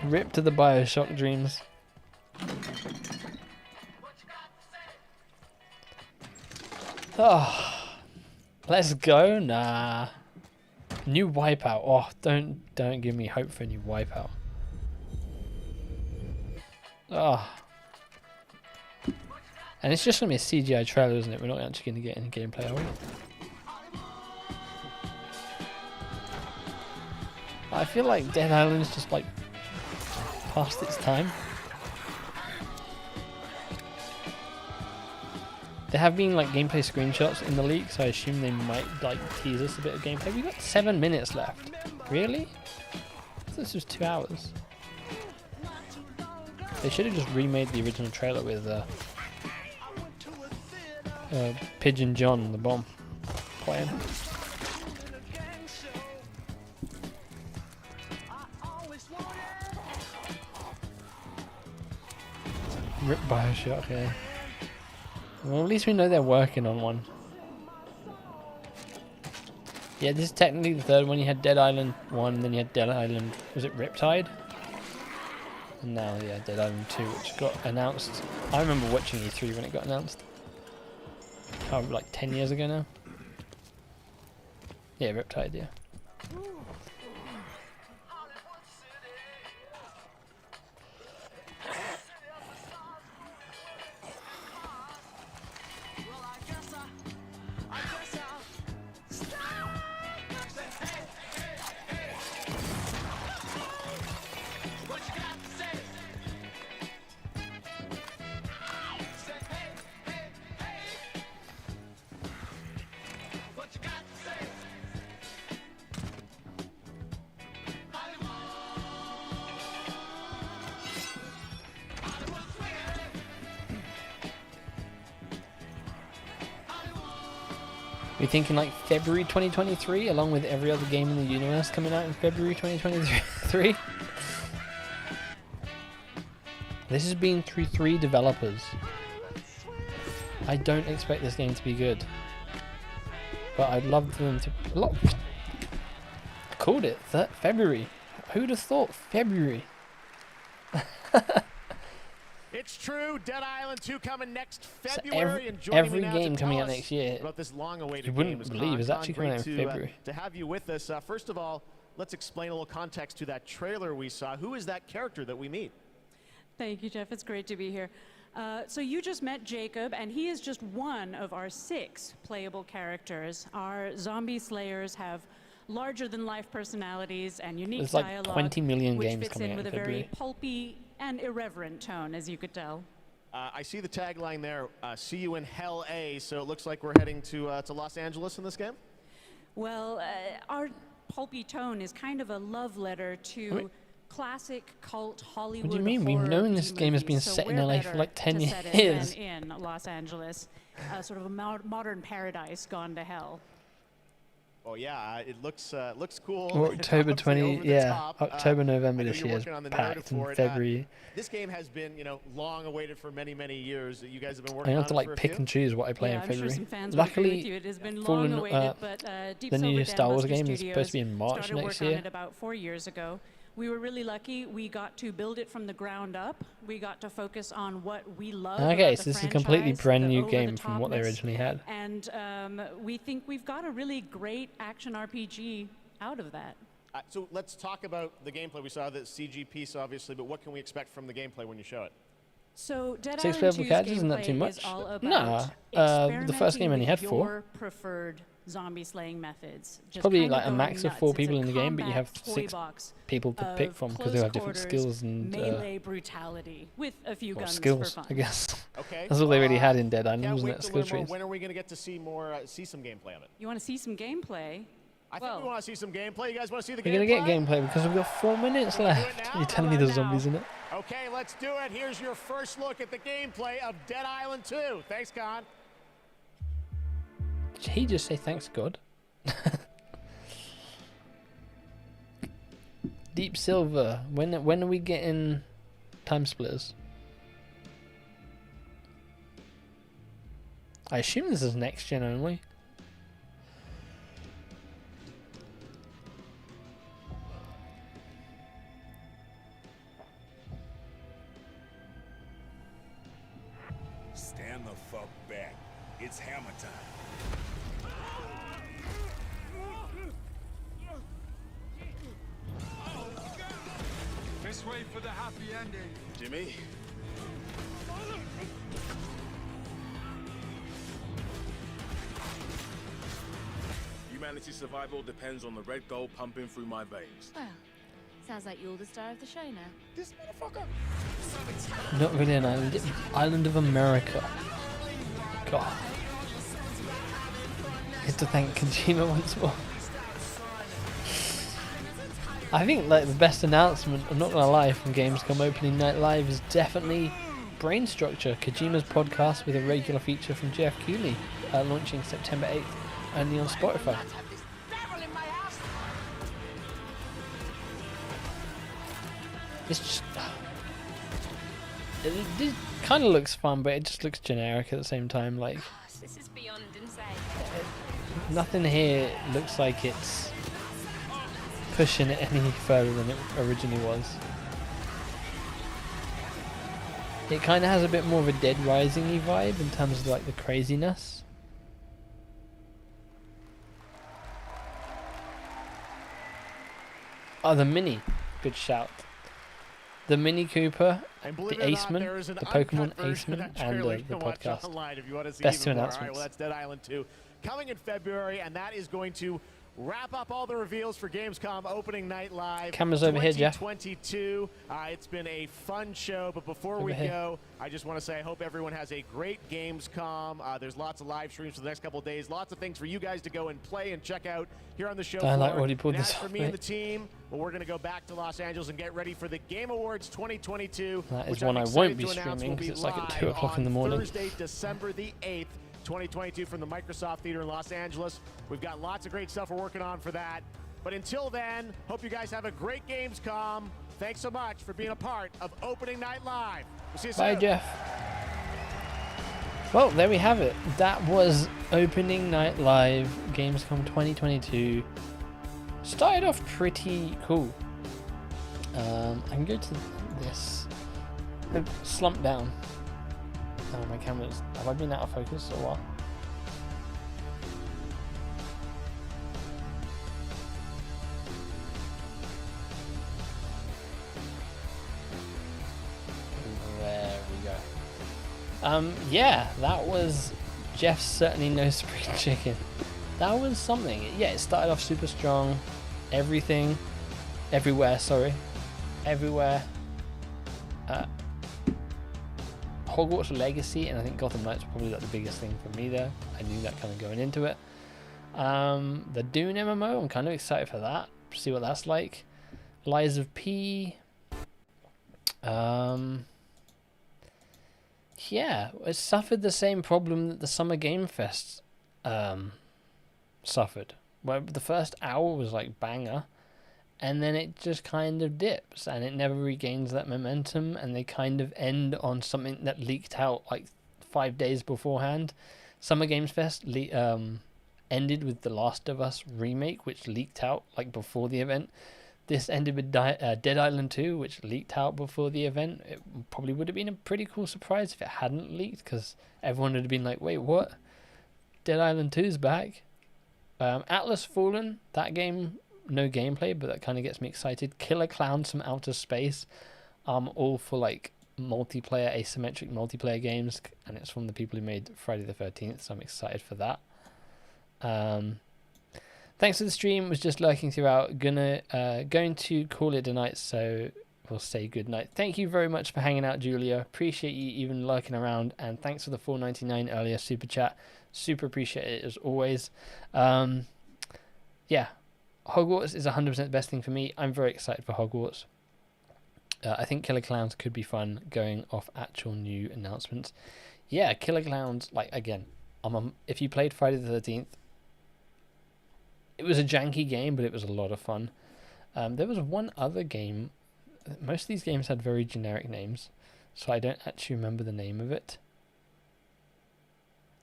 Rip to the Bioshock dreams. Oh, let's go. Nah. New Wipeout. Oh, don't give me hope for a new Wipeout. Oh. And it's just going to be a CGI trailer, isn't it? We're not actually going to get any gameplay, are we? I feel like Dead Island is just like past its time. There have been like gameplay screenshots in the leak, so I assume they might like tease us a bit of gameplay. We've got 7 minutes left. Really? This was 2 hours. They should have just remade the original trailer with Pigeon John, the bomb, playing. Rip Bioshock, yeah. Well, at least we know they're working on one. Yeah, this is technically the third one. You had Dead Island 1, then you had Dead Island, was it Riptide? And now, yeah, Dead Island 2, which got announced. I remember watching E3 when it got announced. Oh, like 10 years ago now? Yeah, Riptide, yeah. We're thinking like February 2023, along with every other game in the universe coming out in February 2023. This has been through 3 developers. I don't expect this game to be good, but I'd love for them to. I called it February. Who'd have thought February? It's true. Dead Island 2 coming next February. So every game coming out next year, about this long-awaited you wouldn't believe is actually coming out in February. To have you with us. First of all, let's explain a little context to that trailer we saw. Who is that character that we meet? Thank you, Jeff. It's great to be here. So you just met Jacob, and he is just one of our 6 playable characters. Our zombie slayers have larger-than-life personalities and unique dialogue. There's like 20 million which games fits coming in out with in a very February. pulpy and irreverent tone, as you could tell. I see the tagline there, see you in Hell A, so it looks like we're heading to Los Angeles in this game? Well, our pulpy tone is kind of a love letter to classic cult Hollywood. What do you mean? We've known this game has been set in LA for like 10 years. In Los Angeles, sort of a modern paradise gone to hell. Oh yeah, it looks cool. Well, October 20, yeah, top. October, November this year is on the packed, for in it. February. This game has been, long awaited for many, many years. You guys have been I working on have to it like for a pick few? and choose what I play in I'm February. sure some fans would agree with Luckily, you. It has been long awaited, but Deep the new Silver Star Wars Dambuster game is supposed to be Studios in March started next work year. on it about 4 years ago. We were really lucky. We got to build it from the ground up. We got to focus on what we love. Okay, about so the this is a completely franchise, brand the new game from what they over-the-topness, originally had. And we think we've got a really great action RPG out of that. So let's talk about the gameplay. We saw the CG piece, obviously, but what can we expect from the gameplay when you show it? So Dead 6 Island playable 2's characters isn't that too gameplay much? is all about Nah, the first game only had experimenting 4. with your preferred zombie slaying methods. Just Probably kind of like a going max of nuts. 4 It's people a in the game, but you have combat 6 toy box people to pick of from because they have different close skills and melee brutality with a few guns skills, for fun. I guess. Okay. That's all they really had in Dead Island, Can't wasn't wait it? to Skill learn more. trees. When are we going to get to see more, see some gameplay of it? You want to see some gameplay? I think we want to see some gameplay. You guys want to see the We're gameplay? going to get gameplay because we've got 4 minutes left. You're telling me there's zombies in it? Okay, let's do it. Here's your first look at the gameplay of Dead Island 2. Thanks, Con. Did he just say thanks God? Deep Silver. When are we getting Time Splitters? I assume this is next gen only. Stand the fuck back. It's hammer time. This way for the happy ending. Jimmy? Humanity's survival depends on the red gold pumping through my veins. Well, sounds like you're the star of the show now. This motherfucker. Not really an island. Island of America. God. I have to thank Kojima once more. I think like the best announcement, I'm not gonna lie, from Gamescom Opening Night Live is definitely Brain Structure, Kojima's podcast with a regular feature from Jeff Keighley, launching September 8th, only on Spotify. It's just... It kind of looks fun, but it just looks generic at the same time. Like, This is beyond insane. nothing here looks like it's pushing it any further than it originally was. It kind of has a bit more of a Dead Rising-y vibe in terms of like the craziness. Oh, the Mini. Good shout. The Mini Cooper, the Aceman, the Pokemon Aceman, and the podcast. Best 2 announcements. All right, well, that's Dead Island 2 coming in February, and that is going to wrap up all the reveals for Gamescom Opening Night Live. Cameras over here, Jeff. 2022. It's been a fun show, but before we go, I just want to say I hope everyone has a great Gamescom. There's lots of live streams for the next couple of days. Lots of things for you guys to go and play and check out here on the show. I like what he pulled and this as for off, me and mate. the team, well, we're going to go back to Los Angeles and get ready for the Game Awards 2022. That is which one I'm I won't excited be to announce streaming will because be it's like at live 2 o'clock in the on morning. Thursday, December the 8th. 2022 from the Microsoft Theater in Los Angeles. We've got lots of great stuff we're working on for that. But until then, hope you guys have a great Gamescom. Thanks so much for being a part of Opening Night Live. We'll see you soon. Bye, Jeff. Well, there we have it. That was Opening Night Live, Gamescom 2022. Started off pretty cool. I can go to this. I've slumped down. Oh, my camera's... Have I been out of focus or what? There we go. Yeah, that was Jeff's Certainly No Spring Chicken. That was something. Yeah, it started off super strong. Everywhere. Hogwarts Legacy, and I think Gotham Knights were probably like the biggest thing for me there. I knew that kind of going into it. The Dune MMO, I'm kind of excited for that. See what that's like. Lies of P. Yeah, it suffered the same problem that the Summer Game Fest suffered, where the first hour was like banger, and then it just kind of dips, and it never regains that momentum, and they kind of end on something that leaked out like 5 days beforehand. Summer Games Fest ended with The Last of Us remake, which leaked out like before the event. This ended with Dead Island 2, which leaked out before the event. It probably would have been a pretty cool surprise if it hadn't leaked, because everyone would have been like, wait, what? Dead Island 2's back. Atlas Fallen, that game, no gameplay, but that kind of gets me excited. Killer Clowns from Outer Space. I'm all for like multiplayer, asymmetric multiplayer games, and it's from the people who made Friday the 13th, so I'm excited for that. Thanks for the stream. Was just lurking throughout. Going to call it a night, so we'll say good night. Thank you very much for hanging out, Julia. Appreciate you even lurking around, and thanks for the $4.99 earlier super chat. Super appreciate it as always. Yeah, Hogwarts is 100% the best thing for me. I'm very excited for Hogwarts. I think Killer Clowns could be fun, going off actual new announcements. Yeah, Killer Clowns, like, again, if you played Friday the 13th, it was a janky game, but it was a lot of fun. There was one other game. Most of these games had very generic names, so I don't actually remember the name of it.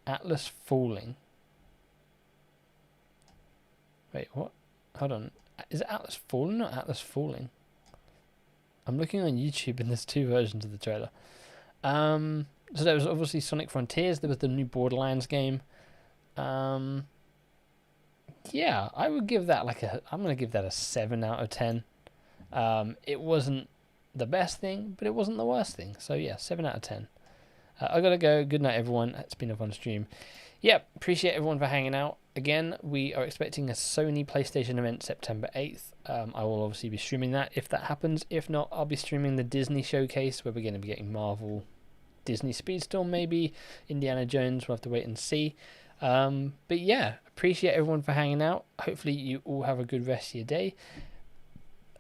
Atlas Falling. Wait, what? Hold on. Is it Atlas Fallen or Atlas Falling? I'm looking on YouTube and there's two versions of the trailer. So there was obviously Sonic Frontiers. There was the new Borderlands game. Yeah, I would give that I'm going to give that a 7 out of 10. It wasn't the best thing, but it wasn't the worst thing. So yeah, 7 out of 10. I got to go. Good night, everyone. It's been a fun stream. Yep, appreciate everyone for hanging out. Again, we are expecting a Sony PlayStation event September 8th. I will obviously be streaming that if that happens. If not, I'll be streaming the Disney showcase where we're going to be getting Marvel, Disney Speedstorm maybe, Indiana Jones. We'll have to wait and see. But yeah, appreciate everyone for hanging out. Hopefully you all have a good rest of your day.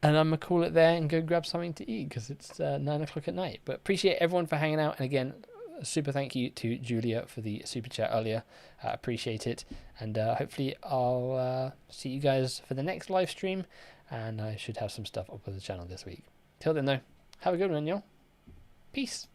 And I'm going to call it there and go grab something to eat because it's 9 o'clock at night. But appreciate everyone for hanging out. And again, a super thank you to Julia for the super chat earlier. Appreciate it. And hopefully I'll see you guys for the next live stream. And I should have some stuff up on the channel this week. Till then though, have a good one, y'all. Peace.